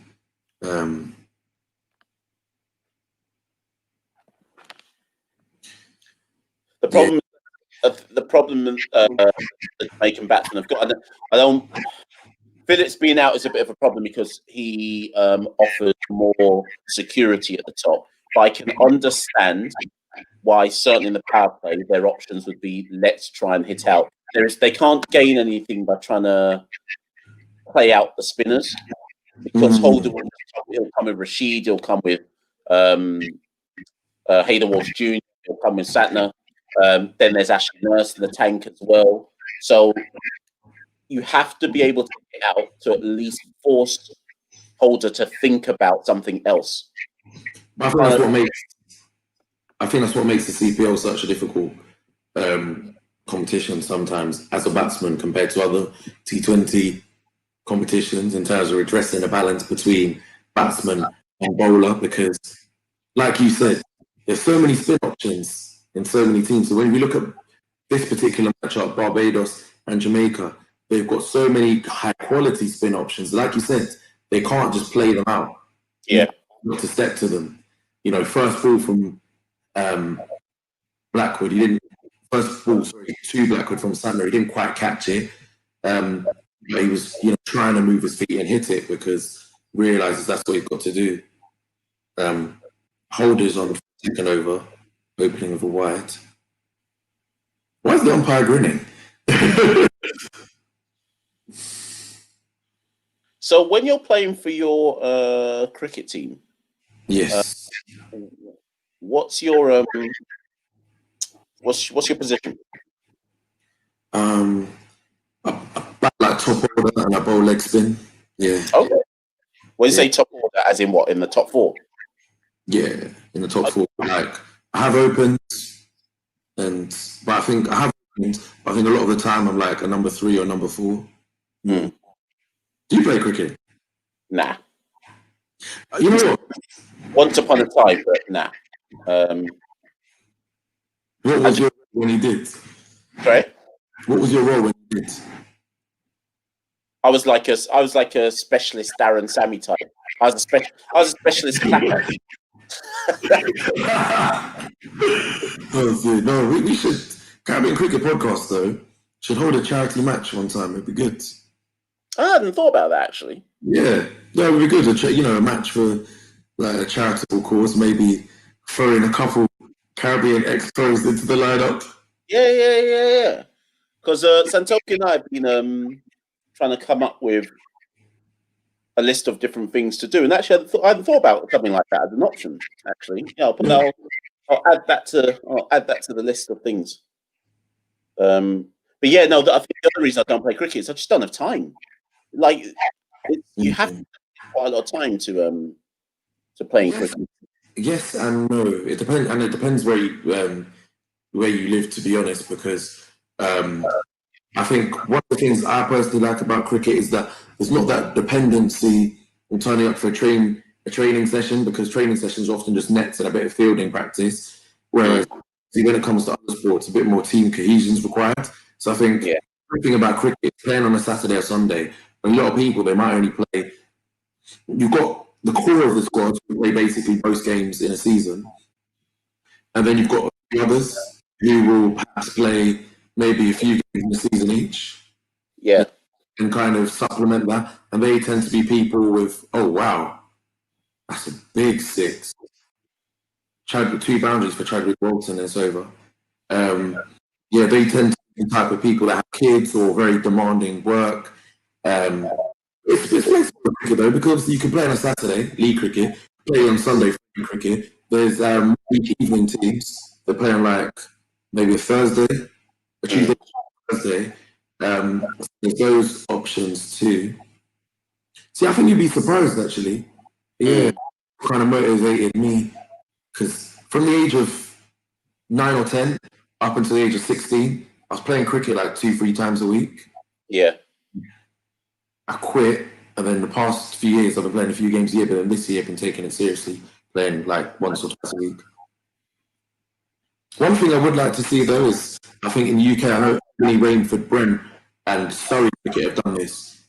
The problem the Jamaican batsmen have got. I don't. Phillips being out is a bit of a problem because he offers more security at the top. But I can understand why, certainly in the power play, their options would be let's try and hit out. They can't gain anything by trying to play out the spinners because Holder will come with Rashid, he'll come with Hayden Walsh Jr., he'll come with Santner. Then there's Ashley Nurse in the tank as well. So you have to be able to get out to at least force Holder to think about something else. I think that's what makes the CPL such a difficult competition sometimes as a batsman compared to other T20 competitions in terms of addressing the balance between batsman and bowler, because like you said, there's so many spin options in so many teams. So when we look at this particular matchup, Barbados and Jamaica, they've got so many high quality spin options. Like you said, they can't just play them out. Yeah. Not to step to them. You know, first ball from Blackwood, to Blackwood from Santner, he didn't quite catch it. He was, trying to move his feet and hit it because realizes that's what he's got to do. Holders on second over, opening of a wide. Why is the umpire grinning? So when you're playing for your cricket team, yes, what's your position? I bat like top order and I bowl leg spin. Yeah. Okay. When you say top order, as in what? In the top four? Yeah, in the top four. Like I have opened, but I think a lot of the time I'm like a number 3 or number 4. Do you play cricket? Nah. You know what? Once upon a time, but nah. What was your role when you did? Sorry? What was your role when you did? I was like a specialist Darren Sammy type. I was a specialist clapper. No, we should. Caribbean Cricket Podcast though should hold a charity match one time. It'd be good. I hadn't thought about that actually. Yeah, it would be good. A match for like a charitable cause. Maybe throw in a couple Caribbean expos into the lineup. Yeah. Because Santoki and I have been trying to come up with a list of different things to do, and actually, I hadn't thought about something like that as an option. Actually, yeah, I'll add that to the list of things. But yeah, no, I think the other reason I don't play cricket is I just don't have time. Like, you have quite a lot of time to playing cricket. Yes and no. It depends, and it depends where you live, to be honest, because I think one of the things I personally like about cricket is that there's not that dependency on turning up for a training session, because training sessions are often just nets and a bit of fielding practice. Whereas when it comes to other sports, a bit more team cohesion is required. So I think the thing about cricket, playing on a Saturday or Sunday, a lot of people, they might only play. You've got the core of the squad who play basically most games in a season, and then you've got the others who will perhaps play maybe a few games in the season each. Yeah. And kind of supplement that. And they tend to be people with, oh, wow, that's a big six. 2 boundaries for Chadwick Walton, it's over. Yeah, they tend to be the type of people that have kids or very demanding work. It's flexible cricket, though, because you can play on a Saturday, league cricket, play on Sunday, cricket. There's evening teams that play on, like, maybe a Thursday, a Tuesday, Thursday. There's those options too. See, I think you'd be surprised, actually. Yeah, kind of motivated me, because from the age of 9 or 10 up until the age of 16, I was playing cricket like 2-3 times a week. Yeah. I quit, and then the past few years I've been playing a few games a year, but then this year I've been taking it seriously, playing like once or twice a week. One thing I would like to see, though, is I think in the UK, I know only Rainford, Brent, and Surrey Cricket have done this.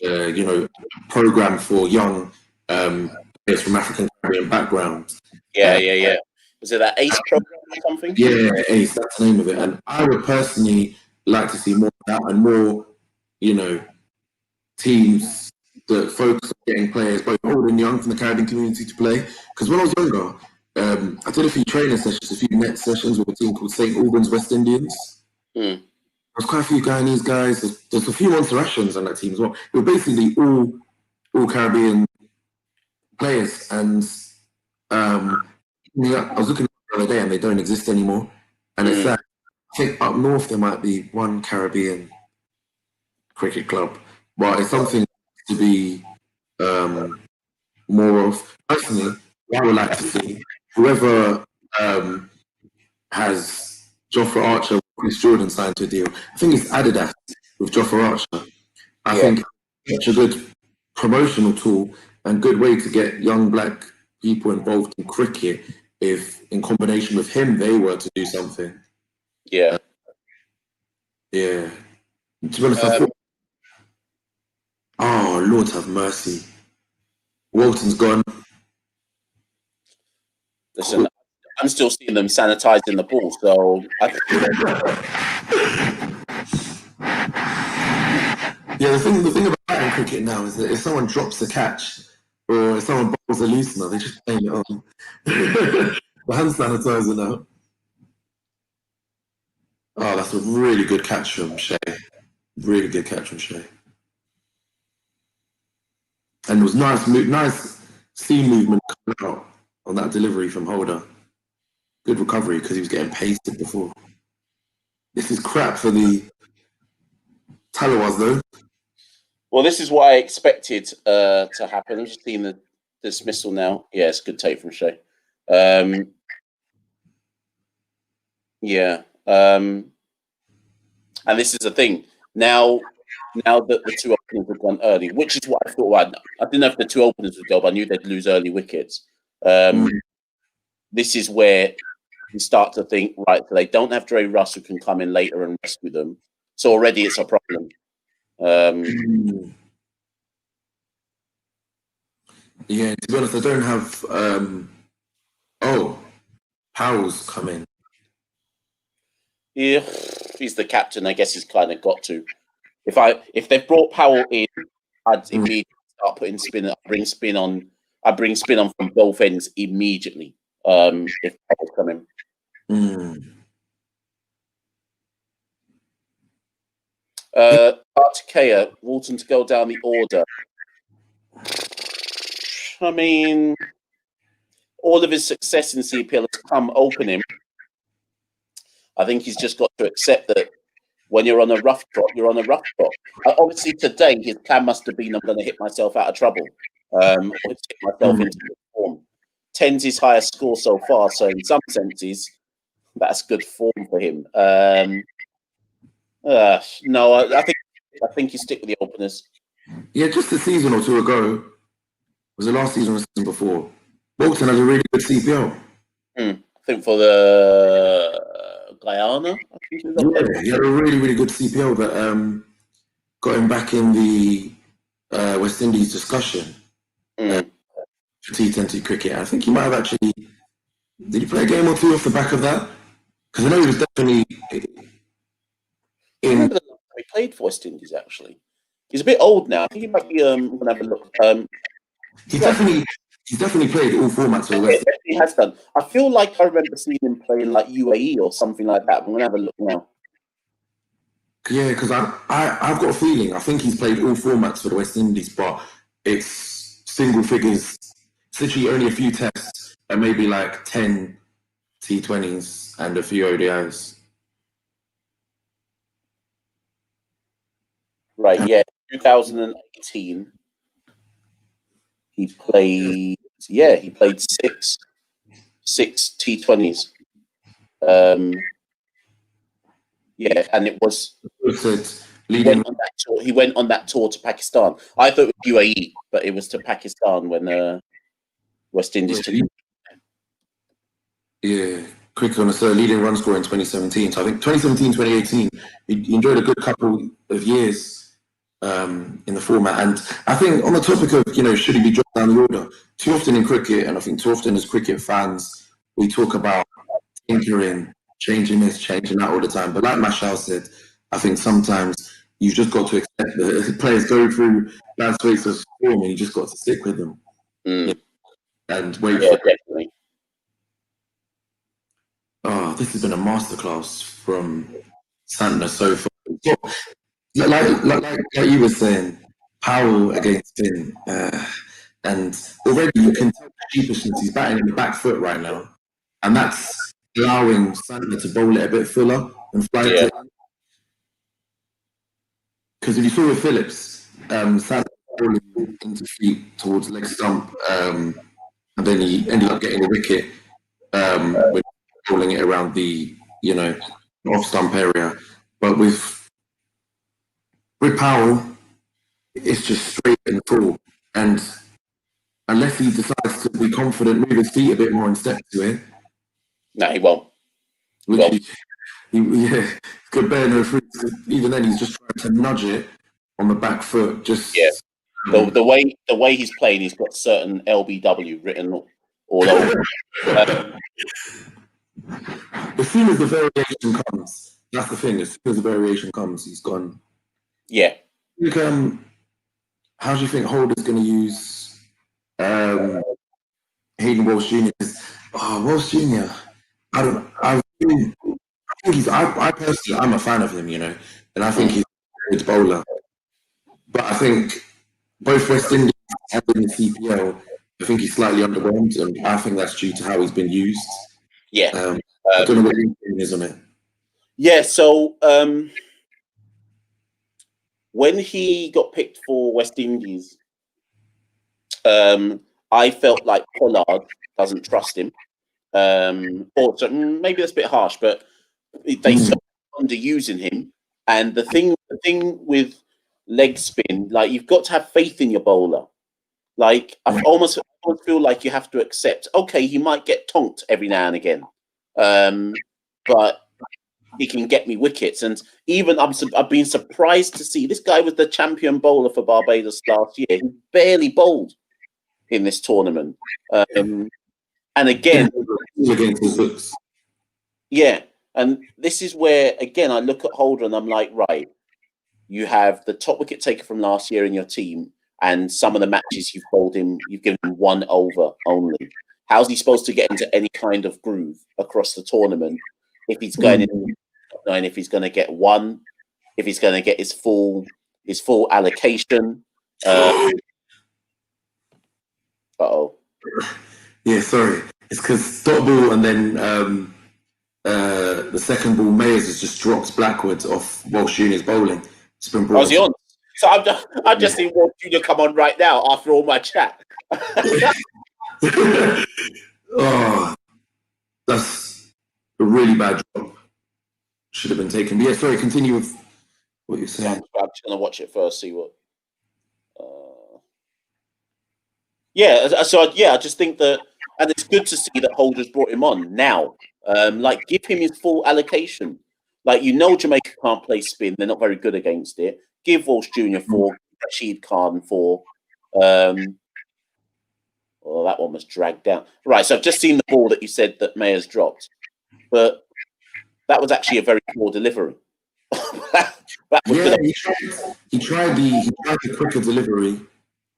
You know, program for young players from African Caribbean backgrounds. Yeah. Was it that ACE program or something? Yeah, ACE, that's the name of it. And I would personally like to see more of that, and more, you know, teams that focus on getting players, both old and young, from the Caribbean community to play. Because when I was younger, I did a few training sessions, a few net sessions with a team called St. Albans West Indians. There's quite a few Guyanese guys. There's a few Montserratians on that team as well. They were basically all Caribbean players. And I was looking the other day, and they don't exist anymore. And it's that, I think up north there might be one Caribbean cricket club, but it's something to be more of. Personally, what I would like to see, whoever has Jofra Archer, Chris Jordan signed to a deal. I think it's Adidas with Jofra Archer. I think it's such a good promotional tool and good way to get young black people involved in cricket, if in combination with him they were to do something. Yeah. To be honest, I thought, oh, Lord have mercy, Walton's gone. Listen, I'm still seeing them sanitizing the ball, so the thing about batting cricket now is that if someone drops the catch or if someone bowls a loosener, they just blame it on the hand sanitizer now. Oh, that's a really good catch from Shea. Really good catch from Shea. And it was nice seam movement coming out on that delivery from Holder. Good recovery, because he was getting pasted before. This is crap for the Tallawahs, though. Well, this is what I expected to happen. I'm just seeing the dismissal now. Yeah, it's a good take from Shea. And this is the thing. Now that the two openers have gone early, which is what I thought. I didn't know if the two openers would go, but I knew they'd lose early wickets. This is where you start to think, right, so they don't have Dre Russ who can come in later and rescue them. So already it's a problem. Yeah, to be honest, I don't have. Powell's come in. Yeah, he's the captain. I guess he's kind of got to. If they've brought Powell in, I'd immediately start putting spin. I bring spin on from both ends immediately. If Powell's coming. Artikea, Walton to go down the order. I mean, all of his success in CPL has come opening. I think he's just got to accept that When you're on a rough trot, you're on a rough trot. Obviously, today his plan must have been, I'm going to hit myself out of trouble, or hit myself into good form. 10's his highest score so far, so in some senses, that's good form for him. No, I think you stick with the openers. Yeah, just a season or two ago, was the last season or the season before, Bolton has a really good CPL. I think for the Guyana. I think he had a really, really good CPL that got him back in the West Indies discussion for T20 cricket. I think he might have actually. Did he play a game or two off the back of that? Because I know he was definitely I remember the last time he played for West Indies, actually. He's a bit old now. I think he might be. I'm gonna have a look. He's definitely played all formats for the West Indies. He has done. I feel like I remember seeing him playing like UAE or something like that. I'm gonna have a look now. Yeah, because I've got a feeling. I think he's played all formats for the West Indies, but it's single figures. It's literally only a few tests and maybe like 10 T20s and a few ODIs. Right, yeah, 2018. He played six T20s. Yeah, and it was he went on that tour to Pakistan. I thought it was UAE, but it was to Pakistan when West Indies took him. Yeah, quick on a leading run score in 2017. So I think 2017, 2018, he enjoyed a good couple of years in the format. And I think on the topic of, should he be dropped down the order, too often in cricket, and I think too often as cricket fans, we talk about tinkering, changing this, changing that all the time. But like Mashal said, I think sometimes you've just got to accept that players go through bad streaks of form and you just got to stick with them. And wait for it. Definitely. Oh, this has been a masterclass from Santner so far. Like you were saying, Powell against Finn, and already you can tell the sheepishness. He's batting in the back foot right now, and that's allowing Santner to bowl it a bit fuller and fly it. Because if you saw with Phillips, Santner bowling into feet towards leg stump, and then he ended up getting a wicket when bowling it around the off stump area. But with Powell, it's just straight and full. And unless he decides to be confident, move his feet a bit more and step to it. No, he won't. He could bear no fruit. Even then, he's just trying to nudge it on the back foot. The way he's playing, he's got certain LBW written all over. As soon as the variation comes, that's the thing. As soon as the variation comes, he's gone. Yeah. How do you think Holder's going to use Hayden Walsh Jr.? Walsh Jr. I personally, I'm a fan of him, and I think he's a good bowler. But I think both West Indies and in the CPL, I think he's slightly underwhelmed, and I think that's due to how he's been used. Yeah. I don't know what your opinion is on it. Yeah, so when he got picked for West Indies, I felt like Pollard doesn't trust him. Or maybe that's a bit harsh, but they started underusing him. And the thing with leg spin, like you've got to have faith in your bowler. Like I almost feel like you have to accept, okay, he might get tonked every now and again, but he can get me wickets. And even I've been surprised to see this guy was the champion bowler for Barbados last year. He barely bowled in this tournament. And again, yeah. And this is where, again, I look at Holder and I'm like, right, you have the top wicket taker from last year in your team, and some of the matches you've bowled him, you've given him 1 over only. How's he supposed to get into any kind of groove across the tournament if he's going in, and if he's going to get 1, if he's going to get his full allocation? Yeah, sorry. It's because dot ball and then the second ball, Mayers has just dropped backwards off Walsh Junior's bowling. It's been brought. Was he on? So I'm just seeing Walsh Junior come on right now after all my chat. Oh, that's a really bad drop. Should have been taken. But yeah, sorry, continue with what you're saying. I'm just going to watch it first, see what. I just think that, and it's good to see that Holder's brought him on now. Like, give him his full allocation. Like, Jamaica can't play spin; they're not very good against it. Give Walsh Junior 4, Rashid Khan 4. Well, that one was dragged down. Right, so I've just seen the ball that you said that Mayers dropped, but that was actually a very poor delivery. He tried the quicker delivery.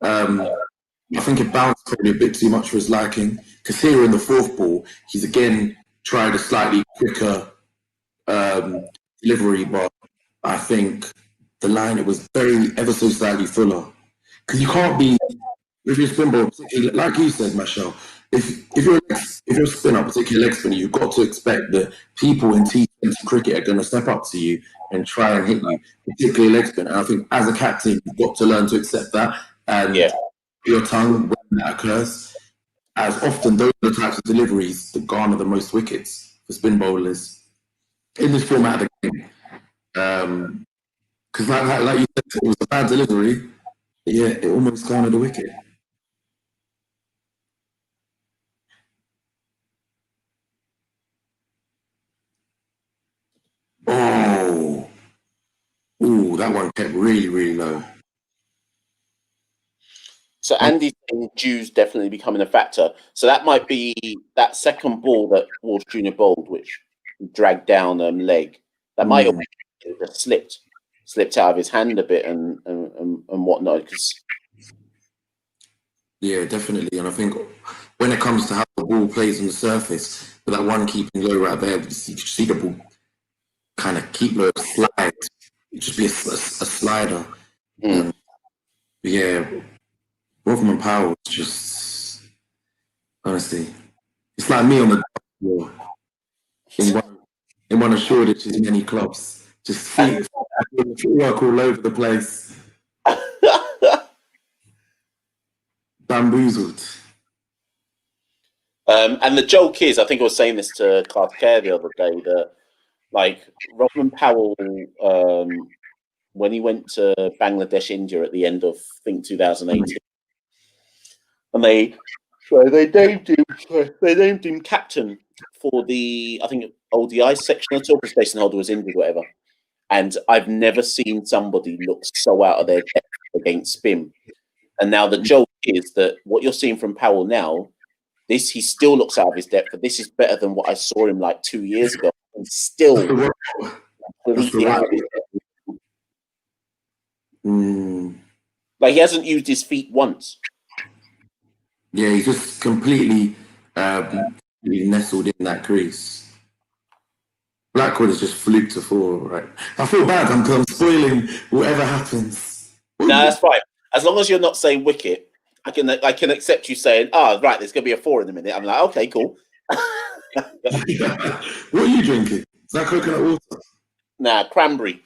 I think it bounced probably a bit too much for his liking. Because here in the fourth ball, he's again tried a slightly quicker delivery, but I think the line, it was ever so slightly fuller. Because you can't be, if you're a spin ball, like you said, Michelle, if you're a spinner, particularly leg spinner, you've got to expect that people in T20 cricket are going to step up to you and try and hit you, particularly leg spin. And I think as a captain, you've got to learn to accept that and your tongue when that occurs. As often, those are the types of deliveries that garner the most wickets for spin bowlers in this format of the game. Because like you said, it was a bad delivery. Yeah, it almost garnered a wicket. Oh, that one kept really, really low. So Andy's saying Jew's definitely becoming a factor. So that might be that second ball that Walsh Junior bowled, which dragged down leg. That might have just slipped out of his hand a bit and whatnot. Yeah, definitely. And I think when it comes to how the ball plays on the surface, with that one keeping low right there, you can see the ball kind of keep low, slide. It just be a slider. Yeah, Wolfman Powell is just, honestly, it's like me on the floor in one of Shoreditch's many clubs. Just feet work all over the place. Bamboozled. And the joke is, I think I was saying this to Clark Kerr the other day, that like Robin Powell, when he went to Bangladesh, India at the end of, I think, 2018, and they named him captain for the, I think, ODI section of tour, because Basin Holder was injured, whatever. And I've never seen somebody look so out of their depth against spin. And now the joke is that what you're seeing from Powell now, he still looks out of his depth, but this is better than what I saw him like 2 years ago. And still completely out of his depth. Like, he hasn't used his feet once. Yeah, he's just completely nestled in that crease. Blackwood has just fluked to 4, right? I feel bad. I'm spoiling whatever happens. No, that's fine. As long as you're not saying wicket, I can accept you saying, right, there's going to be a 4 in a minute. I'm like, okay, cool. What are you drinking? Is that coconut water? Nah, cranberry.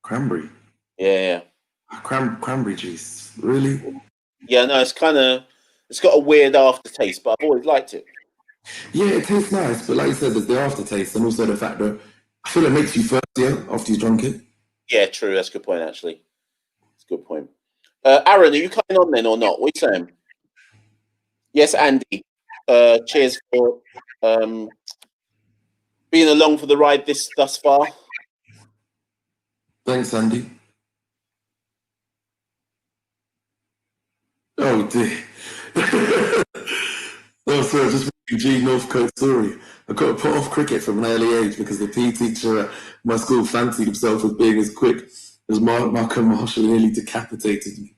Cranberry? Yeah. Cranberry juice. Really? Yeah, no, it's got a weird aftertaste, but I've always liked it. Yeah, it tastes nice, but like you said, there's the aftertaste and also the fact that I feel it makes you thirstier after you've drunk it. Yeah, true. That's a good point, actually. That's a good point. Aaron, are you coming on then or not? What are you saying? Yes, Andy. Cheers for being along for the ride thus far. Thanks, Andy. Oh, dear. Oh, sorry, just reading G Northcote story. I got put off cricket from an early age because the PE teacher at my school fancied himself as being as quick as Malcolm Marshall nearly decapitated me.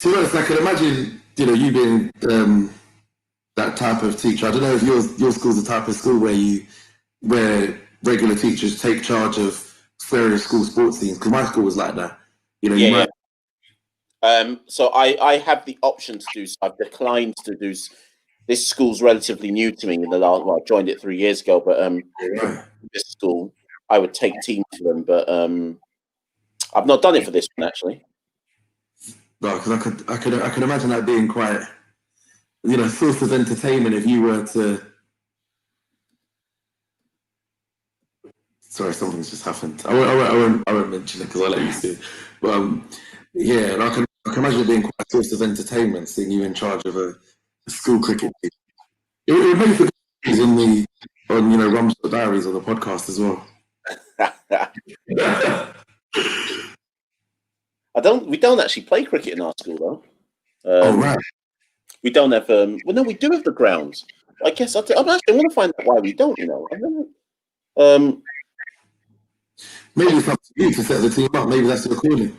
To be honest, I can imagine, you being that type of teacher. I don't know if your school's the type of school where regular teachers take charge of various school sports teams, because my school was like that. So I have the option to do so. I've declined to do. this school's relatively new to me. I joined it 3 years ago, but this school, I would take teams for them, but I've not done it for this one actually. No, because I could imagine that being quite, source of entertainment if you were to. Sorry, something's just happened. I won't mention it because I'll let you see. But yeah, and I can imagine it being quite a source of entertainment, seeing you in charge of a school cricket team. It would make for good on Rumsford Diaries or the podcast as well. We don't actually play cricket in our school though. Oh right. We don't have. Well, no, we do have the grounds. I guess I want to find out why we don't. Maybe it's up to you to set the team up. Maybe that's the calling.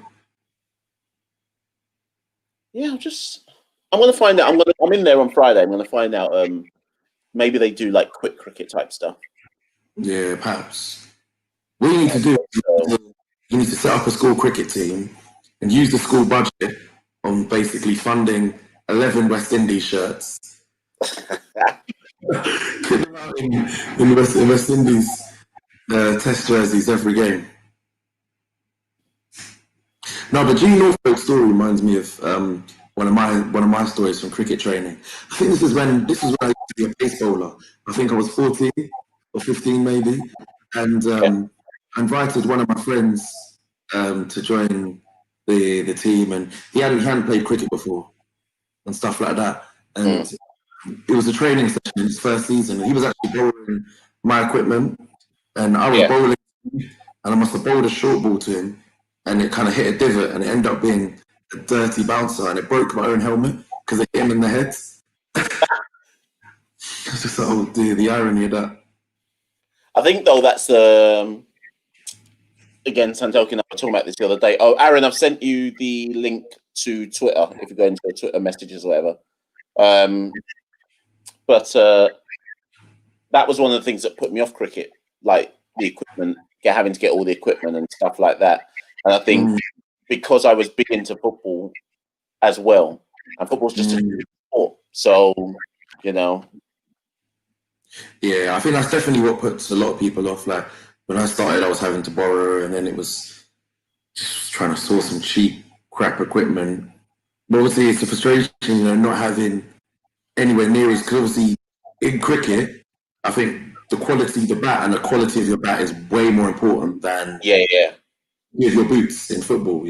Yeah, I'm going to find out. I'm in there on Friday. I'm going to find out. Maybe they do like quick cricket type stuff. Yeah, perhaps. What you need to do, you need to set up a school cricket team and use the school budget on basically funding 11 West Indies shirts. Get them out in West Indies test jerseys every game. No, but Gene Norfolk's story reminds me of one of my stories from cricket training. I think this is when I used to be a pace bowler. I think I was 14 or 15 maybe, and I invited one of my friends to join the team, and he hadn't played cricket before and stuff like that. And it was a training session in his first season, and he was actually bowling my equipment, and I was bowling, and I must have bowled a short ball to him, and it kind of hit a divot, and it ended up being a dirty bouncer, and it broke my own helmet because it hit him in the head. It's just like, oh dear, the irony of that. I think though that's again, Santoki and I were talking about this the other day. Oh, Aaron, I've sent you the link to Twitter if you go into Twitter messages or whatever. But that was one of the things that put me off cricket, like the equipment, having to get all the equipment and stuff like that. And I think because I was big into football as well, and football's just a sport, so Yeah, I think that's definitely what puts a lot of people off. Like when I started, I was having to borrow, and then it was just trying to source some cheap crap equipment. But obviously, it's a frustration, not having anywhere near as, because obviously in cricket, I think the quality of the bat and the quality of your bat is way more important than your boots in football.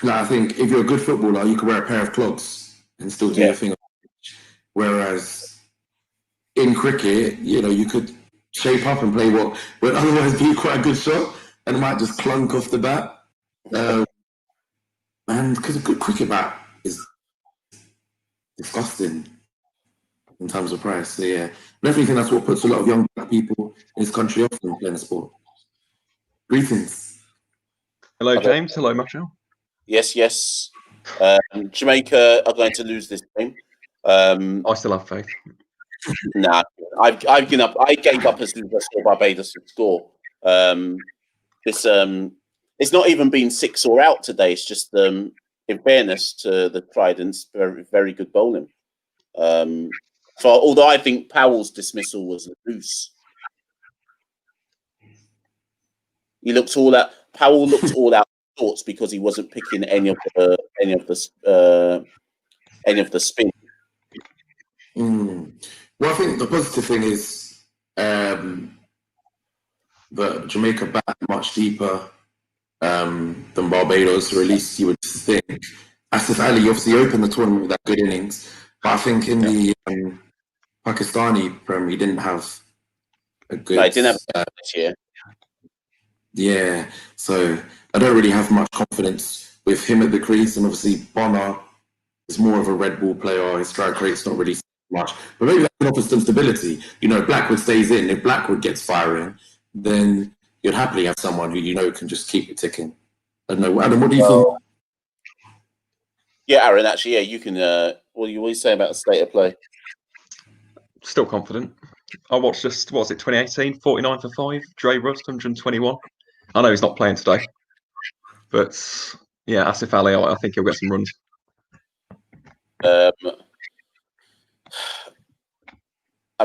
Like, I think if you're a good footballer, you can wear a pair of clogs and still do your thing. Whereas in cricket, you could shape up and play what would otherwise be quite a good shot, and it might just clunk off the bat. And because a good cricket bat is disgusting in terms of price. So yeah, definitely think that's what puts a lot of young black people in this country off from playing sport. Greetings. Hello, James. Hello, Macho. Yes. Jamaica are going to lose this game. I still have faith. Nah, I've given up. I gave up as soon as I saw Barbados score. It's not even been 6 or out today. It's just in fairness to the Tridents, very, very good bowling. So although I think Powell's dismissal was loose, Powell looked all out of sorts because he wasn't picking any of the spin. Well, I think the positive thing is that Jamaica bat much deeper than Barbados, or at least you would think. Asif Ali obviously opened the tournament with that good innings, but I think in the Pakistani Prem, he didn't have a good. No, he didn't have this year. Yeah, so I don't really have much confidence with him at the crease, and obviously Bonner is more of a red ball player. His strike rate's not really much, but maybe that can offer some stability. Blackwood stays in. If Blackwood gets firing, then you'd happily have someone who can just keep it ticking. I don't know, Adam. What do you think? Yeah, Aaron. Actually, yeah, you can. What do you say about the state of play? Still confident. I watched just, what was it, 2018, 49 for 5, Dre Rust, 121. I know he's not playing today, but yeah, Asif Ali, I think he'll get some runs.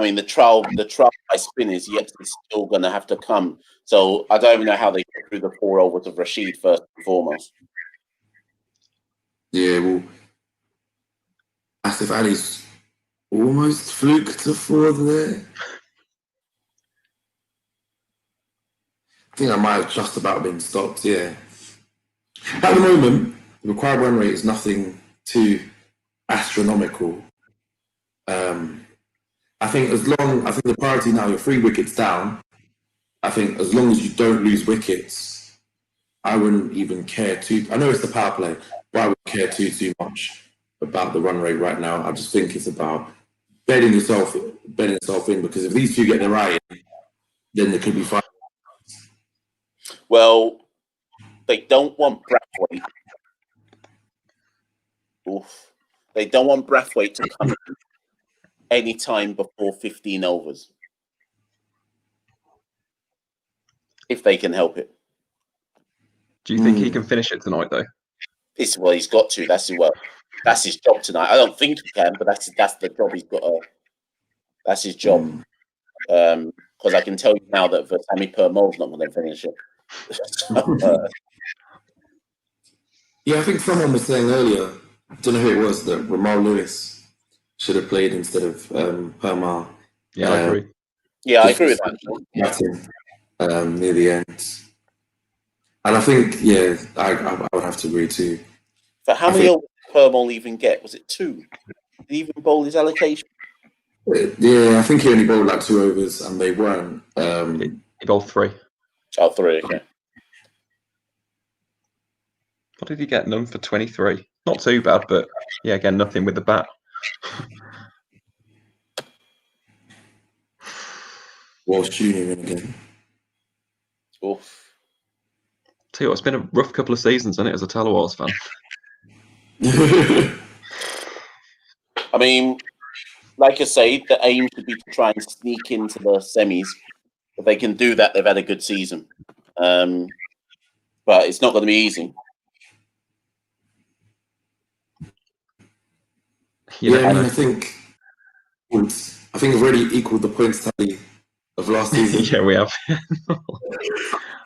mean, the trial by spin is yet is still going to have to come. So I don't even know how they get through the 4 overs of Rashid first and foremost. Yeah, well, Asif Ali's almost fluked to 4 there. I think I might have just about been stopped, yeah. At the moment, the required run rate is nothing too astronomical. I think the priority now, you're 3 wickets down. I think as long as you don't lose wickets, I wouldn't even care too. I know it's the power play, but I wouldn't care too much about the run rate right now. I just think it's about bedding yourself in, because if these two get their eye in, then there could be fine. Well, they don't want Brathwaite. Oof. They don't want Brathwaite to come in any time before 15 overs. If they can help it. Do you think he can finish it tonight, though? Well, he's got to. That's his job tonight. I don't think he can, but that's the job he's got. That's his job. Because I can tell you now that Versami Permo's not going to finish it. Yeah, I think someone was saying earlier, I don't know who it was, that Ramal Lewis should have played instead of Perma. Yeah, I agree. Yeah, I agree with that. Near the end. And I think, yeah, I would have to agree too. But how many overs did Permo even get? Was it 2? Did he even bowl his allocation? Yeah, I think he only bowled like 2 overs, and they weren't. He bowled 3. Oh, 3, okay. What did he get? None for 23. Not too bad, but yeah, again, nothing with the bat. Walsh Jr. in again. Oof. Tell you what, it's been a rough couple of seasons, hasn't it, as a Tallawahs fan? I mean, like I say, the aim should be to try and sneak into the semis. If they can do that, they've had a good season. But it's not going to be easy. Yeah, I mean, I think we've already equaled the points tally of last season. Yeah, we have.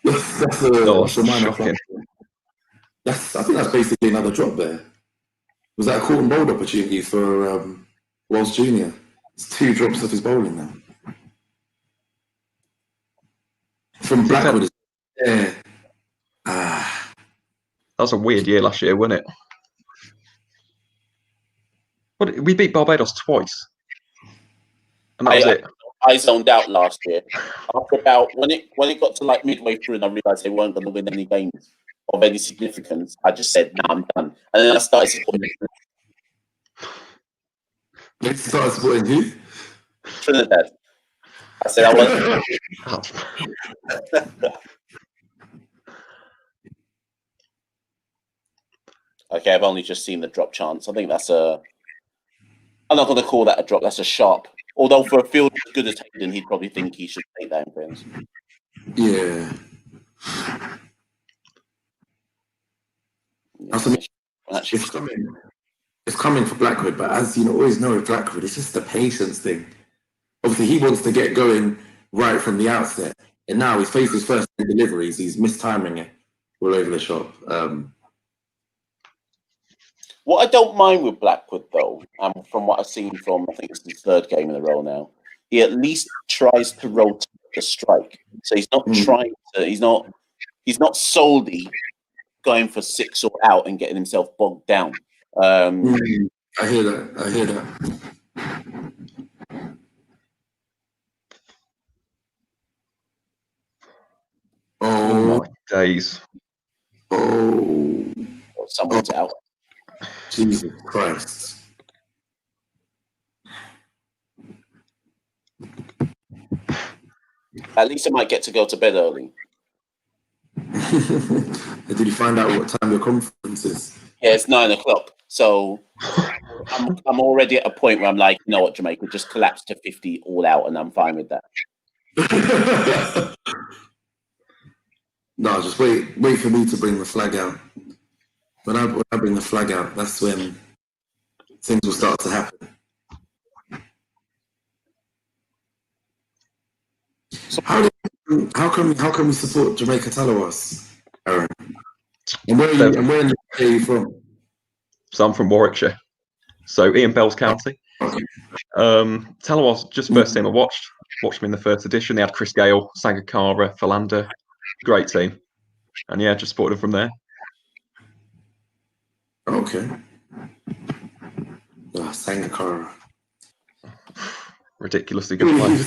that's a minor flop. I think that's basically another drop there. Was that a caught and bowled opportunity for Walsh Jr.? It's 2 drops of his bowling now. From Blackwood. Yeah. That was a weird year last year, wasn't it? We beat Barbados twice. And that was it. I zoned out last year. After about when it got to like midway through and I realised they weren't going to win any games of any significance, I just said, "No, I'm done." And then I started supporting who? Trinidad. I said I want. Okay, I've only just seen the drop chance. I think that's I'm not going to call that a drop. That's a sharp. Although for a field as good as Hayden, he'd probably think he should take that in fairness. Yeah. It's coming for Blackwood, but as you always know with Blackwood, it's just the patience thing. Obviously, he wants to get going right from the outset, and now he's faced his first deliveries. He's mistiming it all over the shop. What I don't mind with Blackwood, though, from what I've seen from, I think it's his 3rd game in a row now, he at least tries to rotate the strike. So he's not trying to. He's not solely going for 6 or out and getting himself bogged down. I hear that. Oh my days. Oh. Someone's out. Jesus Christ. At least I might get to go to bed early. Did you find out what time your conference is? Yeah, it's 9 o'clock. So I'm already at a point where I'm like, you know what, Jamaica, just collapse to 50 all out, and I'm fine with that. No, just wait for me to bring the flag out. When I bring the flag out, that's when things will start to happen. How can we support Jamaica Tallawahs, Aaron? And where are you from? So I'm from Warwickshire. So Ian Bell's county. Okay. Tallawahs, just first team I watched them in the first edition. They had Chris Gale, Sangakara, Philander. Great team. And yeah, just supported them from there. Okay. Sangakara. Ridiculously good player.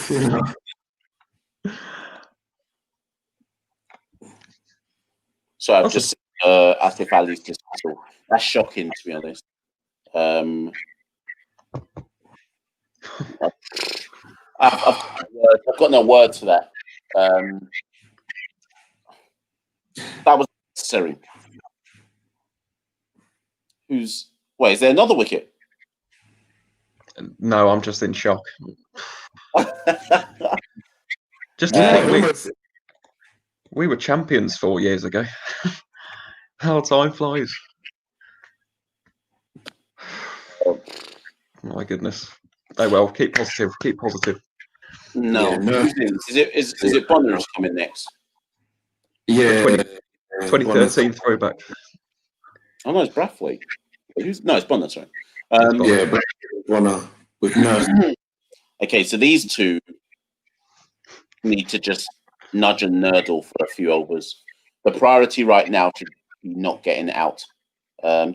So I've just Asif Ali's dismissal. That's shocking, to be honest. I've got no word for that. That was necessary. Wait, is there another wicket? No, I'm just in shock. Just to think we were champions 4 years ago. How time flies. My goodness. Oh well, keep positive. Keep positive. No. Is it Bonner who's coming next? Yeah. 2013 throwback. Oh no, it's Brathwaite. It's Bonner, sorry. Yeah, Bonner with Nurse. Okay, so these two need to just nudge and nurdle for a few overs. The priority right now should be not getting out.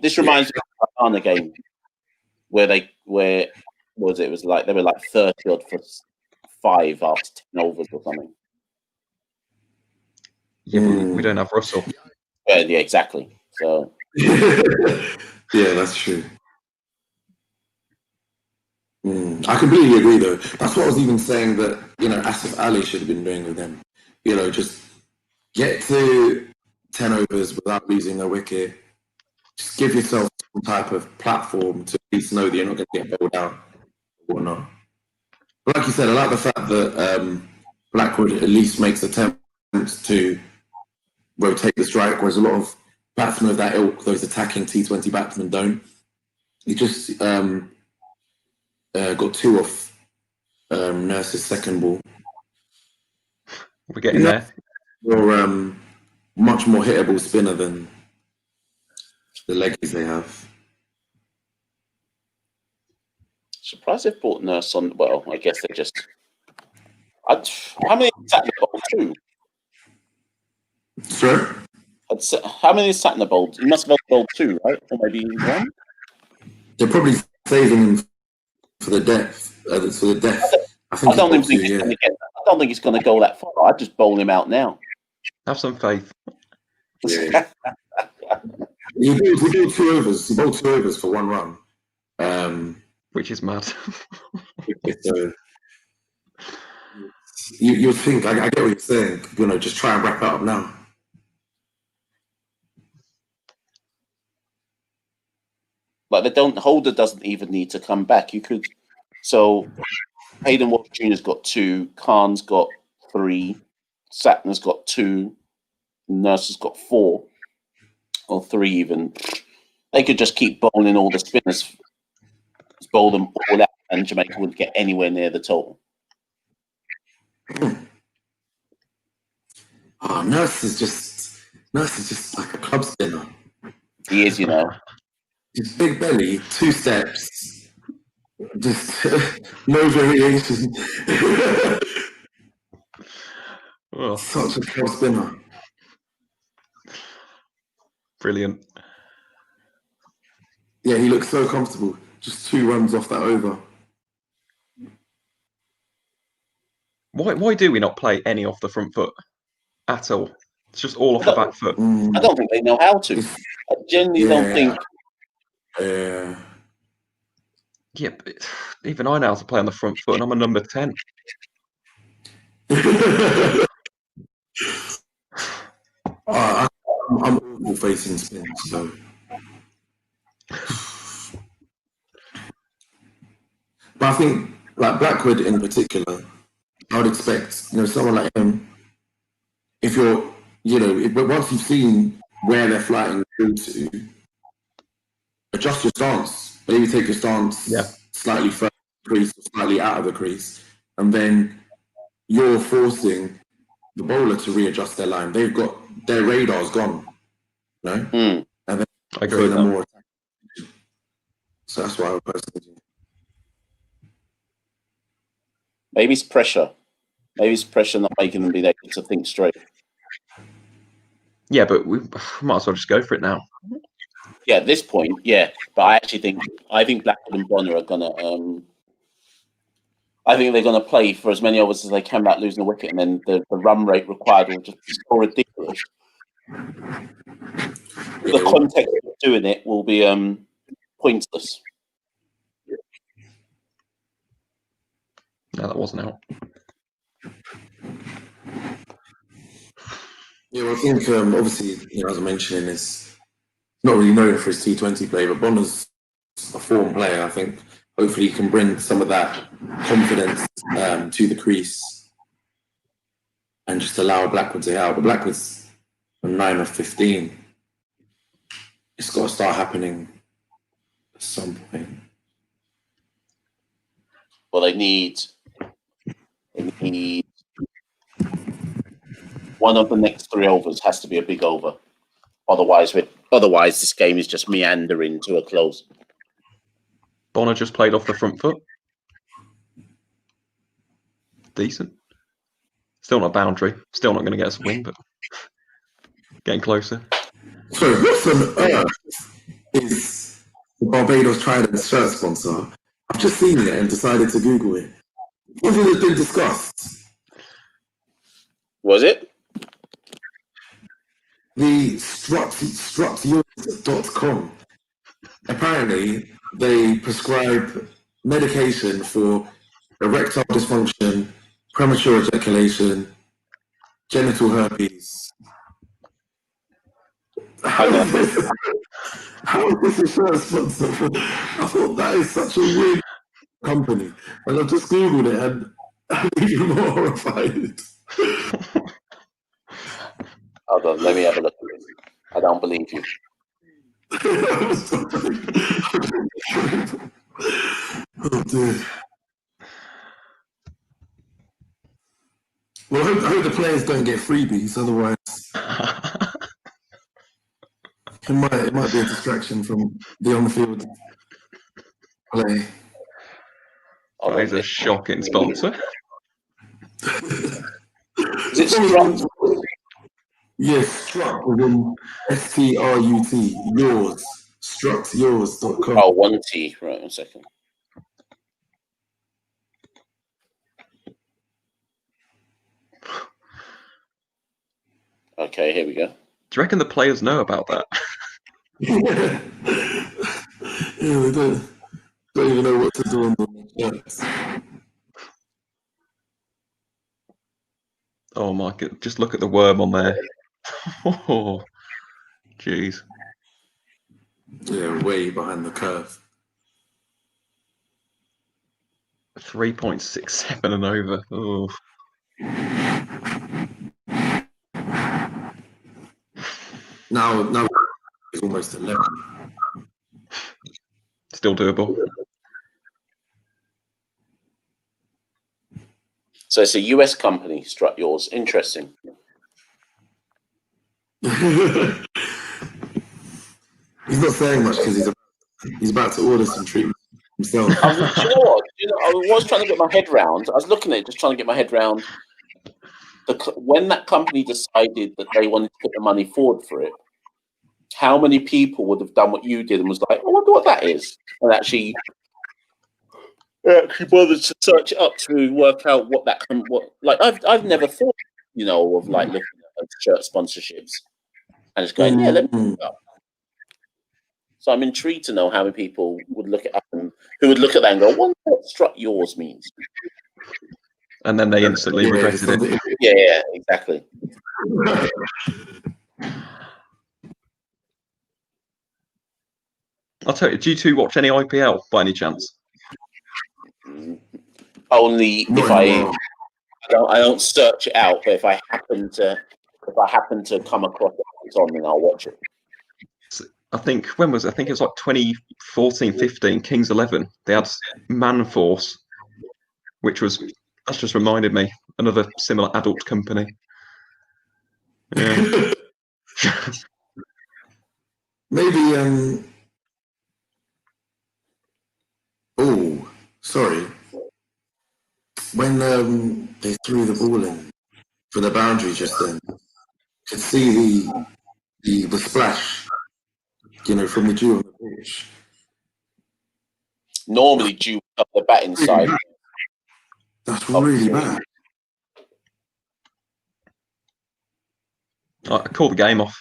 This reminds me of the Ghana game where they were 30 odd for 5 after 10 overs or something. Yeah, but we don't have Russell. Yeah, exactly. So yeah, that's true. I completely agree, though. That's what I was even saying that, Asif Ali should have been doing with them. Just get to 10 overs without losing a wicket. Just give yourself some type of platform to at least know that you're not going to get bowled out or whatnot. But like you said, I like the fact that Blackwood at least makes attempts to rotate the strike, whereas a lot of batsmen of that ilk, those attacking T20 batsmen, don't. He just got 2 off Nurse's second ball. We're getting there. Or much more hittable spinner than the leggies they have. Surprised they've brought Nurse on. Well, I guess they just. How many sat in the bowl? 2. Sure. How many sat in the bowl? He must have bowled 2, right? Or maybe 1. They're probably saving him for the depth. I don't think he's going to go that far. I'd just bowl him out now. Have some faith. Yeah. He bowled 2 overs. He bowled 2 overs for 1 run. Which is mad. You think, I get what you're saying, just try and wrap it up now. But Holder doesn't even need to come back. So Hayden Walsh Jr.'s got 2, Khan's got 3, Satner's got 2, Nurse has got 4, or 3 even. They could just keep bowling all the spinners, bowl them all out, and Jamaica wouldn't get anywhere near the total. Oh, Nurse is just like a club spinner. He is, Just big belly, 2 steps, just no variation. Such a club spinner. Brilliant. Yeah, he looks so comfortable. Just 2 runs off that over. Why do we not play any off the front foot at all? It's just all off the back foot. I don't think they know how to. I genuinely don't think. Yeah, but even I know how to play on the front foot, and I'm a number 10. I'm all facing spin, so. But I think, like Blackwood in particular, I would expect, someone like him, if you're, but once you've seen where they're flying through to, adjust your stance. Maybe take your stance slightly further crease or slightly out of the crease, and then you're forcing the bowler to readjust their line. They've got their radar's gone, you know? And then I agree with that. more. So that's why I would personally do. Maybe it's pressure. Maybe it's pressure not making them be able to think straight. Yeah, but we might as well just go for it now. Yeah, at this point, yeah. But I think Blackwood and Bonner are gonna. I think they're gonna play for as many overs as they can without losing a wicket, and then the run rate required will just be so ridiculous. The context of doing it will be pointless. No, that wasn't out. Yeah, well, I think obviously, as I mentioned, is not really known for his T20 play, but Bonner's a form player. I think hopefully he can bring some of that confidence to the crease and just allow Blackwood to hit out. But Blackwood's a 9 of 15. It's got to start happening at some point. Well, they need one of the next 3 overs has to be a big over. Otherwise, this game is just meandering to a close. Bonner just played off the front foot. Decent. Still not boundary. Still not going to get us a win, but getting closer. So what on earth is the Barbados Tridents shirt sponsor? I've just seen it and decided to Google it. Was it been discussed? Was it? The structyours.com. Apparently, they prescribe medication for erectile dysfunction, premature ejaculation, genital herpes. How is this a shirt sponsor? I thought that is such a weird company. And I've just Googled it and I'm even more horrified. Hold on, let me have a look at it. I don't believe you. Oh dear. Well, I hope the players don't get freebies, otherwise it might be a distraction from the on-field play. That is a shocking sponsor. Is it Strut? Yes, Strut within STRUT, yours. Structyours.com. Oh, 1T. Right, 1 second. Okay, here we go. Do you reckon the players know about that? Yeah, they don't even know what to do on the shirts. Oh my god, just look at the worm on there. Oh, jeez. Yeah, way behind the curve. 3.67 and over. Oh. Now it's almost 11. Still doable. So it's a US company, Strut Yours. Interesting. He's not saying much because he's about to order some treatment himself. I was trying to get my head round. I was looking at it, just trying to get my head round. When that company decided that they wanted to put the money forward for it, how many people would have done what you did and was like, I wonder what that is? And actually bothered to search it up to work out what that I've never thought, of like looking at shirt sponsorships and just going, yeah, let me look it up. So I'm intrigued to know how many people would look it up and who would look at that and go, I wonder what Strut Yours means. And then they instantly regretted it. Yeah, exactly. I'll tell you, do you two watch any IPL by any chance? Only if I don't search it out, but if I happen to come across it on, then I'll watch it. I think when was it? I think it was like 2014-15 Kings 11. They had Man Force, which was that's just reminded me. another similar adult company. Yeah. Maybe. Oh, sorry. When they threw the ball in for the boundary just then, could see the splash, from the dew on the pitch. Normally due up the batting side. That's really bad. I call the game off.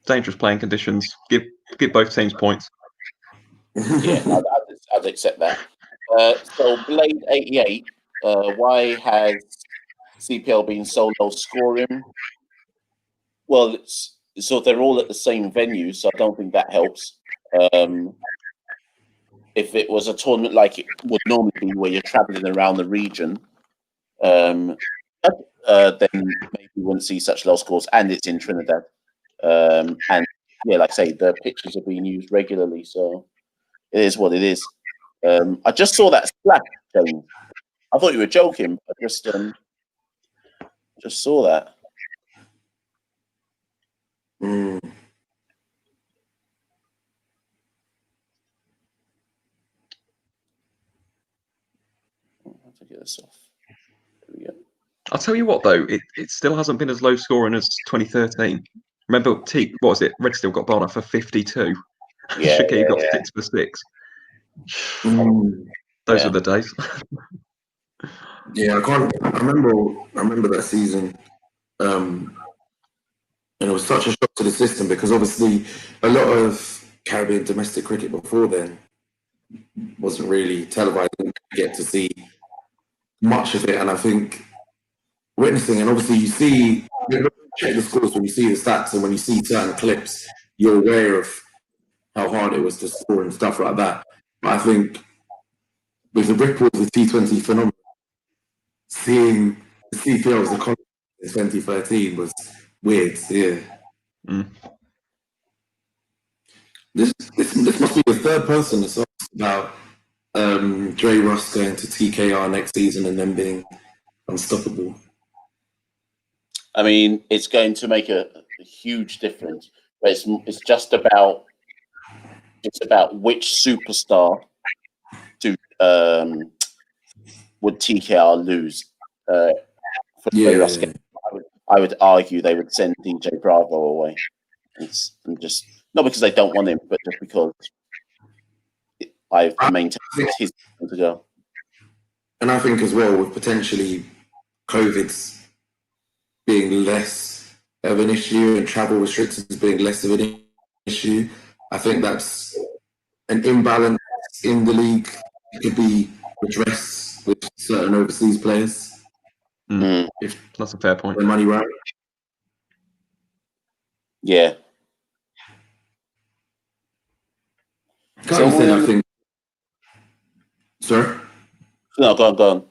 Dangerous playing conditions. Give both teams points. Yeah, I'd accept that. So Blade 88, why has CPL been so low scoring? Well, so they're all at the same venue, so I don't think that helps. If it was a tournament like it would normally be, where you're traveling around the region, then maybe you wouldn't see such low scores, and it's in Trinidad. And yeah, like I say, the pitches are being used regularly, so it is what it is. I just saw that splash, James. I thought you were joking. I just saw that. Mm. I'll have to get this off. There we go. I'll tell you what, though, it still hasn't been as low scoring as 2013. Remember, what was it? Red still got bowled for 52. Yeah, Shakir got 6 for 6. Those are the days. Yeah, I remember that season, and it was such a shock to the system, because obviously a lot of Caribbean domestic cricket before then wasn't really televised. I didn't get to see much of it, and I think witnessing, and obviously you check the scores when you see the stats, and when you see certain clips, you're aware of how hard it was to score and stuff like that. But I think with the ripple of the T20 phenomenon, seeing the CPL as a concept in 2013 was weird. Yeah. Mm. This must be the third person that's asked about Dre Ross going to TKR next season and then being unstoppable. I mean, it's going to make a huge difference, but it's just about which superstar would TKR lose for Dre Ross. I would argue they would send DJ Bravo away, and just not because they don't want him, but just because I've maintained his to go. And I think as well, with potentially COVID's being less of an issue and travel restrictions being less of an issue, I think that's an imbalance in the league. It could be addressed with certain overseas players. Mm. If that's a fair point. The money right. Yeah. I think. Sir? No, go on.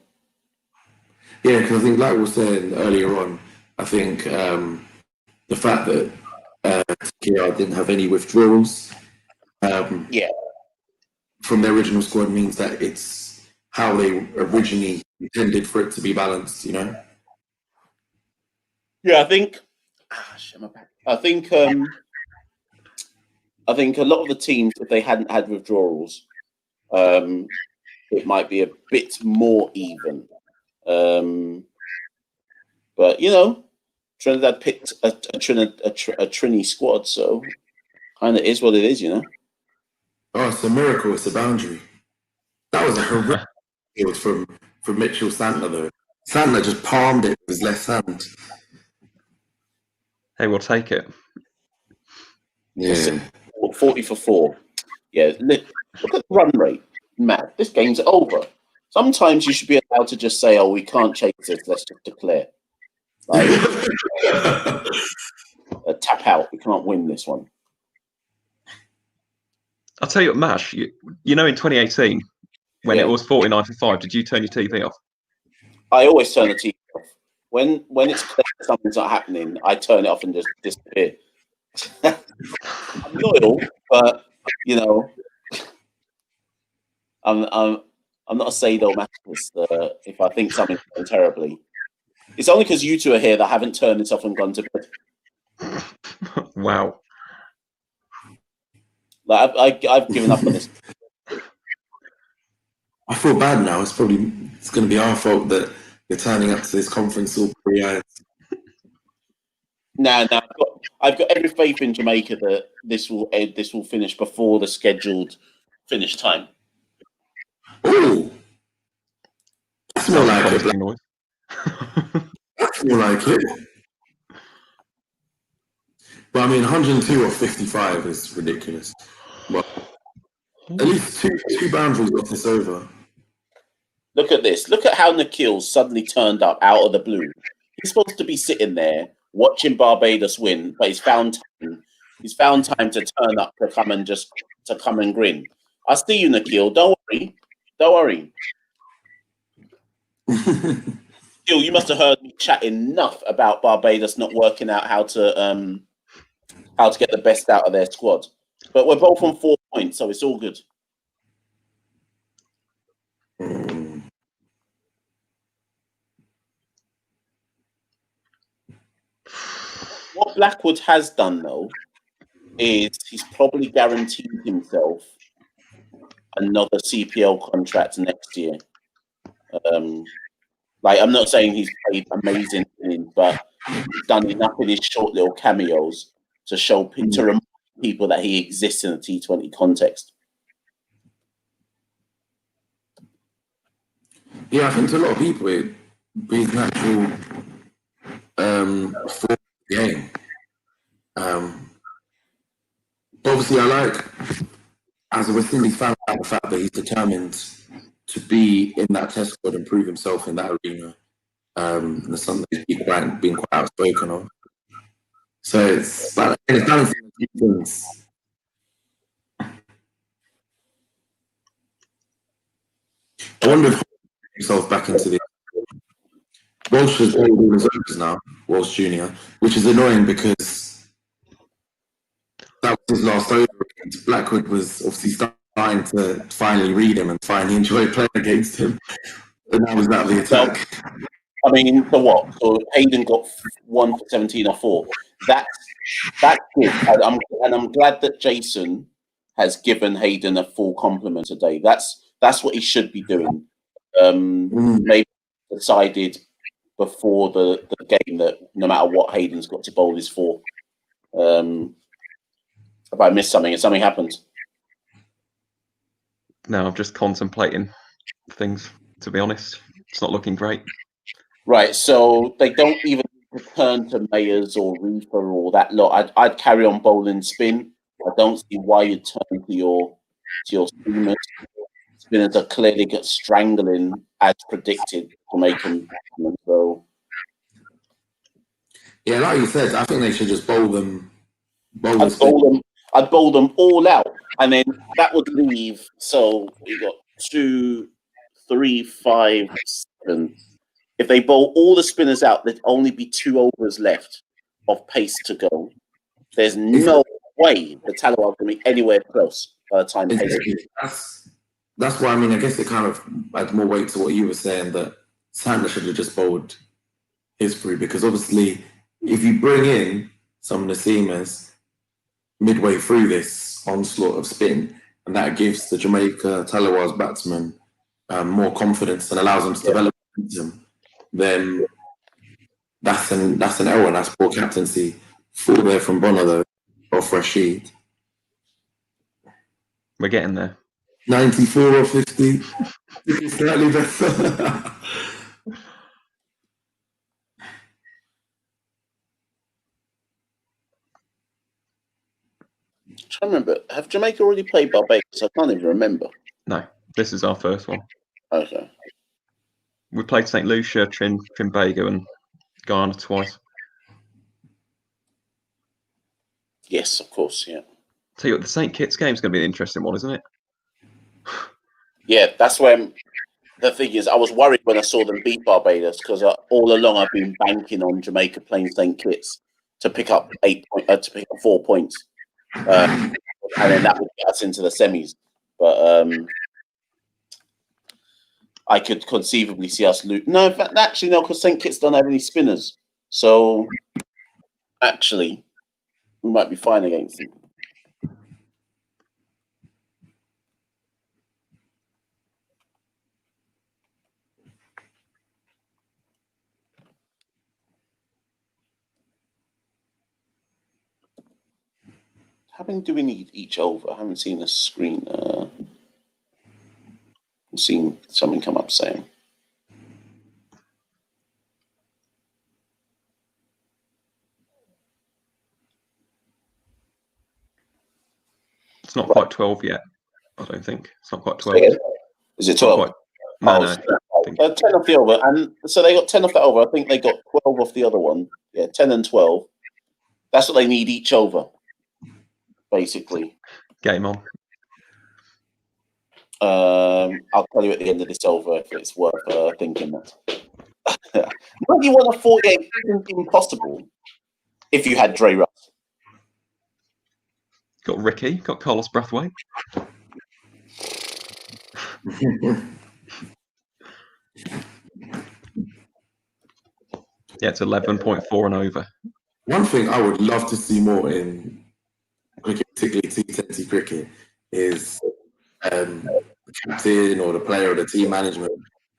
Yeah, because I think, like we were saying earlier on, I think the fact that TKR didn't have any withdrawals from their original squad means that it's how they originally intended for it to be balanced, Yeah, I think a lot of the teams, if they hadn't had withdrawals, it might be a bit more even. But Trinidad picked a Trini squad, so kind of is what it is, Oh, it's a miracle! It's a boundary. That was a horrific field from Mitchell Santner, though. Santner just palmed it with his left hand. Hey, we'll take it. Yeah. 40 for 4. Yeah, look at the run rate. Matt, this game's over. Sometimes you should be allowed to just say, "Oh, we can't chase this. Let's just declare." Like, tap out. We can't win this one. I'll tell you what, Mash. In 2018, when it was 49 for 5, did you turn your TV off? I always turn the TV off. When it's clear something's not happening, I turn it off and just disappear. I'm loyal, but I'm I'm not a sadomasochist. If I think something's going terribly, it's only because you two are here that I haven't turned this off and gone to bed. Wow. Like I've given up on this. I feel bad now. It's going to be our fault that you're turning up to this conference all pre-eyed. Nah, I've got every faith in Jamaica that this will finish before the scheduled finish time. Oh, that's more like it. Noise. That's more like it. But I mean, 102 off 55 is ridiculous. But at least two boundaries got this over. Look at this. Look at how Nikhil suddenly turned up out of the blue. He's supposed to be sitting there watching Barbados win, but he's found time. He's found time to turn up to come and grin. I see you, Nikhil. Don't worry. Don't worry. Nikhil, you must have heard me chat enough about Barbados not working out how to get the best out of their squad. But we're both on 4 points, so it's all good. What Blackwood has done, though, is he's probably guaranteed himself another CPL contract next year. Like, I'm not saying he's played amazing, but he's done enough in his short little cameos to remind people that he exists in a T20 context. Yeah, I think to a lot of people it brings natural for the game. Obviously, I like, as a West Indies fan, the fact that he's determined to be in that test squad and prove himself in that arena. And it's something he's been quite outspoken on. So it's balancing the two things. I wonder if he himself back into the Walsh has played all his overs now, Walsh Jr., which is annoying because that was his last over. Blackwood was obviously starting to finally read him and finally enjoy playing against him. And that was that the attack. I mean, for what? So Hayden got 1 for 17 or 4. That's good. And I'm glad that Jason has given Hayden a full compliment today. That's what he should be doing. Maybe decided before the game that no matter what Hayden's got to bowl is for. If I missed something, if something happened. No, I'm just contemplating things, to be honest. It's not looking great. Right, so they don't even return to Mayers or Reefer or that lot. I'd carry on bowling spin. I don't see why you'd turn to your spinners. Spinners are clearly strangling as predicted to make them. So yeah, like you said, I think they should just bowl them. I'd bowl them all out, and then that would leave. So we got 2, 3, 5, 7. If they bowl all the spinners out, there'd only be 2 overs left of pace to go. There's no way the Tallawahs can be anywhere close by the time That's why, I mean, I guess it kind of adds more weight to what you were saying, that Sandler should have just bowled history, because obviously if you bring in some of the seamers midway through this onslaught of spin, and that gives the Jamaica Tallawahs batsmen more confidence and allows them to develop them, then that's an error, and that's poor captaincy. 4 there from Bonner, though, off Rashid. We're getting there. 94 or 50. Slightly better. I'm trying to remember. Have Jamaica already played Barbados? I can't even remember. No, this is our first one. Okay. We played St. Lucia, Trinbago, and Ghana twice. Yes, of course, yeah. Tell you what, the St. Kitts game is going to be an interesting one, isn't it? Yeah, that's when the thing is, I was worried when I saw them beat Barbados, because all along I've been banking on Jamaica playing St. Kitts to pick up 4 points, and then that would get us into the semis. But I could conceivably see us lose. No, in fact, actually, no, because St. Kitts don't have any spinners. So, actually, we might be fine against them. How many do we need each over? I haven't seen a screen. I've seen something come up saying. It's not quite 12 yet. I don't think it's not quite 12. Is it 12? No. 10 off the over, and so they got 10 off that over. I think they got 12 off the other one. Yeah, 10 and 12. That's what they need each over, basically. Game on. I'll tell you at the end of this over if it's worth thinking that. Would you want a 48? Impossible if you had Dre Russ. Got Ricky, got Carlos Brathwaite. Yeah, it's 11.4 and over. One thing I would love to see more in cricket, particularly T20 cricket, is the captain or the player or the team management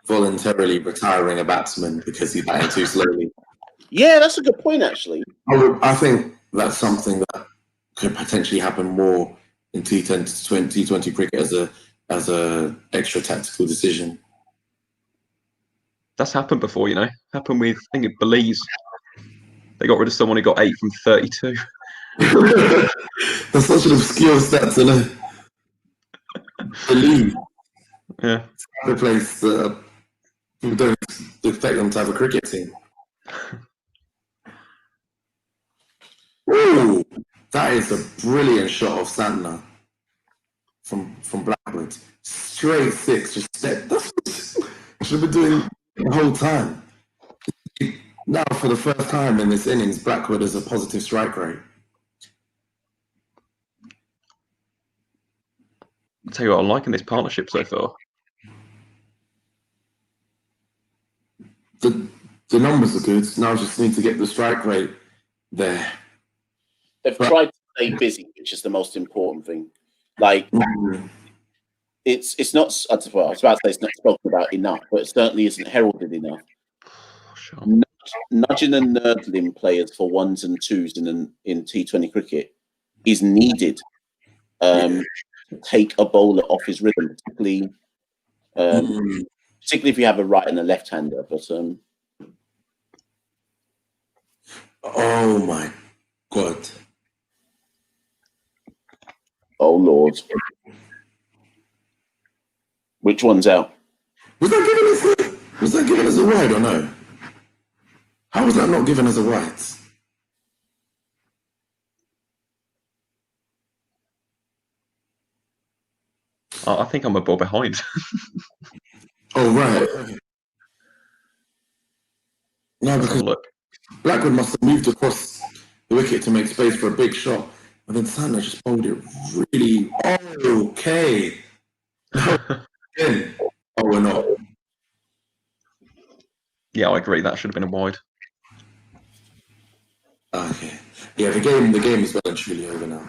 voluntarily retiring a batsman because he's batting too slowly. Yeah, that's a good point, actually. I think that's something that could potentially happen more in T20 cricket as a extra tactical decision. That's happened before, you know. Happened with, I think, Belize. They got rid of someone who got 8 from 32. That's such an obscure stat to know. Belize. Yeah. It's the place people don't expect them to have a cricket team. Ooh, that is a brilliant shot of Santner from Blackwood. Straight 6, just step. That's what I should have been doing the whole time. Now, for the first time in this innings, Blackwood has a positive strike rate. I'll tell you what, I'm liking this partnership so far. The numbers are good. Now I just need to get the strike rate there. They've tried to stay busy, which is the most important thing. Like, it's not, well, I was about to say it's not spoken about enough, but it certainly isn't heralded enough. Sure. Nudging and nurdling players for 1s and 2s in T20 cricket is needed to take a bowler off his rhythm, particularly if you have a right and a left-hander. But oh my God! Oh Lord! Which one's out? Was that given as a wide or no? How was that not given as a wide? I think I'm a ball behind. Oh, right. Okay. No, because Blackwood must have moved across the wicket to make space for a big shot. And then Santner just bowled it really okay. Oh, we're not. Yeah, I agree. That should have been a wide. Okay. Yeah, the game is well and truly over now.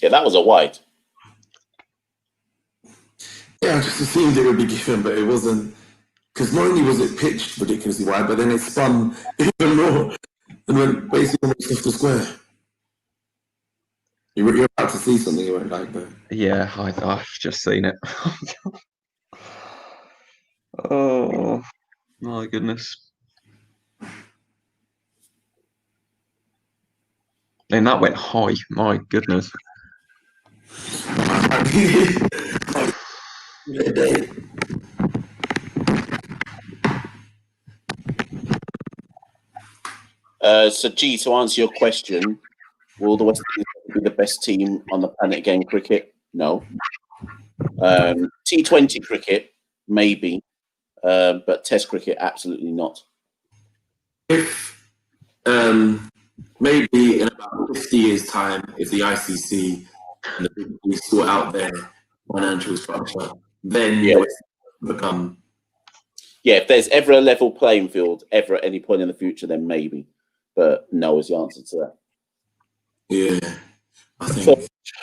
Yeah, that was a wide. Yeah, I just assumed it would be given, but it wasn't. Because not only was it pitched ridiculously wide, but then it spun even more and went basically almost off the square. You're about to see something you won't like, though. Yeah, I've just seen it. Oh, my goodness. And that went high. My goodness. So, G, to answer your question, will the West Indies be the best team on the planet game cricket? No. T20 cricket, maybe, but Test cricket, absolutely not. If maybe in about 50 years' time, if the ICC and the big leagues sort out their financial structure, then Yeah. it's become. Yeah, if there's ever a level playing field, ever at any point in the future, then maybe. But no is the answer to that. Yeah, I think. So,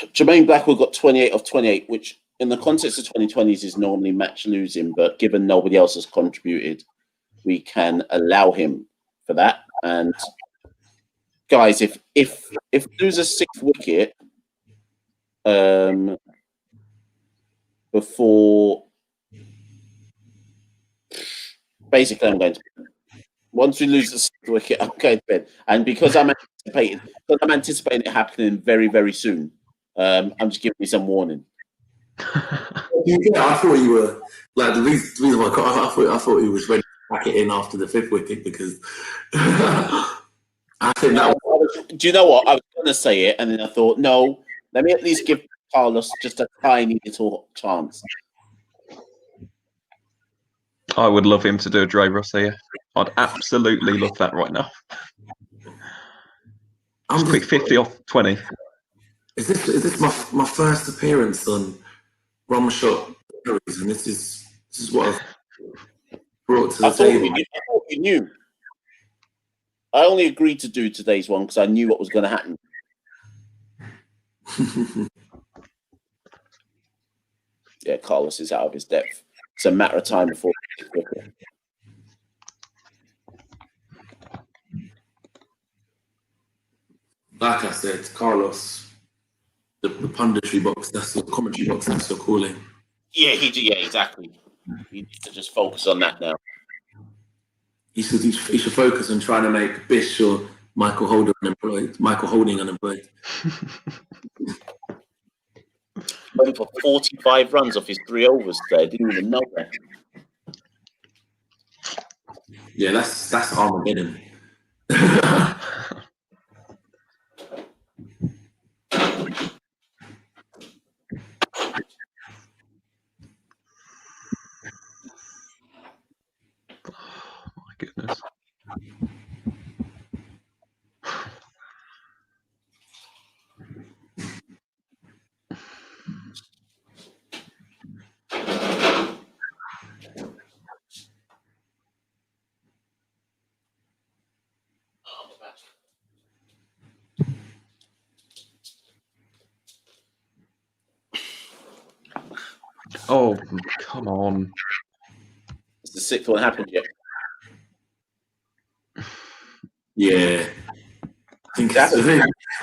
Jermaine Blackwell got 28 of 28, which in the context of 2020s is normally match losing, but given nobody else has contributed, we can allow him for that. And guys, if lose a 6th wicket before, basically I'm going to, once we lose the 6th wicket, I'm going to bed. And because I'm anticipating it happening very, very soon, I'm just giving you some warning. Yeah, I thought you were like the reason why I thought he was ready to pack it in after the 5th wicket because I think that was. Do you know what? I was going to say it, and then I thought, no, let me at least give Carlos just a tiny little chance. I would love him to do a Dre Russ here. I'd absolutely love that right now. Just quick 50 off 20. Is this my first appearance on Rum Shot Series, and this is what I've brought to the table. I thought you knew. I only agreed to do today's one because I knew what was going to happen. Yeah, Carlos is out of his depth. It's a matter of time before. Like I said, Carlos, the punditry box, that's the commentary box, that's your calling. Yeah, exactly. He needs to just focus on that now. He should focus on trying to make Bish or Michael Holding unemployed. Went for 45 runs off his 3 overs today. I didn't even know that. Yeah, that's Armageddon. Goodness. Oh, come on. Has the 6th one happened yet? Yeah. I think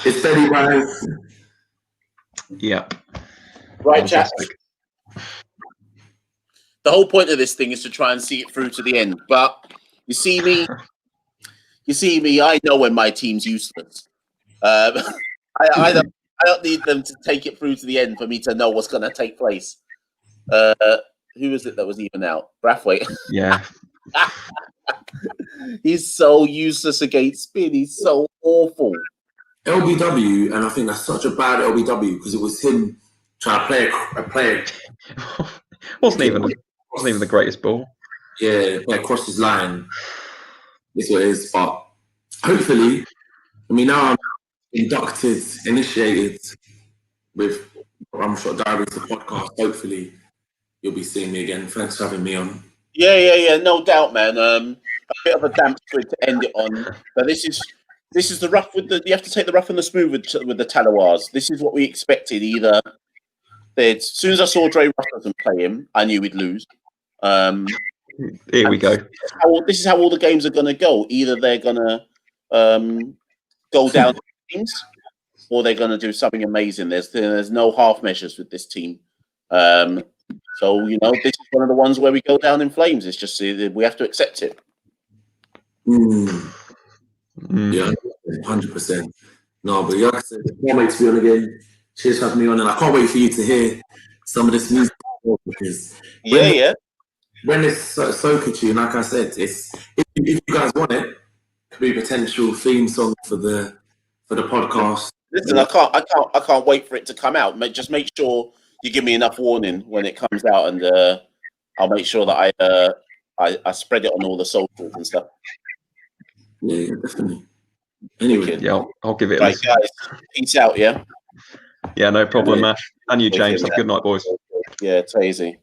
it's steady rise. Yep. Right, chaps. The whole point of this thing is to try and see it through to the end. But you see me, I know when my team's useless. I don't need them to take it through to the end for me to know what's going to take place. Who was it that was even out? Brathwaite. Yeah. He's so useless against spin. He's so awful. LBW, and I think that's such a bad LBW because it was him trying to play a wasn't even the greatest ball. Yeah, play across his line. That's what it is. But hopefully, I mean, now I'm initiated with Rum Shot Diaries, the podcast. Hopefully, you'll be seeing me again. Thanks for having me on. Yeah, no doubt, man. A bit of a damp squid to end it on. But this is the rough with the. You have to take the rough and the smooth with the Tallawahs. This is what we expected. Either as soon as I saw Dre Russell play him, I knew we'd lose. Here we go. This is how all the games are going to go. Either they're going to go down things, or they're going to do something amazing. There's no half measures with this team. So this is one of the ones where we go down in flames. It's just we have to accept it. Yeah, 100%. No, but like I said, I can't wait to be on again. Cheers for having me on, and I can't wait for you to hear some of this music because when it's soca tune, like I said, it's if you guys want it, it could be a potential theme song for the podcast. Listen, I can't wait for it to come out. Just make sure you give me enough warning when it comes out, and I'll make sure that I spread it on all the socials and stuff. Yeah, definitely. Anyway, yeah, I'll give it a right, listen. guys. Peace out, yeah? Yeah, no problem, Mash. And you, James. Have a good night, boys. Yeah, it's easy.